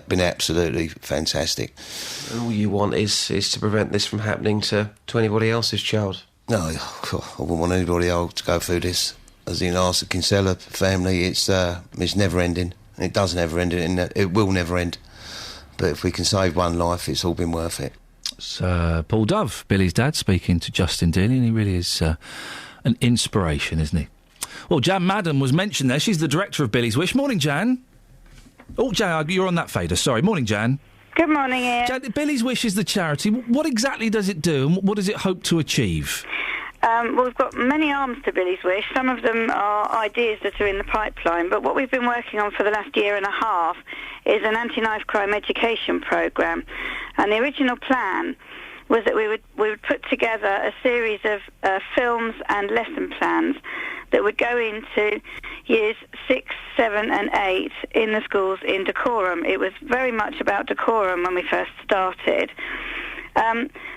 been absolutely fantastic. And all you want is to prevent this from happening to anybody else's child? No, I wouldn't want anybody else to go through this. As in our Kinsella family, it's never ending. It does never end, and it will never end. But if we can save one life, it's all been worth it. It's Paul Dove, Billy's dad, speaking to Justin Dealey, and he really is an inspiration, isn't he? Well, Jan Madden was mentioned there. She's the director of Billy's Wish. Morning, Jan. Oh, Jan, you're on that fader. Sorry. Morning, Jan. Good morning, Ian. Jan, Billy's Wish is the charity. What exactly does it do, and what does it hope to achieve? Well, we've got many arms to Billy's Wish. Some of them are ideas that are in the pipeline, but what we've been working on for the last year and a half is an anti-knife crime education programme. And the original plan was that we would put together a series of films and lesson plans that would go into years 6, 7 and 8 in the schools in decorum. It was very much about decorum when we first started.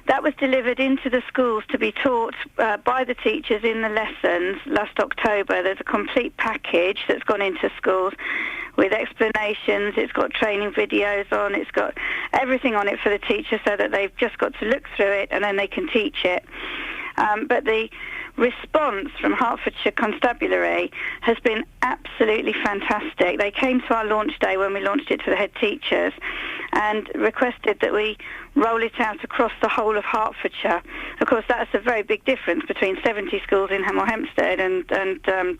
That was delivered into the schools to be taught by the teachers in the lessons last October. There's a complete package that's gone into schools with explanations. It's got training videos on. It's got everything on it for the teachers so that they've just got to look through it and then they can teach it. But the response from Hertfordshire Constabulary has been absolutely fantastic. They came to our launch day when we launched it to the head teachers and requested that we roll it out across the whole of Hertfordshire. Of course, that's a very big difference between 70 schools in Hemel Hempstead and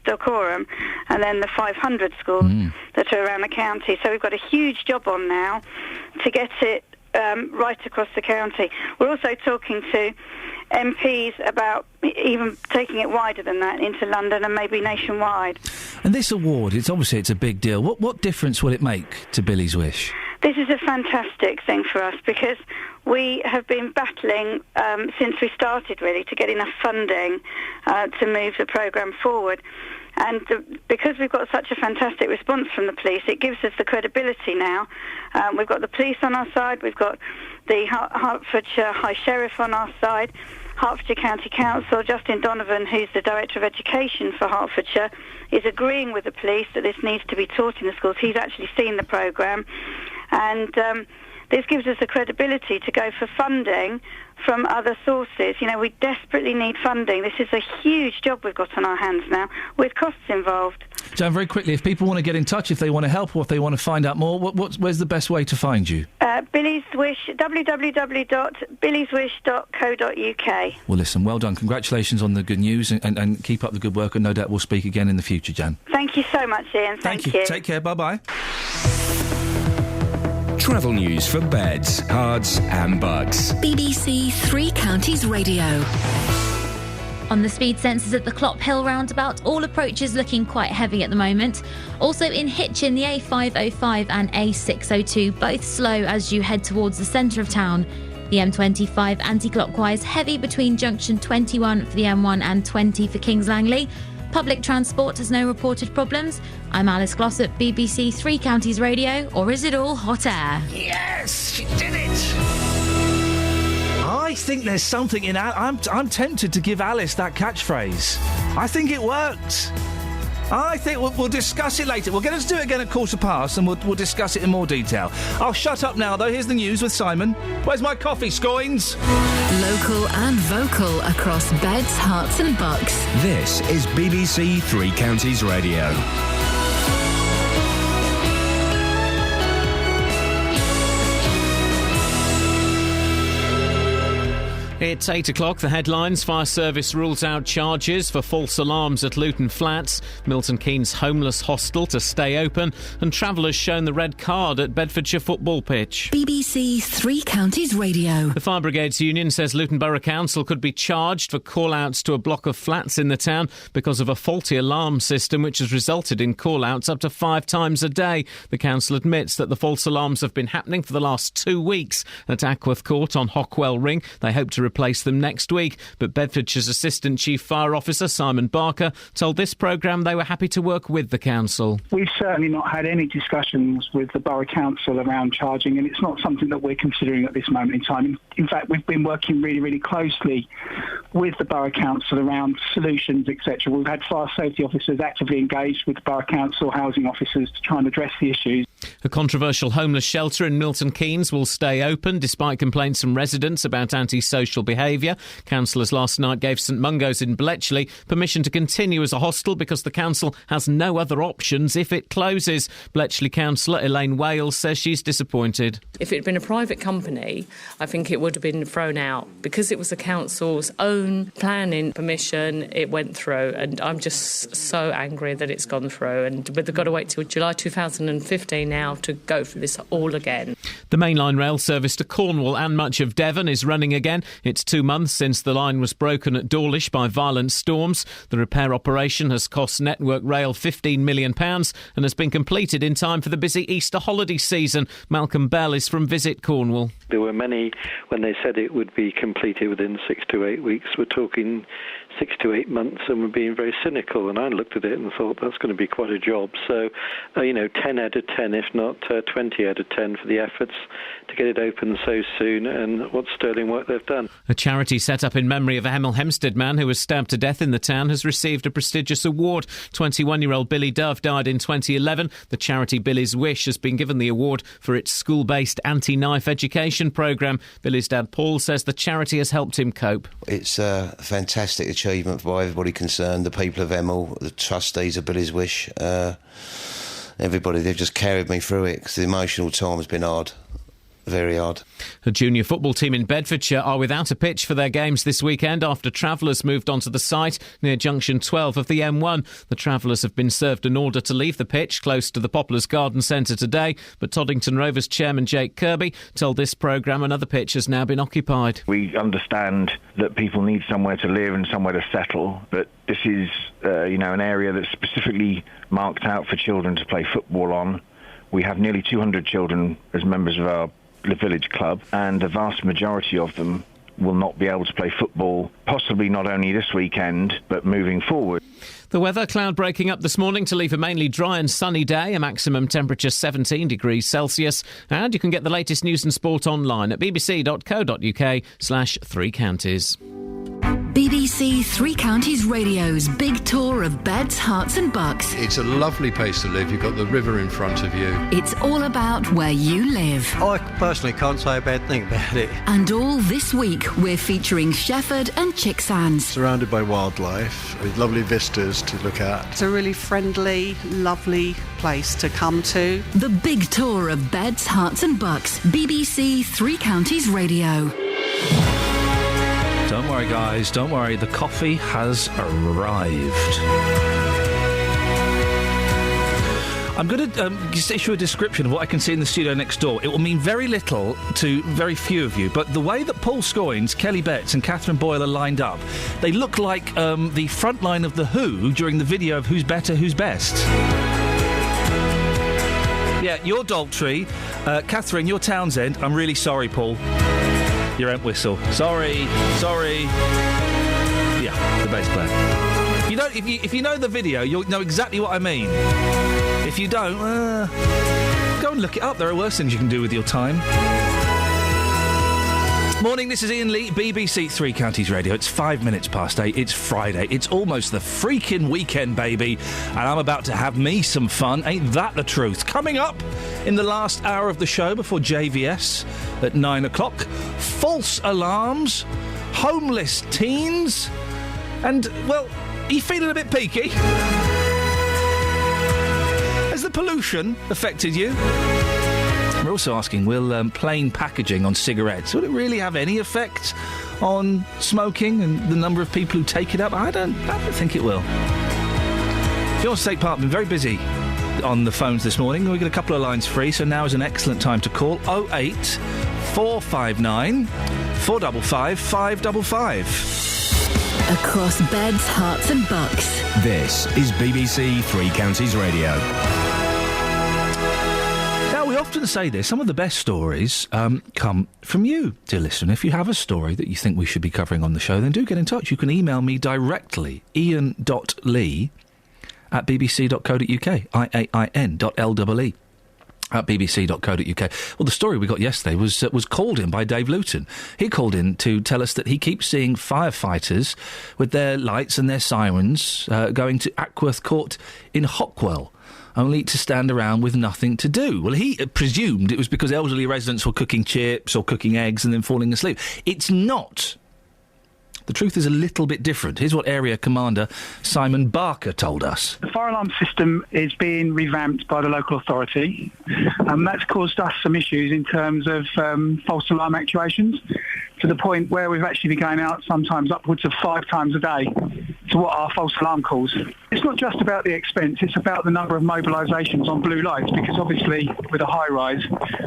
Dacorum, and then the 500 schools that are around the county. So we've got a huge job on now to get it right across the county. We're also talking to MPs about even taking it wider than that into London and maybe nationwide. And this award, it's a big deal. What difference will it make to Billy's Wish? This is a fantastic thing for us because we have been battling since we started, really, to get enough funding to move the programme forward. And because we've got such a fantastic response from the police, it gives us the credibility now. We've got the police on our side, we've got the Hertfordshire High Sheriff on our side, Hertfordshire County Council, Justin Donovan, who's the Director of Education for Hertfordshire, is agreeing with the police that this needs to be taught in the schools. He's actually seen the programme. And this gives us the credibility to go for funding from other sources. You know, we desperately need funding. This is a huge job we've got on our hands now, with costs involved. Jan, very quickly, if people want to get in touch, if they want to help or if they want to find out more, where's the best way to find you? Billy's Wish, www.billyswish.co.uk. Well, listen, well done. Congratulations on the good news and keep up the good work, and no doubt we'll speak again in the future, Jan. Thank you so much, Ian. Thank you. Take care. Bye-bye. Travel news for beds, cards and bugs. BBC Three Counties Radio. On the speed sensors at the Clop Hill roundabout, all approaches looking quite heavy at the moment. Also in Hitchin, the A505 and A602, both slow as you head towards the centre of town. The M25 anti-clockwise, heavy between junction 21 for the M1 and 20 for Kings Langley. Public transport has no reported problems. I'm Alice Glossop, BBC Three Counties Radio, or is it all hot air? Yes, she did it! I think there's something in... I'm tempted to give Alice that catchphrase. I think it worked. I think we'll discuss it later. We're going to do it again at 15:15 and we'll discuss it in more detail. I'll shut up now, though. Here's the news with Simon. Where's my coffee, Scoins? Local and vocal across beds, hearts and bucks. This is BBC Three Counties Radio. It's 8 o'clock. The headlines. Fire service rules out charges for false alarms at Luton Flats. Milton Keynes homeless hostel to stay open. And travellers shown the red card at Bedfordshire football pitch. BBC Three Counties Radio. The Fire Brigades Union says Luton Borough Council could be charged for call-outs to a block of flats in the town because of a faulty alarm system which has resulted in call-outs up to 5 times a day. The council admits that the false alarms have been happening for the last 2 weeks at Ackworth Court on Hockwell Ring. They hope to replace them next week, but Bedfordshire's Assistant Chief Fire Officer Simon Barker told this programme they were happy to work with the council. We've certainly not had any discussions with the Borough Council around charging, and it's not something that we're considering at this moment in time. In fact, we've been working really, really closely with the Borough Council around solutions, etc. We've had fire safety officers actively engaged with the Borough Council housing officers to try and address the issues. A controversial homeless shelter in Milton Keynes will stay open despite complaints from residents about antisocial behaviour. Councillors last night gave St Mungo's in Bletchley permission to continue as a hostel because the council has no other options if it closes. Bletchley councillor Elaine Wales says she's disappointed. If it had been a private company, I think it would have been thrown out. Because it was the council's own planning permission, it went through, and I'm just so angry that it's gone through. But they've got to wait till July 2015 now to go for this all again. The mainline rail service to Cornwall and much of Devon is running again. It's 2 months since the line was broken at Dawlish by violent storms. The repair operation has cost Network Rail £15 million and has been completed in time for the busy Easter holiday season. Malcolm Bell is from Visit Cornwall. There were many, when they said it would be completed within 6 to 8 weeks, we're talking 6 to 8 months, and we're being very cynical. And I looked at it and thought that's going to be quite a job. So, 10 out of 10, if not 20 out of 10 for the efforts to get it open so soon and what sterling work they've done. A charity set up in memory of a Hemel Hempstead man who was stabbed to death in the town has received a prestigious award. 21-year-old Billy Dove died in 2011. The charity Billy's Wish has been given the award for its school-based anti-knife education programme. Billy's dad Paul says the charity has helped him cope. It's a fantastic achievement by everybody concerned, the people of Hemel, the trustees of Billy's Wish, everybody. They've just carried me through it because the emotional time has been hard. Very hard. A junior football team in Bedfordshire are without a pitch for their games this weekend after travellers moved onto the site near junction 12 of the M1. The travellers have been served an order to leave the pitch close to the Poplars Garden Centre today, but Toddington Rovers chairman Jake Kirby told this programme another pitch has now been occupied. We understand that people need somewhere to live and somewhere to settle, but this is an area that's specifically marked out for children to play football on. We have nearly 200 children as members of our village club, and the vast majority of them will not be able to play football, possibly not only this weekend, but moving forward. The weather, cloud breaking up this morning to leave a mainly dry and sunny day, a maximum temperature 17 degrees Celsius. And you can get the latest news and sport online at bbc.co.uk/3 counties. BBC Three Counties Radio's big tour of beds, hearts and bucks. It's a lovely place to live. You've got the river in front of you. It's all about where you live. I personally can't say a bad thing about it. And all this week, we're featuring Shefford and Chicksands. Surrounded by wildlife, with lovely vistas to look at. It's a really friendly, lovely place to come to. The big tour of beds, hearts and bucks. BBC Three Counties Radio. Don't worry, guys, don't worry. The coffee has arrived. I'm going to just issue a description of what I can see in the studio next door. It will mean very little to very few of you, but the way that Paul Scoins, Kelly Betts and Catherine Boyle are lined up, they look like the front line of The Who during the video of Who's Better, Who's Best. Yeah, you're Daltrey. Catherine, you're Townsend. I'm really sorry, Paul. Your Entwistle. Sorry. Yeah, the bass player. If you know the video, you'll know exactly what I mean. If you don't, go and look it up. There are worse things you can do with your time. Morning, this is Iain Lee, BBC Three Counties Radio. It's 8 minutes past. It's Friday. It's almost the freaking weekend, baby. And I'm about to have me some fun. Ain't that the truth? Coming up in the last hour of the show before JVS at 9 o'clock, false alarms, homeless teens, and, well, are you feeling a bit peaky? Has the pollution affected you? We're also asking, will plain packaging on cigarettes, will it really have any effect on smoking and the number of people who take it up? I don't think it will. If you want to take part, I've been very busy on the phones this morning. We've got a couple of lines free, so now is an excellent time to call. 08 459 455 555. Across beds, hearts and bucks. This is BBC Three Counties Radio. We often say this, some of the best stories come from you, dear listener. If you have a story that you think we should be covering on the show, then do get in touch. You can email me directly, ian.lee@bbc.co.uk, IAIN.LEE at bbc.co.uk. Well, the story we got yesterday was called in by Dave Luton. He called in to tell us that he keeps seeing firefighters with their lights and their sirens going to Ackworth Court in Hockwell, only to stand around with nothing to do. Well, he presumed it was because elderly residents were cooking chips or cooking eggs and then falling asleep. It's not. The truth is a little bit different. Here's what Area Commander Simon Barker told us. The fire alarm system is being revamped by the local authority, and that's caused us some issues in terms of false alarm actuations, to the point where we've actually been going out sometimes upwards of 5 times a day to what are false alarm calls. It's not just about the expense, it's about the number of mobilisations on blue lights, because obviously with a high rise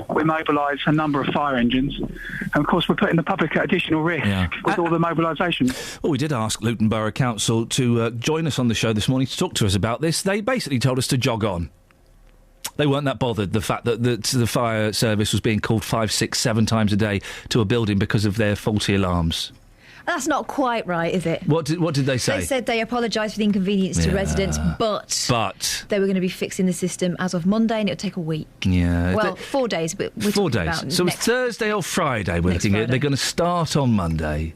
we mobilise a number of fire engines, and of course we're putting the public at additional risk with all the mobilisations. Well, we did ask Luton Borough Council to join us on the show this morning to talk to us about this. They basically told us to jog on. They weren't that bothered, the fact that the fire service was being called 5, 6, 7 times a day to a building because of their faulty alarms. That's not quite right, is it? What did they say? They said they apologised for the inconvenience to residents, but they were going to be fixing the system as of Monday, and it would take a week. Yeah. Well, 4 days, but we're 4 talking days. about So it's Thursday or Friday we're looking at. They're going to start on Monday.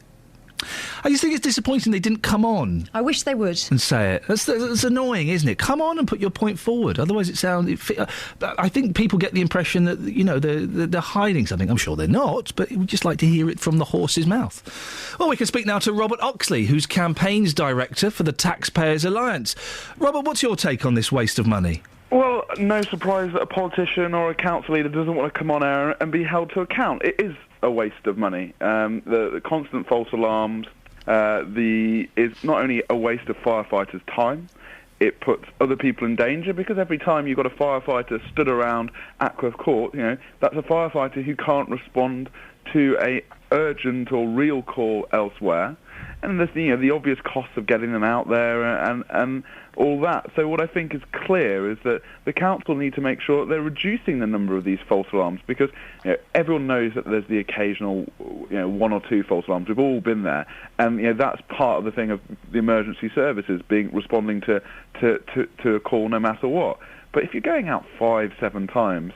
I just think it's disappointing they didn't come on. I wish they would. And say it. That's annoying, isn't it? Come on and put your point forward. Otherwise I think people get the impression that, you know, they're hiding something. I'm sure they're not, but we'd just like to hear it from the horse's mouth. Well, we can speak now to Robert Oxley, who's Campaigns Director for the Taxpayers Alliance. Robert, what's your take on this waste of money? Well, no surprise that a politician or a council leader doesn't want to come on air and be held to account. It is a waste of money. The constant false alarms is not only a waste of firefighters' time, it puts other people in danger, because every time you've got a firefighter stood around Ackworth Court, you know, that's a firefighter who can't respond to a urgent or real call elsewhere. And there's the obvious costs of getting them out there and all that. So what I think is clear is that the council need to make sure that they're reducing the number of these false alarms, because everyone knows that there's the occasional 1 or 2 false alarms. We've all been there, and that's part of the thing of the emergency services responding to a call no matter what. But if you're going out 5, 7 times,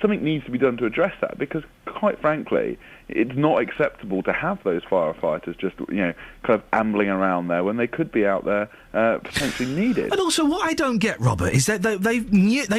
something needs to be done to address that, because quite frankly, it's not acceptable to have those firefighters just, kind of ambling around there when they could be out there potentially needed. And also, what I don't get, Robert, is that they've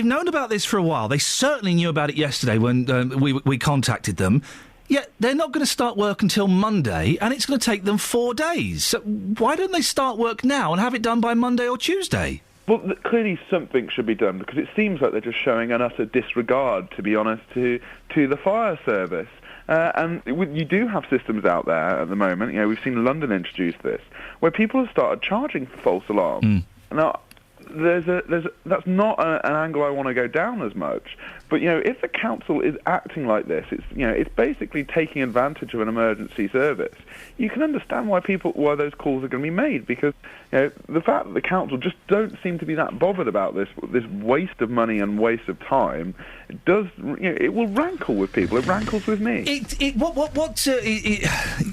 known about this for a while. They certainly knew about it yesterday when we contacted them. Yet they're not going to start work until Monday, and it's going to take them 4 days. So why don't they start work now and have it done by Monday or Tuesday? Well, clearly something should be done, because it seems like they're just showing an utter disregard, to be honest, to the fire service. And you do have systems out there at the moment. We've seen London introduce this, where people have started charging for false alarms. Now, that's not an angle I want to go down as much. But if the council is acting like this, it's basically taking advantage of an emergency service. You can understand why those calls are going to be made, because the fact that the council just don't seem to be that bothered about this waste of money and waste of time, it will rankle with people. It rankles with me.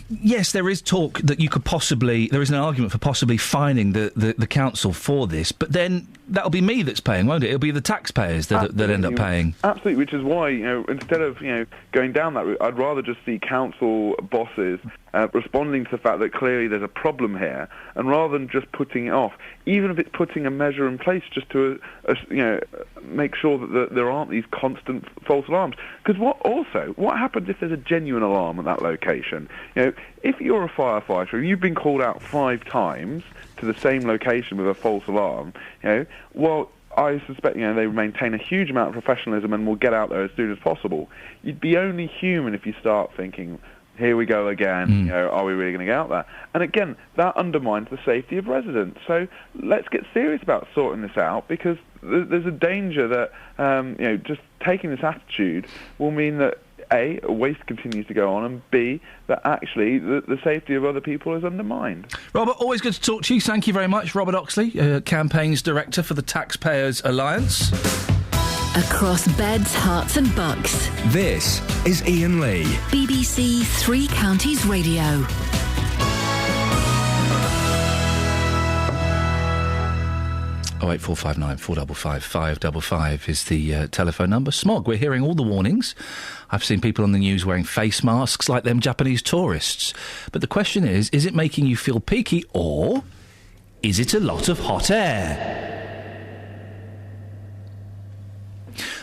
yes, there is talk that you could possibly... There is an argument for possibly fining the council for this, but then that'll be me that's paying, won't it? It'll be the taxpayers that end up paying. Absolutely, which is why, instead of, going down that route, I'd rather just see council bosses responding to the fact that clearly there's a problem here, and rather than just putting it off, even if it's putting a measure in place just to, make sure that there aren't these constant false alarms. Because what happens if there's a genuine alarm at that location? If you're a firefighter and you've been called out 5 times to the same location with a false alarm, I suspect, they maintain a huge amount of professionalism and will get out there as soon as possible. You'd be only human if you start thinking, here we go again, are we really going to get out there? And again, that undermines the safety of residents. So let's get serious about sorting this out, because there's a danger that, just taking this attitude will mean that A, waste continues to go on, and B, that actually the safety of other people is undermined. Robert, always good to talk to you. Thank you very much. Robert Oxley, Campaigns Director for the Taxpayers Alliance. Across beds, hearts and bucks. This is Iain Lee. BBC Three Counties Radio. Oh, 08459 455 555 is the telephone number. Smog, we're hearing all the warnings. I've seen people on the news wearing face masks like them Japanese tourists. But the question is it making you feel peaky, or is it a lot of hot air?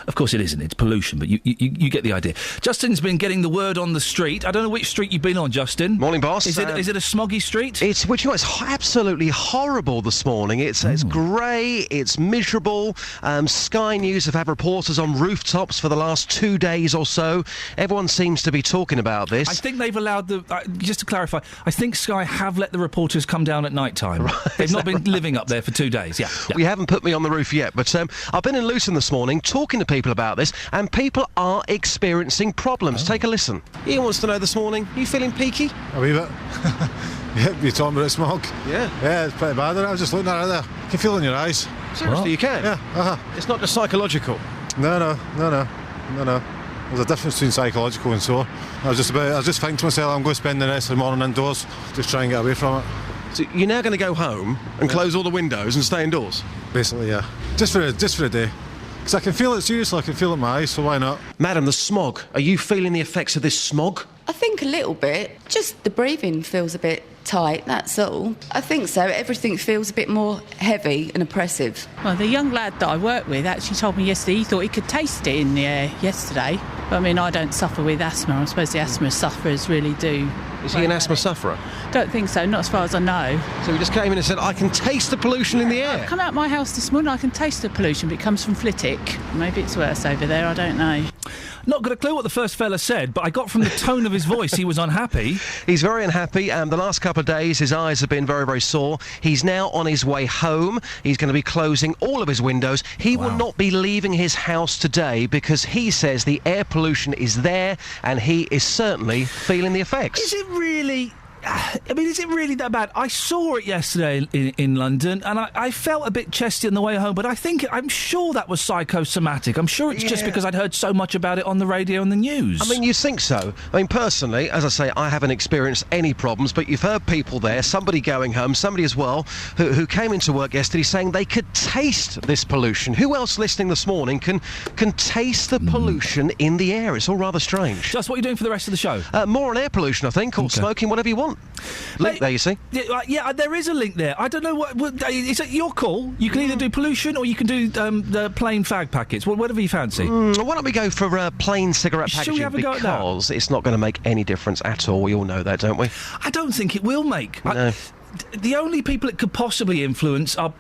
Of course it isn't, it's pollution, but you get the idea. Justin's been getting the word on the street. I don't know which street you've been on, Justin. Morning, boss. Is it a smoggy street? It's absolutely horrible this morning. It's grey, it's miserable. Sky News have had reporters on rooftops for the last 2 days or so. Everyone seems to be talking about this. I think they've allowed just to clarify, I think Sky have let the reporters come down at night time. Right, they've not been living up there for 2 days, yeah. We haven't put me on the roof yet, but I've been in Luton this morning talking to people about this, and people are experiencing problems. Take a listen. Iain wants to know this morning, are you feeling peaky? A wee bit. Yeah, you're talking about smog. Yeah. Yeah, it's pretty bad. I was just looking at it there. You can feel it in your eyes. Seriously, you can? Yeah, It's not just psychological? No. There's a difference between psychological and so. I was just thinking to myself, I'm going to spend the rest of the morning indoors, just try and get away from it. So you're now going to go home and close all the windows and stay indoors? Basically, yeah. Just for a day. Because I can feel it, seriously, I can feel it in my eyes, so why not? Madam, the smog. Are you feeling the effects of this smog? I think a little bit. Just the breathing feels a bit tight, that's all. I think so. Everything feels a bit more heavy and oppressive. Well, the young lad that I work with actually told me yesterday he thought he could taste it in the air yesterday. But, I mean, I don't suffer with asthma. I suppose the asthma sufferers really do. Is he an asthma sufferer? Don't think so, not as far as I know. So he just came in and said, I can taste the pollution in the air? I've come out of my house this morning, I can taste the pollution, but it comes from Flitwick. Maybe it's worse over there, I don't know. Not got a clue what the first fella said, but I got from the tone of his voice he was unhappy. He's very unhappy. The last couple of days his eyes have been very, very sore. He's now on his way home. He's going to be closing all of his windows. He will not be leaving his house today because he says the air pollution is there and he is certainly feeling the effects. Is it really... I mean, is it really that bad? I saw it yesterday in London, and I felt a bit chesty on the way home, but I'm sure that was psychosomatic. I'm sure it's just because I'd heard so much about it on the radio and the news. I mean, you think so? I mean, personally, as I say, I haven't experienced any problems, but you've heard people there, somebody going home, somebody as well, who came into work yesterday saying they could taste this pollution. Who else listening this morning can taste the pollution in the air? It's all rather strange. Just what are you doing for the rest of the show? More on air pollution, I think, or smoking, whatever you want. Link there, you see? Yeah, there is a link there. I don't know what is it your call? You can either do pollution or you can do the plain fag packets. Whatever you fancy. Why don't we go for plain cigarette packaging? Shall we have a go at that? Because it's not going to make any difference at all. We all know that, don't we? I don't think it will make. No. The only people it could possibly influence are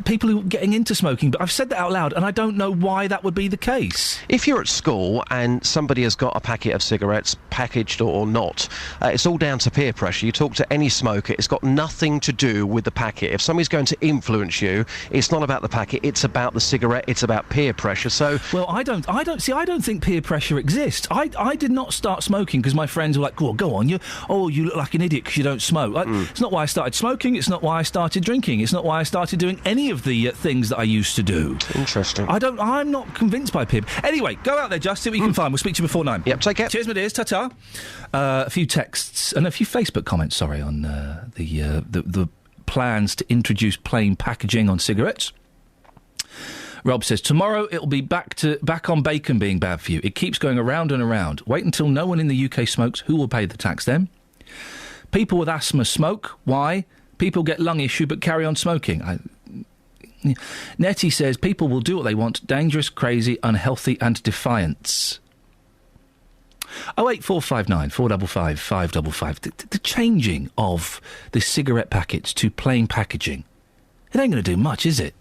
people who are getting into smoking, but I've said that out loud and I don't know why that would be the case. If you're at school and somebody has got a packet of cigarettes, packaged or not, it's all down to peer pressure. You talk to any smoker, it's got nothing to do with the packet. If somebody's going to influence you, it's not about the packet, it's about the cigarette, it's about peer pressure. So, well, I don't think peer pressure exists. I did not start smoking because my friends were like, "Well, go on, you look like an idiot because you don't smoke." It's not why I started smoking, it's not why I started drinking, it's not why I started doing doing any of the things that I used to do. Interesting. I'm not convinced by Pib. Anyway, go out there, Just, see what you can find. We'll speak to you before 9. Yep, take care. Cheers, my dears. Ta-ta. A few texts and a few Facebook comments, on the plans to introduce plain packaging on cigarettes. Rob says, tomorrow it'll be back on bacon being bad for you. It keeps going around and around. Wait until no one in the UK smokes. Who will pay the tax then? People with asthma smoke. Why? People get lung issue but carry on smoking. Nettie says, people will do what they want. Dangerous, crazy, unhealthy and defiance. 08459 455 555. The changing of the cigarette packets to plain packaging. It ain't going to do much, is it?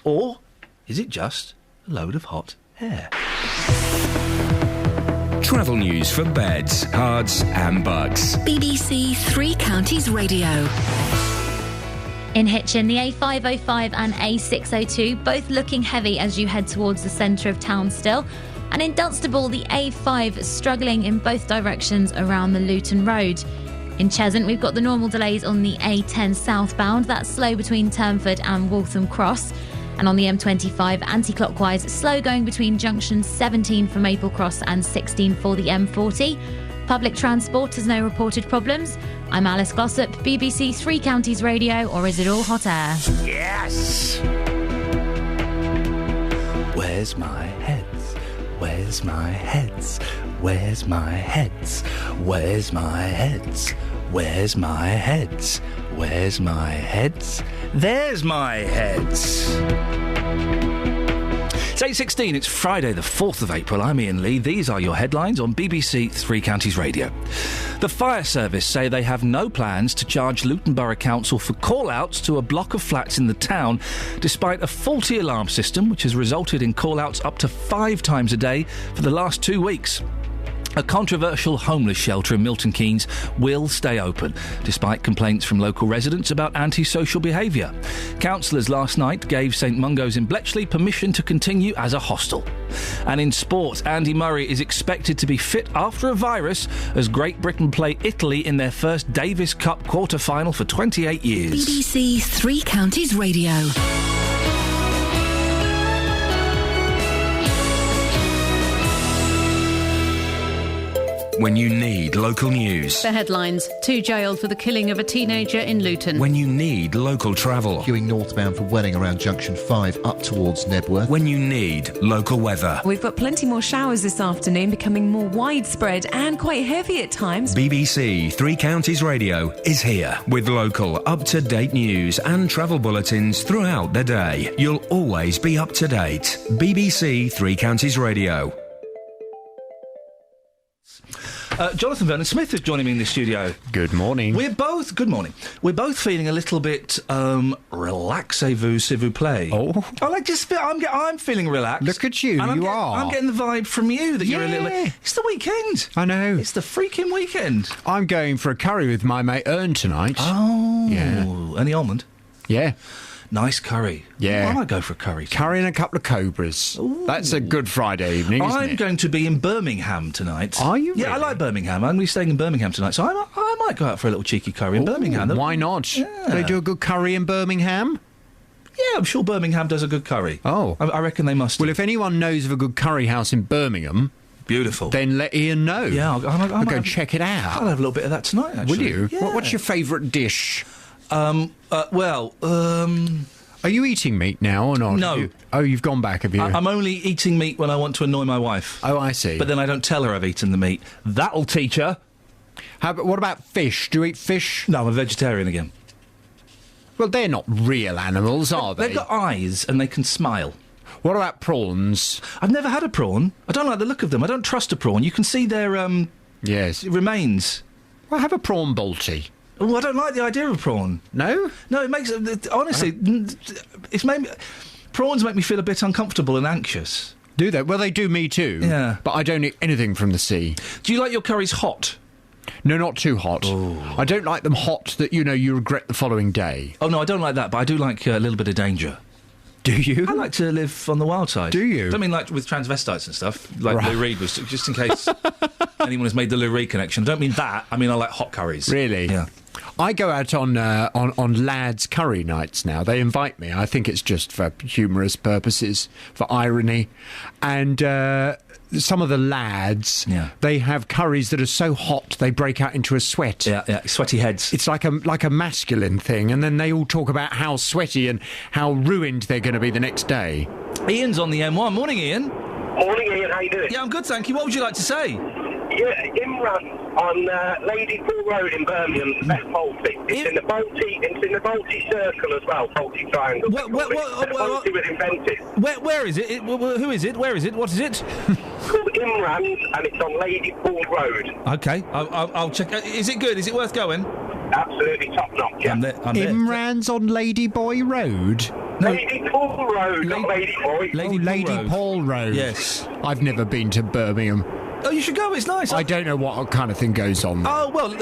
Or is it just a load of hot air? Travel news for beds, cards and bugs. BBC Three Counties Radio. In Hitchin, the A505 and A602 both looking heavy as you head towards the centre of town still. And in Dunstable, the A5 struggling in both directions around the Luton Road. In Cheshunt, we've got the normal delays on the A10 southbound. That's slow between Turnford and Waltham Cross. And on the M25, anti-clockwise, slow going between junctions 17 for Maple Cross and 16 for the M40. Public transport has no reported problems. I'm Alice Glossop, BBC Three Counties Radio, or is it all hot air? Yes! Where's my heads? Where's my heads? Where's my heads? Where's my heads? Where's my heads? Where's my heads? There's my heads. It's 8:16, it's Friday the 4th of April. I'm Iain Lee. These are your headlines on BBC Three Counties Radio. The fire service say they have no plans to charge Luton Borough Council for call-outs to a block of flats in the town, despite a faulty alarm system which has resulted in call-outs up to 5 times a day for the last 2 weeks. A controversial homeless shelter in Milton Keynes will stay open, despite complaints from local residents about antisocial behaviour. Councillors last night gave St Mungo's in Bletchley permission to continue as a hostel. And in sport, Andy Murray is expected to be fit after a virus as Great Britain play Italy in their first Davis Cup quarter-final for 28 years. BBC Three Counties Radio. When you need local news. The headlines: 2 jailed for the killing of a teenager in Luton. When you need local travel. Queuing northbound for Welling around Junction 5 up towards Nebworth. When you need local weather. We've got plenty more showers this afternoon, becoming more widespread and quite heavy at times. BBC Three Counties Radio is here with local, up-to-date news and travel bulletins throughout the day. You'll always be up to date. BBC Three Counties Radio. Jonathan Vernon-Smith is joining me in the studio. Good morning. Good morning. We're both feeling a little bit relaxez-vous, s'il vous plaît. Oh. I'm feeling relaxed. Look at you, and are. I'm getting the vibe from you that you're a little bit... It's the weekend. I know. It's the freaking weekend. I'm going for a curry with my mate Ern tonight. Oh. Yeah. And the almond? Yeah. Nice curry. Yeah. I might go for a curry. Curry and a couple of cobras. Ooh. That's a good Friday evening, isn't it? I'm going to be in Birmingham tonight. Are you? Yeah, really? I like Birmingham. I'm going to be staying in Birmingham tonight, so I might go out for a little cheeky curry in Birmingham. Why not? Yeah. They do a good curry in Birmingham? Yeah, I'm sure Birmingham does a good curry. Oh. I reckon they must. Well, if anyone knows of a good curry house in Birmingham... Beautiful. Then let Iain know. Yeah, I'll go check it out. I'll have a little bit of that tonight, actually. Will you? Yeah. What's your favourite dish? Are you eating meat now or not? No. You've gone back, have you? I'm only eating meat when I want to annoy my wife. Oh, I see. But then I don't tell her I've eaten the meat. That'll teach her. What about fish? Do you eat fish? No, I'm a vegetarian again. Well, they're not real animals, are they? They've got eyes and they can smile. What about prawns? I've never had a prawn. I don't like the look of them. I don't trust a prawn. You can see their remains. Well, have a prawn balti. Oh, I don't like the idea of a prawn. No? No, it makes... Honestly, it's made me... Prawns make me feel a bit uncomfortable and anxious. Do they? Well, they do me too. Yeah. But I don't eat anything from the sea. Do you like your curries hot? No, not too hot. Oh. I don't like them hot that, you regret the following day. Oh, no, I don't like that, but I do like a little bit of danger. Do you? I like to live on the wild side. Do you? I don't mean like with transvestites and stuff, like Lou Reed was, just in case anyone has made the Lou Reed connection. I don't mean that. I mean I like hot curries. Really? Yeah. I go out on lads' curry nights now. They invite me. I think it's just for humorous purposes, for irony. And some of the lads, they have curries that are so hot they break out into a sweat. Yeah, sweaty heads. It's like a masculine thing, and then they all talk about how sweaty and how ruined they're going to be the next day. Ian's on the M1. Morning, Ian. Morning, Ian. How you doing? Yeah, I'm good, thank you. What would you like to say? Yeah, Imran on Lady Pool Road in Birmingham, that's Balti. It's in the Balti Circle as well, Balti Triangle. Balti was invented. Where is it? Who is it? Where is it? What is it? It's called Imran, and it's on Lady Pool Road. Okay, I'll check. Is it good? Is it worth going? Absolutely top notch. Yeah. Imran's on Ladyboy Road. No. Lady Paul Road, not Lady Boy. Lady Paul Road. Yes. I've never been to Birmingham. Oh, you should go. It's nice. I don't know what kind of thing goes on there. Oh, well,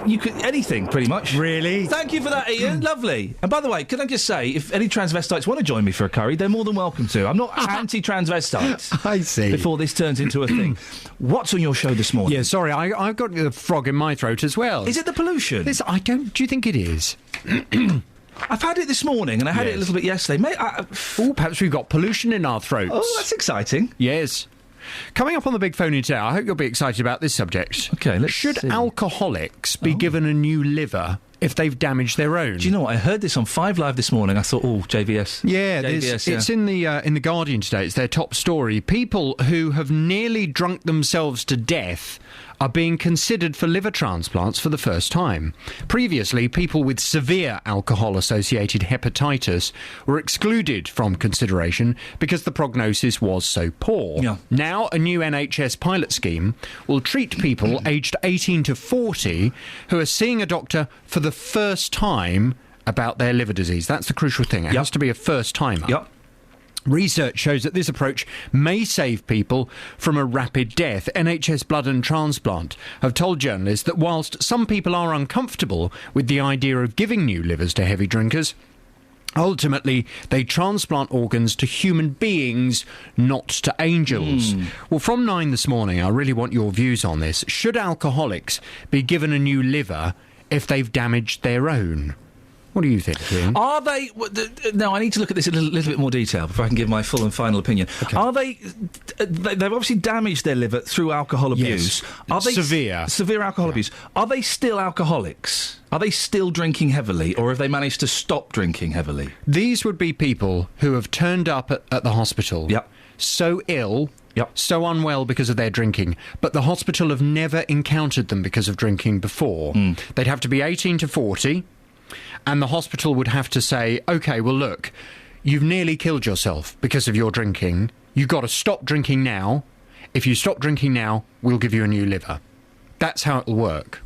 you could... anything, pretty much. Really? Thank you for that, Ian. Lovely. And by the way, can I just say, if any transvestites want to join me for a curry, they're more than welcome to. I'm not anti-transvestites. I see. Before this turns into a thing. What's on your show this morning? Yeah, sorry, I've got the frog in my throat as well. Is it the pollution? Do you think it is? I've had it this morning, and I had it a little bit yesterday. Mate, perhaps we've got pollution in our throats. Oh, that's exciting. Yes. Coming up on the Big Phone In today, I hope you'll be excited about this subject. Okay, let's Should see. alcoholics be given a new liver if they've damaged their own? Do you know what? I heard this on 5 Live this morning. I thought, JVS. Yeah, JVS, it's in the Guardian today. It's their top story. People who have nearly drunk themselves to death are being considered for liver transplants for the first time. Previously, people with severe alcohol-associated hepatitis were excluded from consideration because the prognosis was so poor. Yeah. Now, a new NHS pilot scheme will treat people aged 18 to 40 who are seeing a doctor for the first time about their liver disease. That's the crucial thing. It has to be a first-timer. Yep. Research shows that this approach may save people from a rapid death. NHS Blood and Transplant have told journalists that whilst some people are uncomfortable with the idea of giving new livers to heavy drinkers, ultimately they transplant organs to human beings, not to angels. Well, from 9 this morning, I really want your views on this. Should alcoholics be given a new liver if they've damaged their own? What do you think, Iain? Are they... Now, I need to look at this in a little bit more detail before I can give my full and final opinion. Okay. Are they... They've obviously damaged their liver through alcohol abuse. Yes. Are they Severe alcohol abuse. Are they still alcoholics? Are they still drinking heavily, or have they managed to stop drinking heavily? These would be people who have turned up at the hospital so ill... so unwell because of their drinking, but the hospital have never encountered them because of drinking before. They'd have to be 18 to 40... and the hospital would have to say, OK, well, look, you've nearly killed yourself because of your drinking. You've got to stop drinking now. If you stop drinking now, we'll give you a new liver. That's how it'll work.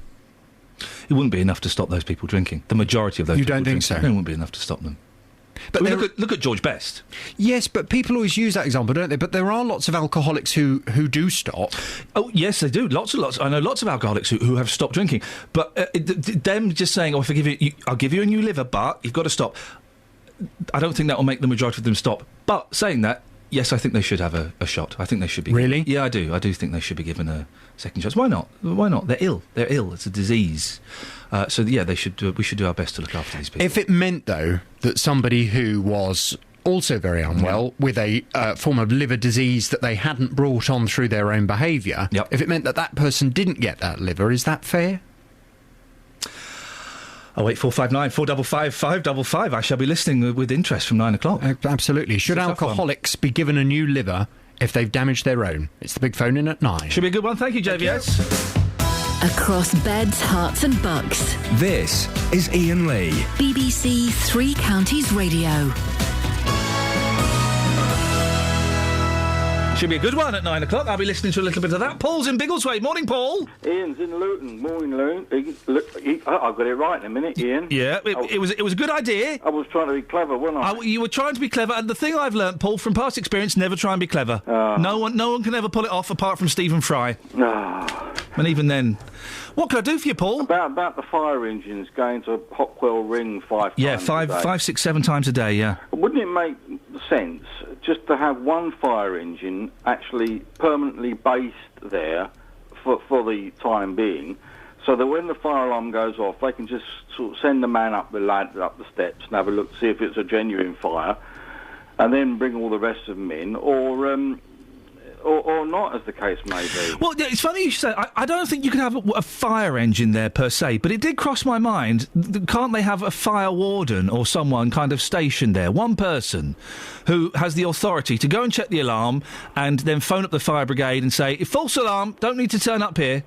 It wouldn't be enough to stop those people drinking. The majority of those people don't think drinking. so? It wouldn't be enough to stop them. But look at George Best. Yes, but people always use that example, don't they? But there are lots of alcoholics who do stop. Oh, yes, they do. Lots. I know lots of alcoholics who have stopped drinking. But them just saying, I'll give you a new liver, but you've got to stop. I don't think that will make the majority of them stop. But saying that, yes, I think they should have a shot. I think they should be. Really? Yeah, I do. I do think they should be given a second chance. Why not? Why not? They're ill. They're ill. It's a disease. So yeah, we should do our best to look after these people. If it meant, though, that somebody who was also very unwell with a form of liver disease that they hadn't brought on through their own behaviour, if it meant that person didn't get that liver, is that fair? 08459 455 555. I shall be listening with interest from 9 o'clock. Absolutely. Should alcoholics be given a new liver if they've damaged their own? It's the big phone in at 9. Should be a good one. Thank you, JVS. Across beds, hearts and bucks. This is Iain Lee. BBC Three Counties Radio. Should be a good one at 9 o'clock. I'll be listening to a little bit of that. Paul's in Biggleswade. Morning, Paul. Ian's in Luton. Morning, Luton. I've got it right in a minute, Ian. Yeah, it was a good idea. I was trying to be clever, wasn't I? You were trying to be clever, and the thing I've learnt, Paul, from past experience, never try and be clever. No one can ever pull it off apart from Stephen Fry. And even then... What can I do for you, Paul? About the fire engines going to Hockwell Ring 5 times a day. 5, 6, 7 times a day, yeah. Wouldn't it make sense just to have one fire engine actually permanently based there for the time being, so that when the fire alarm goes off, they can just sort of send the man up the ladder, up the steps, and have a look to see if it's a genuine fire, and then bring all the rest of them in, or not, as the case may be. Well, it's funny you should say. I don't think you can have a fire engine there per se, but it did cross my mind. Can't they have a fire warden or someone kind of stationed there? One person who has the authority to go and check the alarm and then phone up the fire brigade and say, false alarm, don't need to turn up here.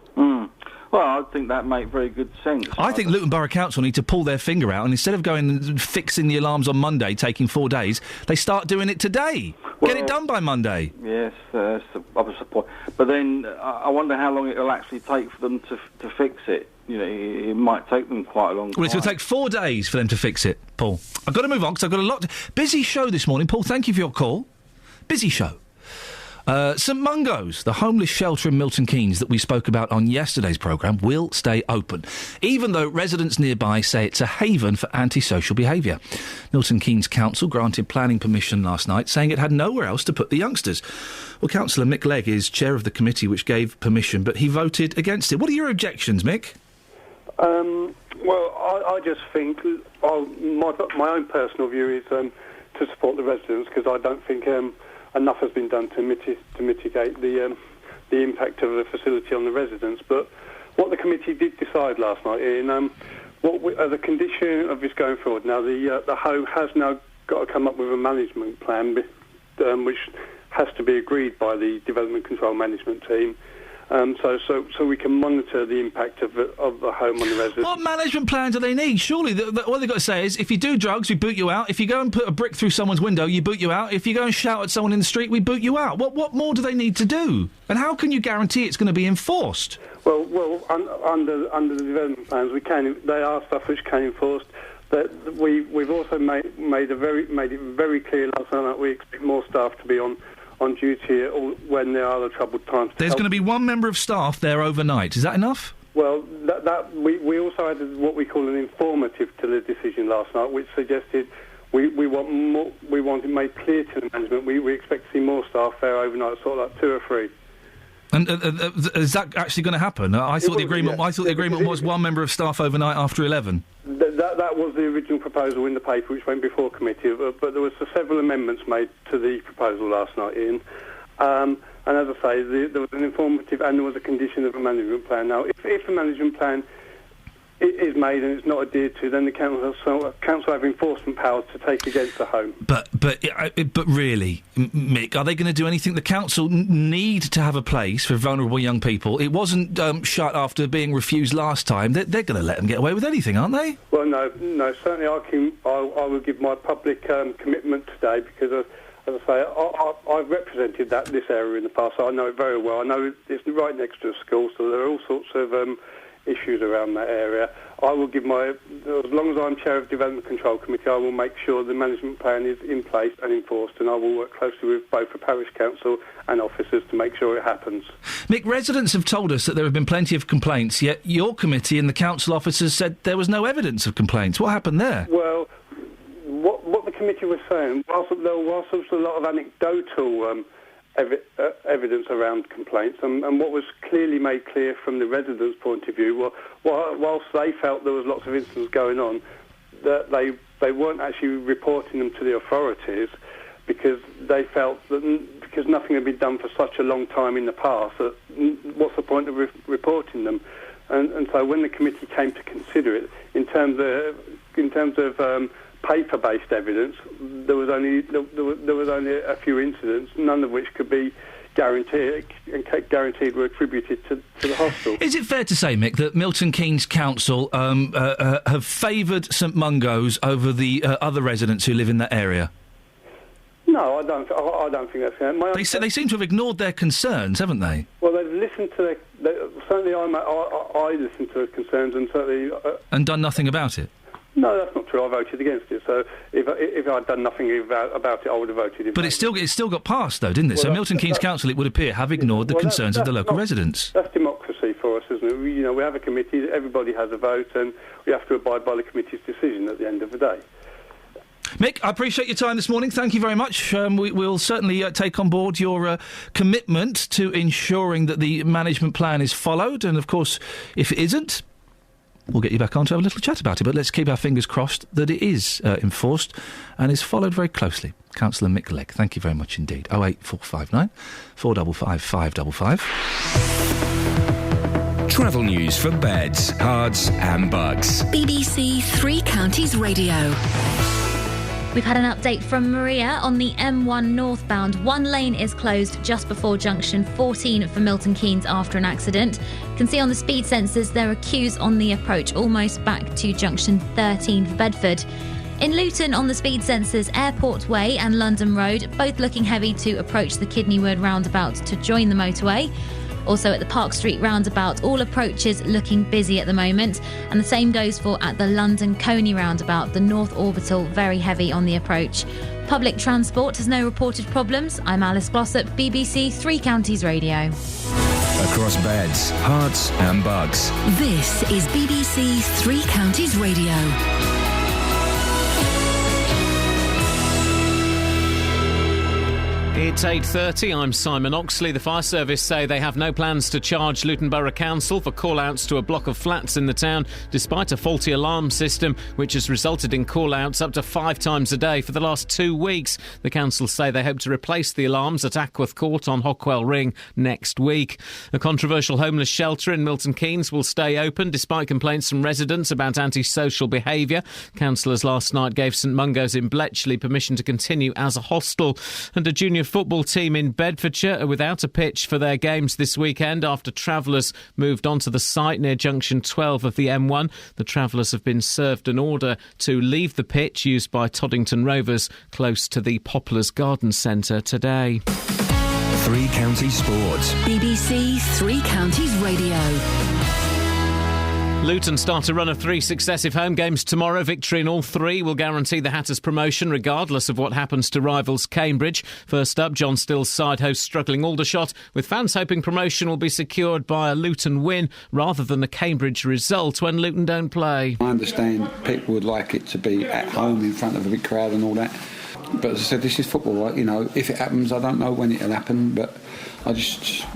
Well, I think that makes very good sense. I think Luton Borough Council need to pull their finger out, and instead of going and fixing the alarms on Monday, taking 4 days, they start doing it today. Well, get it done by Monday. Yes, that's the point. But then I wonder how long it'll actually take for them to fix it. You know, it might take them quite a long time. Well, it's going to take 4 days for them to fix it, Paul. I've got to move on because I've got a lot... Busy show this morning. Paul, thank you for your call. Busy show. St Mungo's, the homeless shelter in Milton Keynes that we spoke about on yesterday's programme, will stay open, even though residents nearby say it's a haven for antisocial behaviour. Milton Keynes Council granted planning permission last night, saying it had nowhere else to put the youngsters. Well, Councillor Mick Legg is chair of the committee which gave permission, but he voted against it. What are your objections, Mick? Well, I just think my own personal view is to support the residents, because I don't think enough has been done to mitigate the impact of the facility on the residents. But what the committee did decide last night, Iain, as a condition of this going forward, now the home has now got to come up with a management plan, which has to be agreed by the Development Control Management team. So we can monitor the impact of the home on the residents. What management plan do they need? Surely all they've got to say is, if you do drugs, we boot you out. If you go and put a brick through someone's window, you boot you out. If you go and shout at someone in the street, we boot you out. What more do they need to do? And how can you guarantee it's going to be enforced? Well, under the development plans, they are stuff which can be enforced. That we've also made it very clear last night that we expect more staff to be on duty when there are the troubled times. There's going to be one member of staff there overnight. Is that enough? Well, we also added what we call an informative to the decision last night, which suggested we want more. We want it made clear to the management. We expect to see more staff there overnight, sort of like 2 or 3. And is that actually going to happen? I thought the agreement was one member of staff overnight after 11. That was the original proposal in the paper, which went before committee, but there was several amendments made to the proposal last night, Iain. And as I say, there was an informative and there was a condition of a management plan. Now, if a management plan is made and it's not adhered to, then the council have enforcement powers to take against the home. But really, Mick, are they going to do anything? The council need to have a place for vulnerable young people. It wasn't shut after being refused last time. They're going to let them get away with anything, aren't they? Well, no. Certainly, I will give my public commitment today, because as I say, I've represented this area in the past, so I know it very well. I know it's right next to a school, so there are all sorts of issues around that area. I will give as long as I'm chair of Development Control Committee, I will make sure the management plan is in place and enforced, and I will work closely with both the parish council and officers to make sure it happens. Mick, residents have told us that there have been plenty of complaints, yet your committee and the council officers said there was no evidence of complaints. What happened there? Well, what the committee was saying, whilst there was a lot of anecdotal evidence around complaints, and what was clearly made clear from the residents' point of view, whilst they felt there was lots of incidents going on, that they weren't actually reporting them to the authorities, because they felt that because nothing had been done for such a long time in the past, that what's the point of reporting them? And so when the committee came to consider it, in terms of paper-based evidence, there was only a few incidents, none of which could be guaranteed were attributed to the hospital. Is it fair to say, Mick, that Milton Keynes Council have favoured St Mungo's over the other residents who live in that area? No, I don't think that's going to... They seem to have ignored their concerns, haven't they? Well, they've listened to certainly I listened to their concerns, and certainly... and done nothing about it? No, that's not true. I voted against it. So if I'd done nothing about it, I would have voted in But it still got passed, though, didn't it? Well, so Milton Keynes Council, it would appear, have ignored the concerns of the local residents. That's democracy for us, isn't it? We have a committee, everybody has a vote, and we have to abide by the committee's decision at the end of the day. Mick, I appreciate your time this morning. Thank you very much. We'll certainly take on board your commitment to ensuring that the management plan is followed. And, of course, if it isn't, we'll get you back on to have a little chat about it. But let's keep our fingers crossed that it is enforced and is followed very closely. Councillor Mick Legg, thank you very much indeed. 08459 455 555. Travel news for beds, cards and bugs. BBC Three Counties Radio. We've had an update from Maria on the M1 northbound. One lane is closed just before junction 14 for Milton Keynes after an accident. You can see on the speed sensors there are queues on the approach, almost back to junction 13 for Bedford. In Luton, on the speed sensors, Airport Way and London Road, both looking heavy to approach the Kidney Wood roundabout to join the motorway. Also at the Park Street roundabout, all approaches looking busy at the moment. And the same goes for at the London Coney roundabout, the North Orbital, very heavy on the approach. Public transport has no reported problems. I'm Alice Glossop, BBC Three Counties Radio. Across beds, hearts and bugs. This is BBC Three Counties Radio. It's 8:30, I'm Simon Oxley. The fire service say they have no plans to charge Luton Borough Council for call-outs to a block of flats in the town, despite a faulty alarm system, which has resulted in call-outs up to 5 times a day for the last 2 weeks. The council say they hope to replace the alarms at Ackworth Court on Hockwell Ring next week. A controversial homeless shelter in Milton Keynes will stay open, despite complaints from residents about antisocial behaviour. Councillors last night gave St Mungo's in Bletchley permission to continue as a hostel. And a junior football team in Bedfordshire are without a pitch for their games this weekend after travellers moved onto the site near junction 12 of the M1. The travellers have been served an order to leave the pitch used by Toddington Rovers close to the Poplars Garden Centre today. Three Counties Sports. BBC Three Counties Radio. Luton start a run of 3 successive home games tomorrow. Victory in all 3 will guarantee the Hatters promotion, regardless of what happens to rivals Cambridge. First up, John Still's side hosts struggling Aldershot, with fans hoping promotion will be secured by a Luton win rather than a Cambridge result when Luton don't play. I understand people would like it to be at home in front of a big crowd and all that. But as I said, this is football, right? You know, if it happens, I don't know when it'll happen, but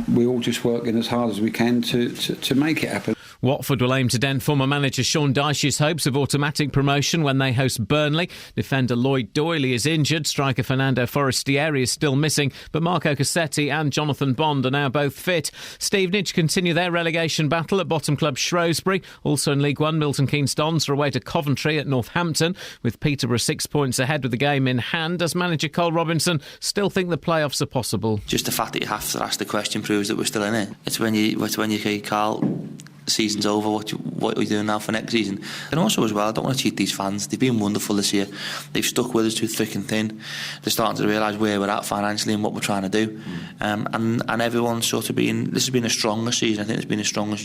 we all just working as hard as we can to make it happen. Watford will aim to dent former manager Sean Dyche's hopes of automatic promotion when they host Burnley. Defender Lloyd Doyley is injured. Striker Fernando Forestieri is still missing, but Marco Cassetti and Jonathan Bond are now both fit. Stevenage continue their relegation battle at bottom club Shrewsbury. Also in League One, Milton Keynes Dons are away to Coventry at Northampton, with Peterborough 6 points ahead with the game in hand. Does manager Cole Robinson still think the playoffs are possible? Just the fact that you have to ask the question proves that we're still in it. It's when you say, Carl, the season's over, what are we doing now for next season? And also as well, I don't want to cheat these fans. They've been wonderful this year. They've stuck with us through thick and thin. They're starting to realise where we're at financially and what we're trying to do. And everyone's sort of this has been a stronger season. I think it's been a stronger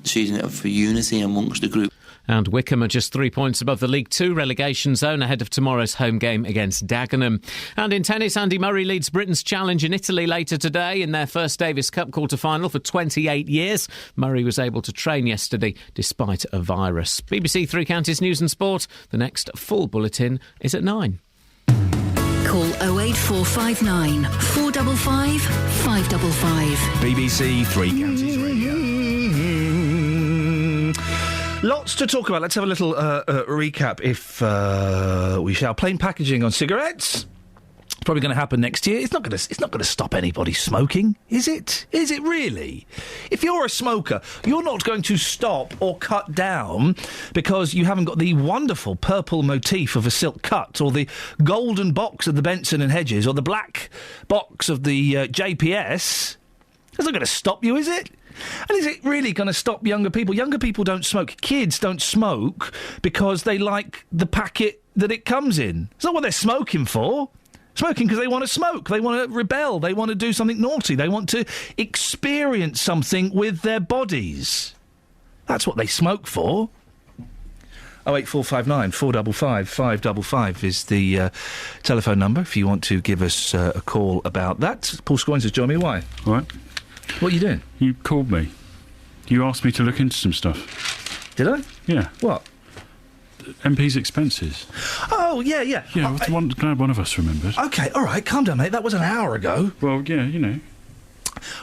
season for unity amongst the group. And Wickham are just 3 points above the League 2 relegation zone ahead of tomorrow's home game against Dagenham. And in tennis, Andy Murray leads Britain's challenge in Italy later today in their first Davis Cup quarter-final for 28 years. Murray was able to train yesterday despite a virus. BBC Three Counties News and Sport. The next full bulletin is at 9. Call 08459 455 555. BBC Three Counties Radio. Lots to talk about. Let's have a little recap, if we shall. Plain packaging on cigarettes. Probably going to happen next year. It's not going to stop anybody smoking, is it? Is it really? If you're a smoker, you're not going to stop or cut down because you haven't got the wonderful purple motif of a silk cut, or the golden box of the Benson and Hedges, or the black box of the JPS. That's not going to stop you, is it? And is it really going to stop younger people? Younger people don't smoke. Kids don't smoke because they like the packet that it comes in. It's not what they're smoking for. Smoking because they want to smoke. They want to rebel. They want to do something naughty. They want to experience something with their bodies. That's what they smoke for. 08459 455 555 is the telephone number if you want to give us a call about that. Paul Scoins has joined me. Why? All right. What are you doing? You called me. You asked me to look into some stuff. Did I? Yeah. What? MP's expenses. Oh, yeah. Yeah, glad one of us remembered. OK, all right, calm down, mate. That was an hour ago. Well, yeah, you know.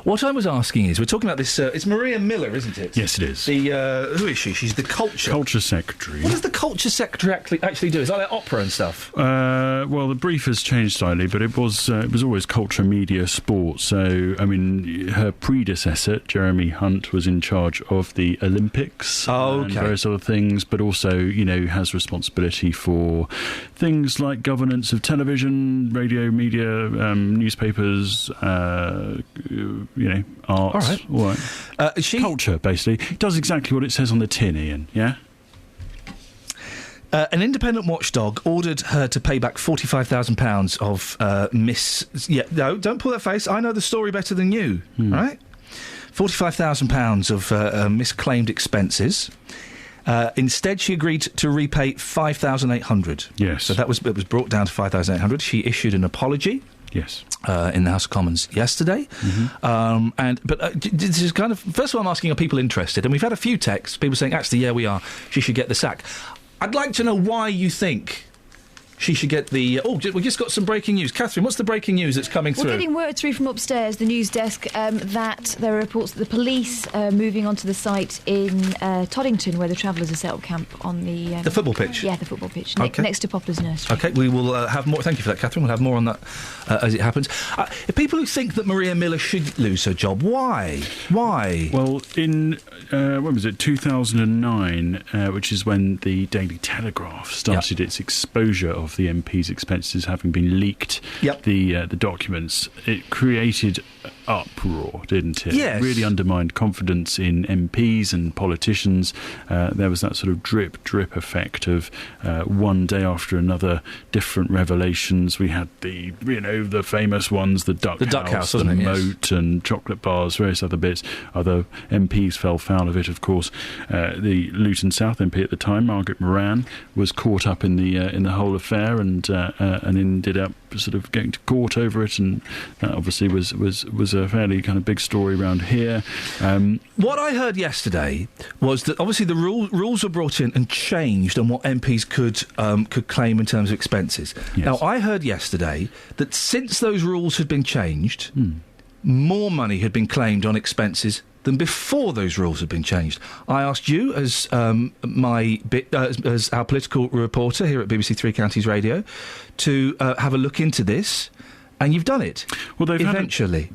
What I was asking is, we're talking about this, it's Maria Miller, isn't it? Yes, it is. Who is she? She's the Culture Secretary. What does the Culture Secretary actually do? Is that like opera and stuff? Well, the brief has changed slightly, but it was always culture, media, sport. So, I mean, her predecessor, Jeremy Hunt, was in charge of the Olympics and various other things, but also, you know, has responsibility for things like governance of television, radio, media, newspapers, you know, arts. All right. Culture, basically. Does exactly what it says on the tin, Ian, yeah? An independent watchdog ordered her to pay back £45,000 of Yeah, no, don't pull that face. I know the story better than you, right? £45,000 of misclaimed expenses. Instead, she agreed to repay $5,800. Yes. So it was brought down to $5,800. She issued an apology. Yes. In the House of Commons yesterday. But this is kind of... First of all, I'm asking, are people interested? And we've had a few texts, people saying, actually, yeah, we are. She should get the sack. I'd like to know why you think she should get the... we just got some breaking news. Catherine, what's the breaking news that's coming through? We're getting word through from upstairs, the news desk, that there are reports that the police are moving onto the site in Toddington, where the Travellers are set up camp on the... the football pitch? Yeah, the football pitch, next to Poplar's Nursery. OK, we will have more... Thank you for that, Catherine. We'll have more on that as it happens. People who think that Maria Miller should lose her job, why? Why? Well, in, when was it, 2009, which is when the Daily Telegraph started its exposure of the MP's expenses having been leaked, the documents, it created uproar, didn't it? Yes. It really undermined confidence in MPs and politicians. There was that sort of drip effect of one day after another, different revelations. We had the famous ones, the Duck House, the Moat and chocolate bars, various other bits. Other MPs fell foul of it, of course. The Luton South MP at the time, Margaret Moran, was caught up in the whole affair and ended up sort of going to court over it, and that obviously was a fairly kind of big story around here. What I heard yesterday was that obviously the rules were brought in and changed on what MPs could claim in terms of expenses. Yes. Now, I heard yesterday that since those rules had been changed, more money had been claimed on expenses than before those rules had been changed. I asked you, as as our political reporter here at BBC Three Counties Radio, to have a look into this, and you've done it. Well, they've eventually.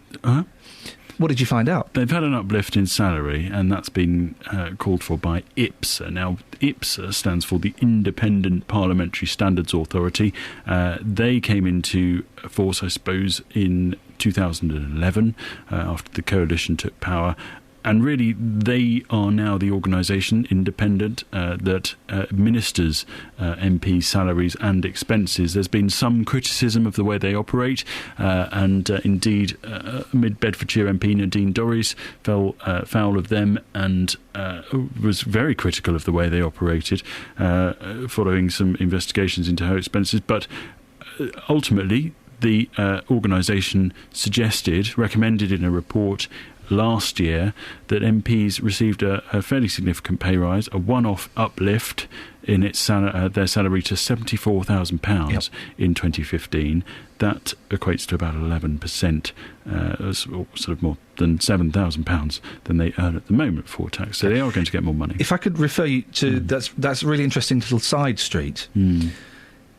What did you find out? They've had an uplift in salary, and that's been called for by IPSA. Now, IPSA stands for the Independent Parliamentary Standards Authority. They came into force, I suppose, in 2011, after the coalition took power. And really, they are now the organisation, independent, that administers MP salaries and expenses. There's been some criticism of the way they operate, and indeed, Mid-Bedfordshire MP Nadine Dorries fell foul of them and was very critical of the way they operated, following some investigations into her expenses. But ultimately, the organisation recommended in a report last year that MPs received a fairly significant pay rise, a one-off uplift in their salary to £74,000 in 2015. That equates to about 11%, sort of more than £7,000 than they earn at the moment before tax. So they are going to get more money. If I could refer you to that's a really interesting little side street.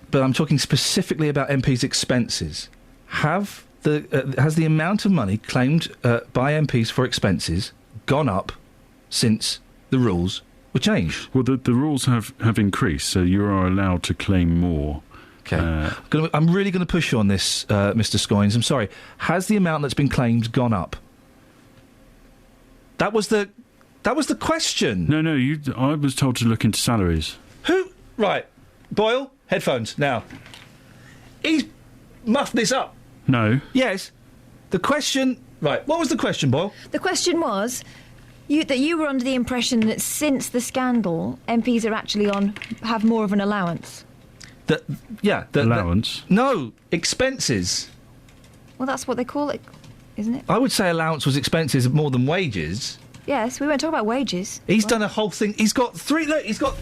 But I'm talking specifically about MPs' expenses. Has the amount of money claimed by MPs for expenses gone up since the rules were changed? Well, the rules have increased, so you are allowed to claim more. OK. I'm really going to push you on this, Mr. Scoynes. I'm sorry. Has the amount that's been claimed gone up? That was the question. No, I was told to look into salaries. Who? Right. Boyle, headphones, now. He's muffed this up. No. Yes. The question... Right, what was the question, Boyle? The question was that you were under the impression that since the scandal, MPs are actually have more of an allowance. Allowance? No, expenses. Well, that's what they call it, isn't it? I would say allowance was expenses more than wages. Yes, we won't talk about wages. He's done a whole thing. He's got three... Look, he's got...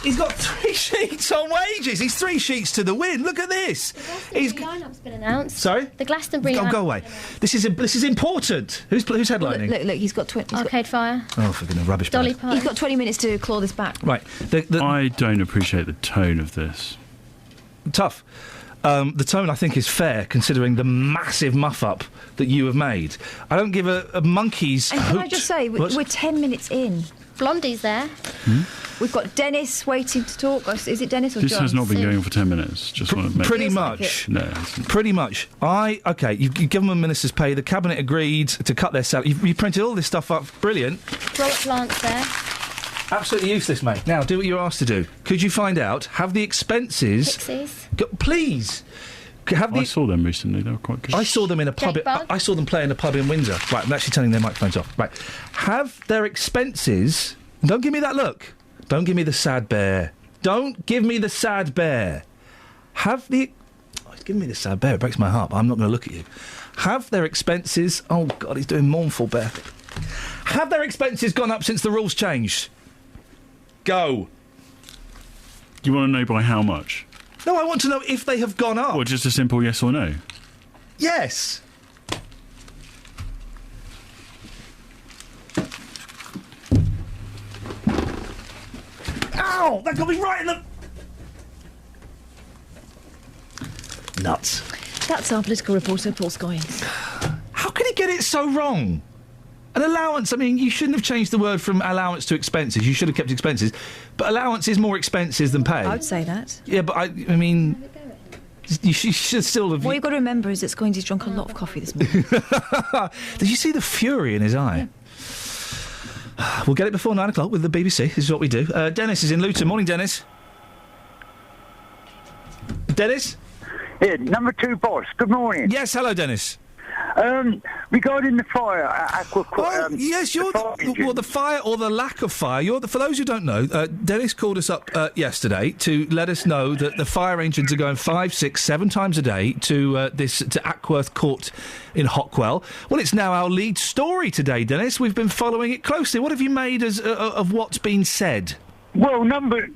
He's got 3 sheets on wages. He's 3 sheets to the wind. Look at this. The line-up's been announced. Sorry? The Glastonbury Go away. This is important. Who's headlining? Look, he's got... Arcade Fire. Oh, for goodness, rubbish Dolly bag. Parton. He's got 20 minutes to claw this back. Right. I don't appreciate the tone of this. Tough. The tone, I think, is fair, considering the massive muff-up that you have made. I don't give a monkey's And can I just say, we're 10 minutes in. Blondie's there. We've got Dennis waiting to talk. Is it Dennis or John? This has not been going on for 10 minutes. Just want to make Pretty much. No. Pretty much. You give them a minister's pay. The cabinet agreed to cut their salary. You printed all this stuff up. Brilliant. Robert Plant's there. Absolutely useless, mate. Now, do what you're asked to do. Could you find out, have the expenses... Pixies. Please. I saw them recently. They were quite good. I saw them in a pub. I saw them play in a pub in Windsor. Right, I'm actually turning their microphones off. Right. Have their expenses... Don't give me that look. Don't give me the sad bear. Don't give me the sad bear. Have the... Oh, he's giving me the sad bear. It breaks my heart, but I'm not going to look at you. Have their expenses... Oh, God, he's doing mournful bear. Have their expenses gone up since the rules changed? Go. You want to know by how much? No, I want to know if they have gone up. Or just a simple yes or no? Yes. Ow! That got me right in the... Nuts. That's our political reporter, Paul Scoyens. How can he get it so wrong? An allowance, I mean, you shouldn't have changed the word from allowance to expenses. You should have kept expenses. But allowance is more expenses than pay. I would say that. Yeah, but I mean... You should still have... What you've got to remember is that Scoyens has drunk a lot of coffee this morning. Did you see the fury in his eye? Yeah. We'll get it before 9 o'clock with the BBC. This is what we do. Dennis is in Luton. Morning, Dennis. Dennis? Yeah, number 2 boss. Good morning. Yes, hello, Dennis. Regarding the fire at yes, you're the fire or the lack of fire. For those who don't know, Dennis called us up yesterday to let us know that the fire engines are going 5, 6, 7 times a day to Ackworth Court in Hockwell. Well, it's now our lead story today, Dennis. We've been following it closely. What have you made of what's been said? Well, number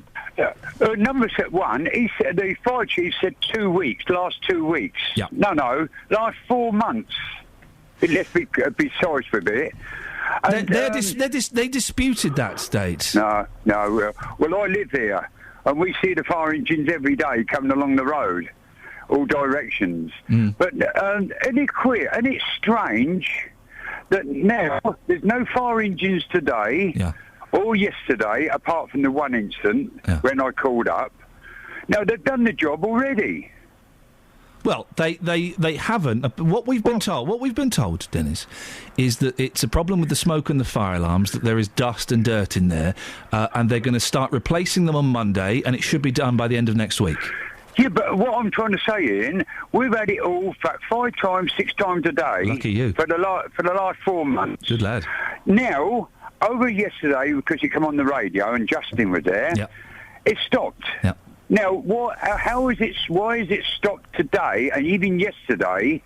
set 1, he said, the fire chief said 2 weeks, last 2 weeks. Yeah. No, last 4 months. Let's be precise for a bit. And, they disputed that state. No. Well, I live here, and we see the fire engines every day coming along the road, all directions. But and it's strange that now there's no fire engines today. Yeah. Or yesterday, apart from the one incident when I called up. No, they've done the job already. Well, they haven't. What we've been told, Dennis, is that it's a problem with the smoke and the fire alarms, that there is dust and dirt in there, and they're going to start replacing them on Monday, and it should be done by the end of next week. Yeah, but what I'm trying to say, Ian, we've had it all 5 times, 6 times a day. Lucky you. For the last 4 months. Good lad. Now, over yesterday, because you come on the radio and Justin was there, it stopped. Yeah. Now, why is it stopped today and even yesterday?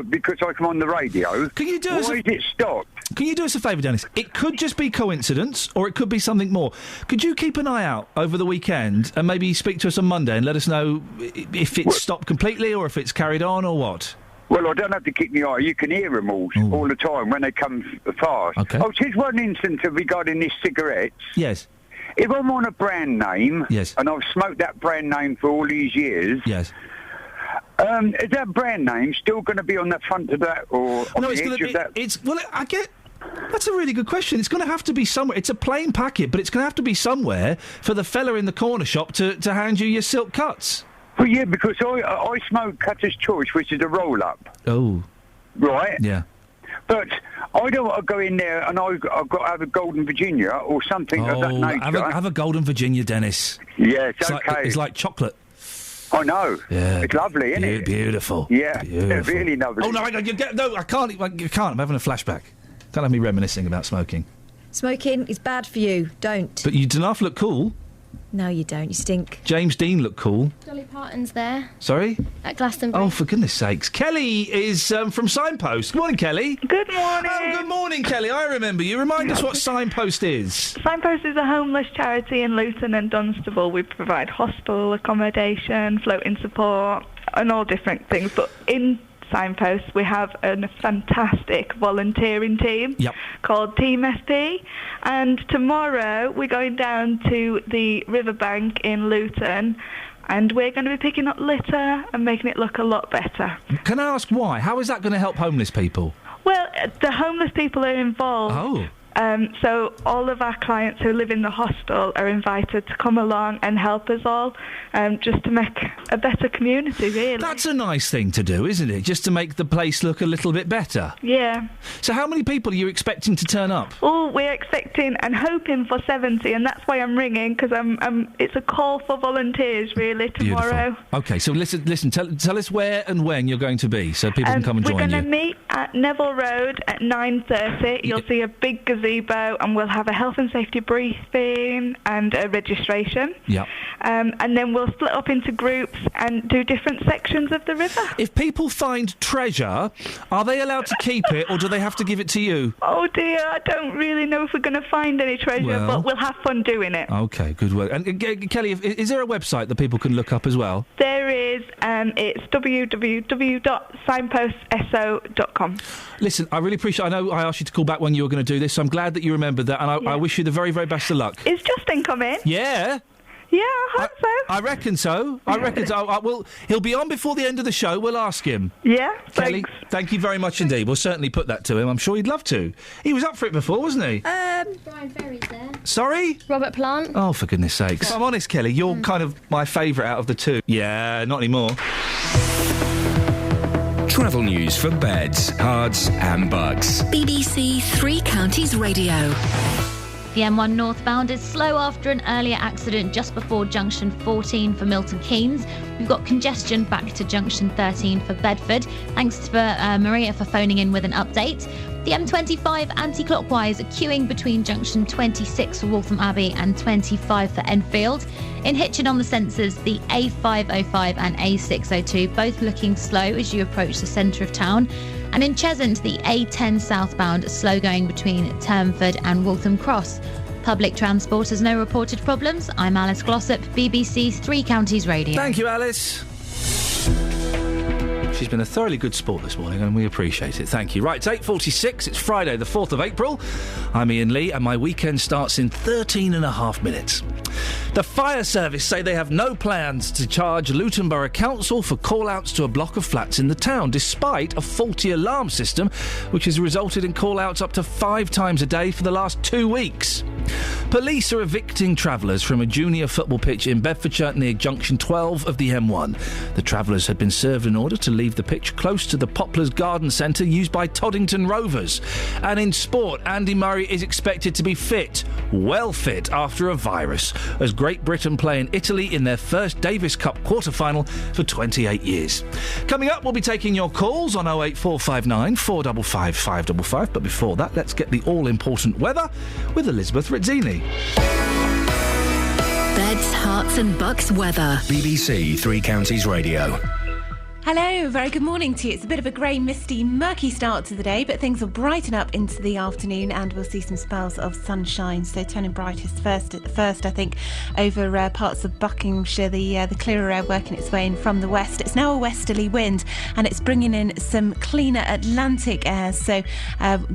Because I come on the radio. Can you do why is it stopped? Can you do us a favour, Dennis? It could just be coincidence, or it could be something more. Could you keep an eye out over the weekend and maybe speak to us on Monday and let us know if it's stopped completely or if it's carried on or what? Well, I don't have to keep my eye. You can hear them all the time when they come fast. Okay. Oh, here's one instance regarding these cigarettes. Yes. If I'm on a brand name, and I've smoked that brand name for all these years, yes. Is that brand name still going to be on the front of that or on the edge of that? That's a really good question. It's going to have to be somewhere. It's a plain packet, but it's going to have to be somewhere for the fella in the corner shop to hand you your silk cuts. Well, yeah, because I smoke Cutter's Choice, which is a roll-up. Oh. Right? Yeah. But I don't want to go in there and I've got to have a Golden Virginia or something of that nature. Have a Golden Virginia, Dennis. Yeah, it's okay. It's like chocolate. I know. Yeah. It's lovely, isn't it? Beautiful. Yeah, beautiful. Really lovely. Oh, no, I can't. You can't. I'm having a flashback. Can't have me reminiscing about smoking. Smoking is bad for you. Don't. But you do enough look cool. No, you don't. You stink. James Dean looked cool. Dolly Parton's there. Sorry? At Glastonbury. Oh, for goodness sakes. Kelly is from Signpost. Good morning, Kelly. Good morning. Oh, good morning, Kelly. I remember you. Remind us what Signpost is. Signpost is a homeless charity in Luton and Dunstable. We provide hostel accommodation, floating support, and all different things. But in Signpost, we have a fantastic volunteering team called Team SP, and tomorrow we're going down to the riverbank in Luton, and we're going to be picking up litter and making it look a lot better. Can I ask why? How is that going to help homeless people? Well, the homeless people are involved. Oh. So all of our clients who live in the hostel are invited to come along and help us all, just to make a better community, really. That's a nice thing to do, isn't it? Just to make the place look a little bit better. Yeah. So how many people are you expecting to turn up? Oh, we're expecting and hoping for 70, and that's why I'm ringing, because it's a call for volunteers, really, tomorrow. Beautiful. OK, so listen, tell us where and when you're going to be, so people can come and join you. We're going to meet at Neville Road at 9:30. You'll see a big gazebo, and we'll have a health and safety briefing and a registration. Yeah. And then we'll split up into groups and do different sections of the river. If people find treasure, are they allowed to keep it, or do they have to give it to you? Oh dear, I don't really know if we're going to find any treasure, but we'll have fun doing it. OK, good work. And Kelly, is there a website that people can look up as well? There is. It's www.signpostso.com. Listen, I really appreciate. I know I asked you to call back when you were going to do this, so I'm glad that you remembered that, and I wish you the very, very best of luck. Is Justin coming? Yeah. Yeah, I hope so. I reckon so. He'll be on before the end of the show. We'll ask him. Yeah, Kelly, thank you very much indeed. We'll certainly put that to him. I'm sure he'd love to. He was up for it before, wasn't he? Brian Ferry's there. Sorry? Robert Plant. Oh, for goodness sakes. If I'm honest, Kelly, you're kind of my favourite out of the two. Yeah, not anymore. Travel news for beds, cards and bugs. BBC Three Counties Radio. The M1 northbound is slow after an earlier accident just before junction 14 for Milton Keynes. We've got congestion back to junction 13 for Bedford. Thanks for Maria for phoning in with an update. The M25 anti-clockwise queuing between junction 26 for Waltham Abbey and 25 for Enfield. In Hitchin on the sensors, the A505 and A602 both looking slow as you approach the centre of town. And in Cheshunt, the A10 southbound slow going between Turnford and Waltham Cross. Public transport has no reported problems. I'm Alice Glossop, BBC Three Counties Radio. Thank you, Alice. She's been a thoroughly good sport this morning, and we appreciate it. Thank you. Right, it's 8:46. It's Friday, the 4th of April. I'm Iain Lee, and my weekend starts in 13 and a half minutes. The fire service say they have no plans to charge Luton Borough Council for call-outs to a block of flats in the town, despite a faulty alarm system, which has resulted in call-outs up to 5 times a day for the last 2 weeks. Police are evicting travellers from a junior football pitch in Bedfordshire near junction 12 of the M1. The travellers had been served an order to leave the pitch close to the Poplars Garden Centre used by Toddington Rovers. And in sport, Andy Murray is expected to be fit, well fit, after a virus, as Great Britain play in Italy in their first Davis Cup quarter-final for 28 years. Coming up, we'll be taking your calls on 08459 455 555, but before that, let's get the all-important weather with Elizabeth Rizzini. Beds, Herts and Bucks weather. BBC Three Counties Radio. Hello, very good morning to you. It's a bit of a grey, misty, murky start to the day, but things will brighten up into the afternoon and we'll see some spells of sunshine. So turning brightest first, I think, over parts of Buckinghamshire, the clearer air working its way in from the west. It's now a westerly wind and it's bringing in some cleaner Atlantic air, so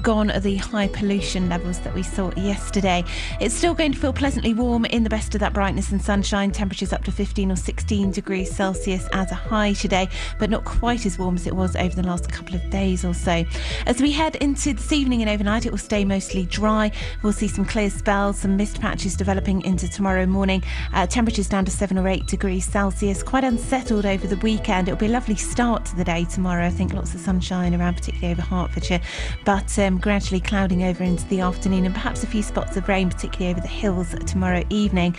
gone are the high pollution levels that we saw yesterday. It's still going to feel pleasantly warm in the best of that brightness and sunshine. Temperatures up to 15 or 16 degrees Celsius as a high today, but not quite as warm as it was over the last couple of days or so. As we head into this evening and overnight, it will stay mostly dry. We'll see some clear spells, some mist patches developing into tomorrow morning. Temperatures down to 7 or 8 degrees Celsius. Quite unsettled over the weekend. It'll be a lovely start to the day tomorrow. I think lots of sunshine around, particularly over Hertfordshire, but gradually clouding over into the afternoon and perhaps a few spots of rain, particularly over the hills tomorrow evening.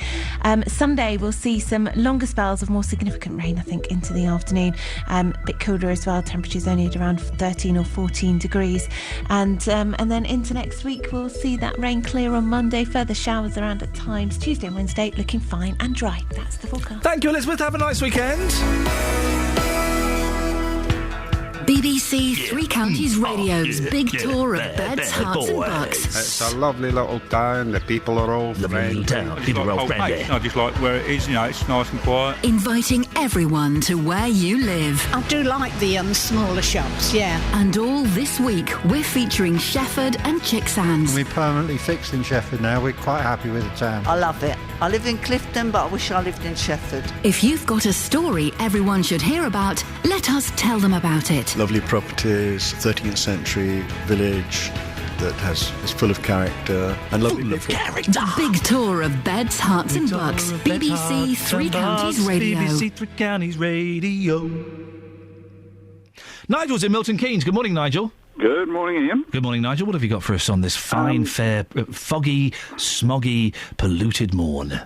Sunday, we'll see some longer spells of more significant rain, I think, into the afternoon. A bit cooler as well. Temperatures only at around 13 or 14 degrees. And then into next week, we'll see that rain clear on Monday. Further showers around at times. Tuesday and Wednesday looking fine and dry. That's the forecast. Thank you, Elizabeth. Have a nice weekend. BBC Three Counties Radio's big tour of beds, hearts and bucks. It's a lovely little town. The people are all friendly. People are all friendly. I just like where it is, it's nice and quiet. Inviting everyone to where you live. I do like the smaller shops, yeah. And all this week, we're featuring Shefford and Chicksands. We're permanently fixed in Shefford now. We're quite happy with the town. I love it. I live in Clifton, but I wish I lived in Shefford. If you've got a story everyone should hear about, let us tell them about it. Lovely properties, 13th century village that is full of character and lovely people. The big tour of beds, hearts and bucks. BBC Three Counties Radio. BBC Three Counties Radio. Nigel's in Milton Keynes. Good morning, Nigel. Good morning, Ian. Good morning, Nigel. What have you got for us on this fine, fair, foggy, smoggy, polluted morn?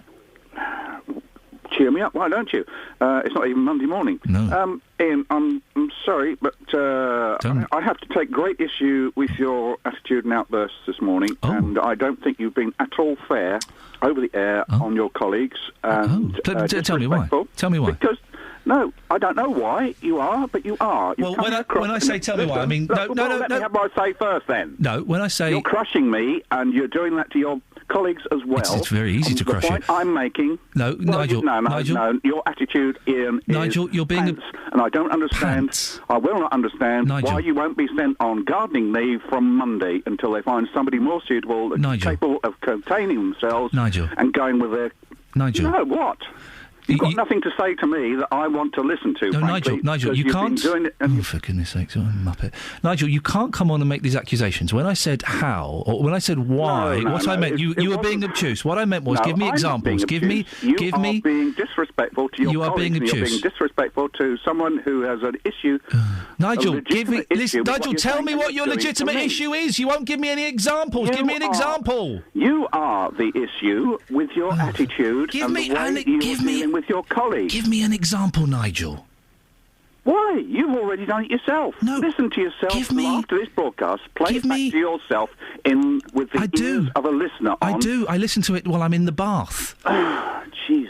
Cheer me up, why don't you? It's not even Monday morning. No. Ian, I'm sorry, but I have to take great issue with your attitude and outbursts this morning, and I don't think you've been at all fair over the air on your colleagues. And, tell me why. Tell me why. Because no, I don't know why you are, but you are. Well, when I say tell me why, I mean no. Let me have my say first, then. No, when I say you're crushing me, and you're doing that to your colleagues as well. It's very easy to crush you. The point I'm making. No, Nigel. No. Your attitude, Ian. Nigel, you're being and I don't understand. I will not understand why you won't be sent on gardening leave from Monday until they find somebody more suitable, capable of containing themselves, and going with their. Nigel. No, what? You've got nothing to say to me that I want to listen to. No, frankly, Nigel, you can't. Doing it for goodness sakes, what a muppet! Nigel, you can't come on and make these accusations. When I said how, or when I said why, I meant you were being obtuse. What I meant was give me examples. Give me. You are being disrespectful to your colleagues. Being obtuse. You're being disrespectful to someone who has an issue. Nigel, give me. Listen, Nigel, tell me what your legitimate issue is. You won't give me any examples. Give me an example. You are the issue with your attitude and the way you're dealing with your colleagues. Give me an example, Nigel. Why? You've already done it yourself. No. Listen to yourself after this broadcast. Play it back to yourself with the ears of a listener on. I do. I listen to it while I'm in the bath. Jeez.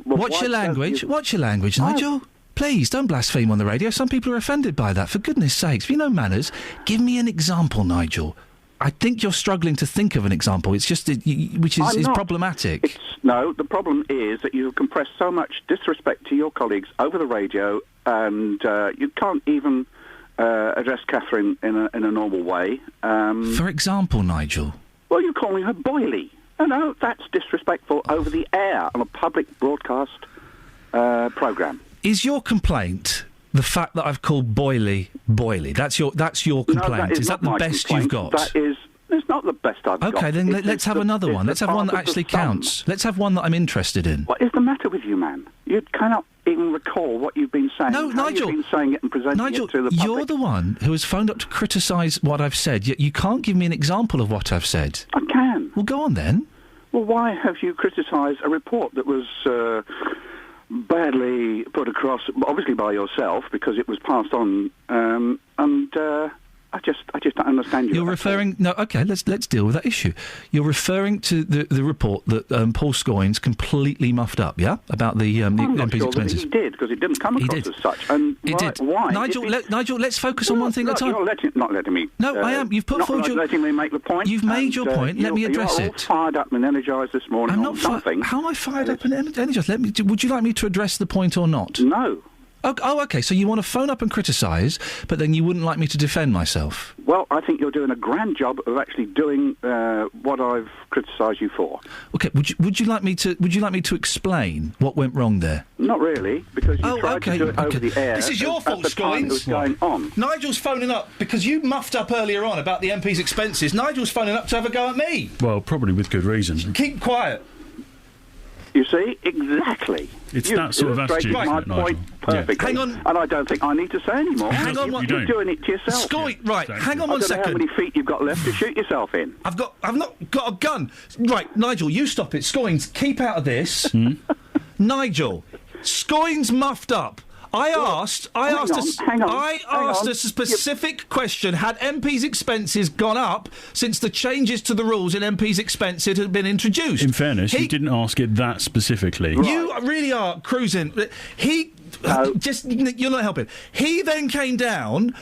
Watch your language. Watch your language, Nigel. Please, don't blaspheme on the radio. Some people are offended by that. For goodness sakes, have you no manners? Give me an example, Nigel. I think you're struggling to think of an example. It's just, which is problematic. No, the problem is that you have compressed so much disrespect to your colleagues over the radio, and you can't even address Catherine in a normal way. For example, Nigel? Well, you're calling her boily. No, that's disrespectful over the air on a public broadcast programme. Is your complaint the fact that I've called boily? That's your complaint. No, is that the best complaint. You've got? It's not the best I've got. Okay, then let's have another one. Let's have one that actually counts. Let's have one that I'm interested in. What is the matter with you, man? You cannot even recall what you've been saying. No, Nigel. You've been saying it and presenting it to the public. You're the one who has phoned up to criticise what I've said, yet you can't give me an example of what I've said. I can. Well, go on then. Well, why have you criticised a report that was badly put across, obviously by yourself, because it was passed on, I just don't understand you. You're referring... No, OK, let's deal with that issue. You're referring to the report that Paul Scoynes completely muffed up, yeah? About the MP's expenses. He did, because it didn't come across as such. And it did. Why? Nigel, let's focus on one thing at a time. You're not letting me... No, I am. You've put forward your... Not letting me make the point. You've made your point. Let me address it. You're all fired up and energised this morning. I'm not something. How am I fired up and energised? Would you like me to address the point or not? No. Oh, OK, so you want to phone up and criticise, but then you wouldn't like me to defend myself? Well, I think you're doing a grand job of actually doing what I've criticised you for. OK, would you like me to explain what went wrong there? Not really, because you tried to do it over the air. This is your fault, Scoynes. It was going on. Nigel's phoning up because you muffed up earlier on about the MP's expenses. Nigel's phoning up to have a go at me. Well, probably with good reason. Keep quiet. You see, exactly. It's that sort of attitude, my point perfectly. Yeah. Hang on. And I don't think I need to say any more. Hang on, you're doing it to yourself. Right, hang on one second. I don't know how many feet you've got left to shoot yourself in. I've not got a gun. Right, Nigel, you stop it. Scoynes, keep out of this. Nigel, Scoynes muffed up. I asked on. a specific question. Had MPs' expenses gone up since the changes to the rules in MPs' expenses had been introduced? In fairness, you didn't ask it that specifically. You really are cruising. You're not helping. He then came down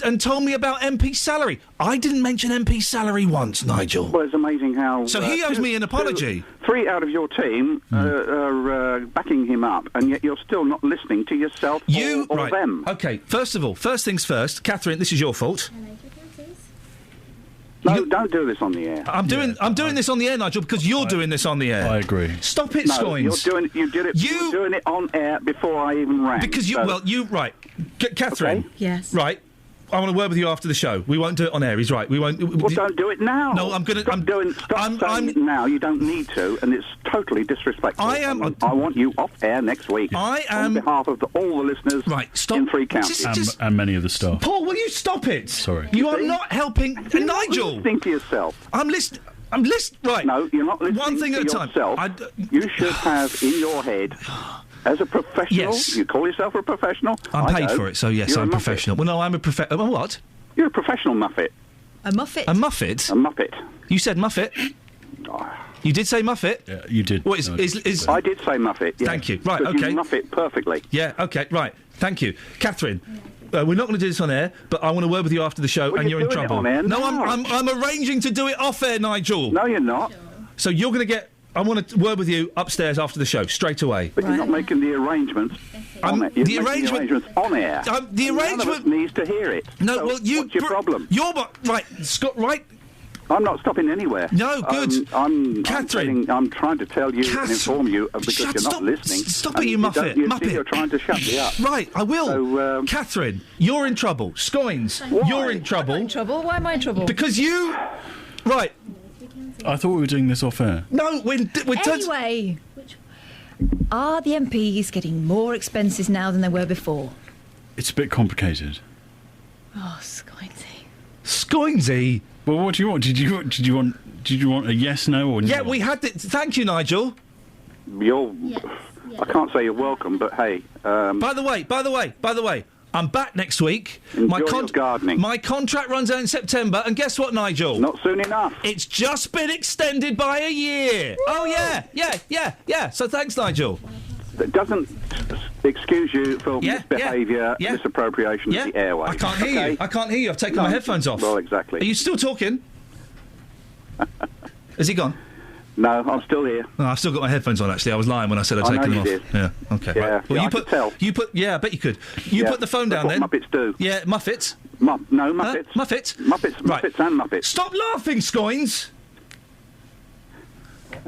and told me about MP's salary. I didn't mention MP's salary once, Nigel. Well, it's amazing how... So he owes me an apology. 3 out of your team are backing him up, and yet you're still not listening to yourself or them. OK, first of all, first things first, Catherine, this is your fault. No, don't do this on the air. I'm doing this on the air, Nigel, because you're doing this on the air. I agree. Stop it, No, Scoins. you were doing it on air before I even rang. Because Catherine. Okay. Yes. Right. I want to word with you after the show. We won't do it on air. He's right. We won't. Well, don't do it now. No, I'm going to. Stop saying it now. You don't need to, and it's totally disrespectful. I want you off air next week. On behalf of all the listeners. In 3 counties. And many of the staff. Paul, will you stop it? Sorry. You are not helping, Nigel. Think to yourself. I'm listening. Right. No, you're not listening. One thing to at a time. Yourself. You should have in your head. As a professional, Yes. You call yourself a professional. I'm paid for it, so yes, You're I'm a Muppet. professional. Well, no, I'm a professional. What? You're a professional Muppet. A Muppet? A Muppet? A Muppet. You said Muppet? You did say Muppet? Yeah, you did. What is? I did say Muppet. Yes. Thank you. Right, 'Cause OK. You Muppet perfectly. Yeah, OK, right. Thank you. Catherine, we're not going to do this on air, but I want to word with you after the show, Well, and you're you're in doing it trouble. on air No, now. I'm arranging to do it off air, Nigel. No, you're not. So you're going to get... I want to word with you upstairs after the show, straight away. But you're not making the arrangements on air. You're making the arrangements on air. The None arrangement of us needs to hear it. No, So well, you... what's your problem? Right, Scott, right... I'm not stopping anywhere. No, good. Catherine. I'm trying to tell you and inform you because you're not listening. Stop it, you Muppet. See, you're trying to shut me up. Right, I will. So, Catherine, you're in trouble. Scoins, you're in trouble. I'm not in trouble. Why am I in trouble? Because you... Right. I thought we were doing this off air. No, we're Anyway, are the MPs getting more expenses now than they were before? It's a bit complicated. Oh, Scoinsy. Scoinsy? Well, what do you want? Did you want a yes, no, or no? Yeah, we had it. Thank you, Nigel. I can't say you're welcome, but hey. By the way, I'm back next week. Enjoy your gardening. My contract runs out in September, and guess what, Nigel? Not soon enough. It's just been extended by a year. Woo! Oh, yeah. So thanks, Nigel. That doesn't excuse you for misbehaviour, misappropriation of the airwaves. I can't hear you. I can't hear you. I've taken my headphones off. Well, exactly. Are you still talking? Has he gone? No, I'm still here. No, I've still got my headphones on, actually. I was lying when I said I'd I taken know them you off. did. Yeah, OK. Yeah, right. Well, I could tell. Yeah, I bet you could. You put the phone down That's then. what Muppets do. Yeah, Muppets. No, Muppets. Muppets? Muppets and Muppets. Stop laughing, Scoins!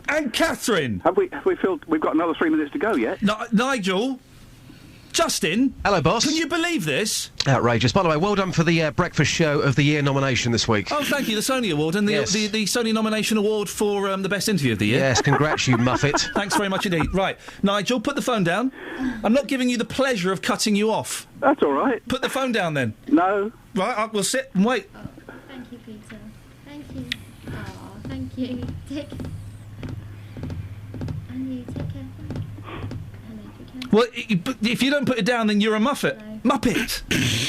And Catherine! Have we filled... We've got another 3 minutes to go yet? Nigel? Justin? Hello, boss. Can you believe this? Outrageous. By the way, well done for the Breakfast Show of the Year nomination this week. Oh, thank you. The Sony Award and the Sony nomination award for the Best Interview of the Year. Yes, congrats, you Muppet. Thanks very much indeed. Right, Nigel, put the phone down. I'm not giving you the pleasure of cutting you off. That's all right. Put the phone down then. No. Right, we'll sit and wait. Oh, thank you, Peter. Thank you. Oh, thank you. And you, take care. Well, if you don't put it down, then you're a Muppet. No. Muppet!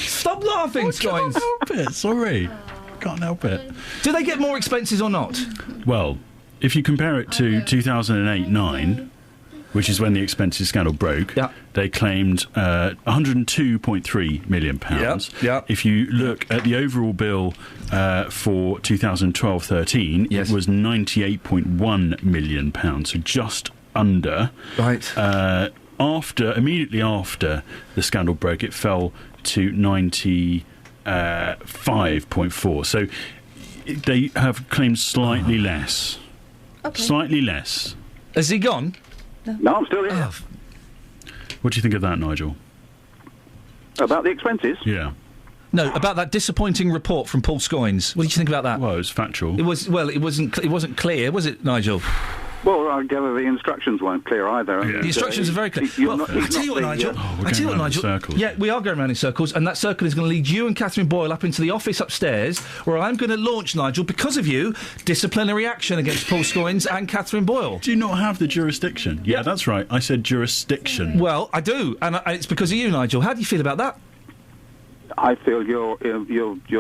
Stop laughing, Scoins. Can't help it. Sorry. Can't help it. Do they get more expenses or not? Well, if you compare it to 2008-9, which is when the expenses scandal broke, they claimed £102.3 million. If you look at the overall bill for 2012-13, it was £98.1 million, so just under. Right. Immediately after the scandal broke, it fell to 95.4. So they have claimed slightly less. Okay. Slightly less. Has he gone? No, I'm still here. What do you think of that, Nigel? About the expenses? Yeah. No, about that disappointing report from Paul Scoins. What did you think about that? Well, it was factual. It wasn't clear, was it, Nigel? Well, I gather the instructions weren't clear either. The instructions are very clear. I tell you what, Nigel. Yeah, we are going around in circles, and that circle is going to lead you and Catherine Boyle up into the office upstairs, where I'm going to launch, Nigel, because of you, disciplinary action against Paul Scoins and Catherine Boyle. Do you not have the jurisdiction? Yeah, that's right. I said jurisdiction. Well, I do, and it's because of you, Nigel. How do you feel about that? I feel you're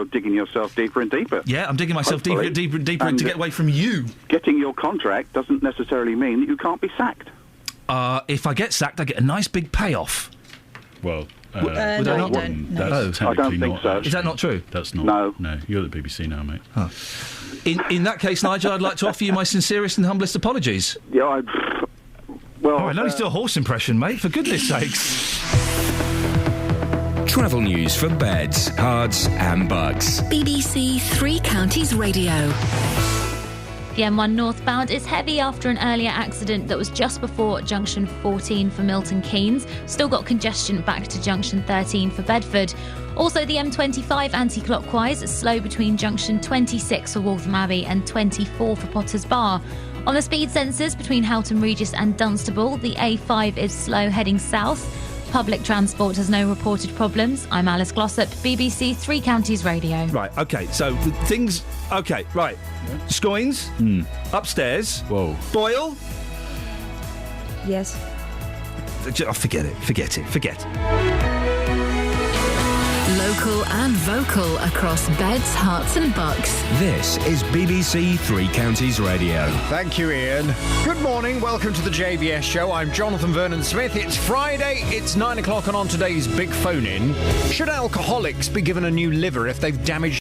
digging yourself deeper and deeper. Yeah, I'm digging myself deeper and deeper to get away from you. Getting your contract doesn't necessarily mean that you can't be sacked. If I get sacked, I get a nice big payoff. Well, no, you don't. That's I don't think so. Is that not true? That's not. No, you're the BBC now, mate. Oh. In that case, Nigel, I'd like to offer you my sincerest and humblest apologies. Yeah, All right, let me do a horse impression, mate, for goodness sakes. Travel news for beds, cards and bugs. BBC Three Counties Radio. The M1 northbound is heavy after an earlier accident that was just before junction 14 for Milton Keynes. Still got congestion back to junction 13 for Bedford. Also, the M25 anti-clockwise is slow between junction 26 for Waltham Abbey and 24 for Potters Bar. On the speed sensors between Houghton Regis and Dunstable, the A5 is slow heading south. Public transport has no reported problems. I'm Alice Glossop, BBC Three Counties Radio. Right, OK, so things... OK, right. Yeah. Scoins, upstairs. Whoa. Boyle? Yes. Oh, forget it. Local and vocal across beds, hearts and bucks. This is BBC Three Counties Radio. Thank you, Iain. Good morning, welcome to the JVS show. I'm Jonathan Vernon-Smith. It's Friday, it's 9 o'clock, and on today's Big Phone-In, should alcoholics be given a new liver if they've damaged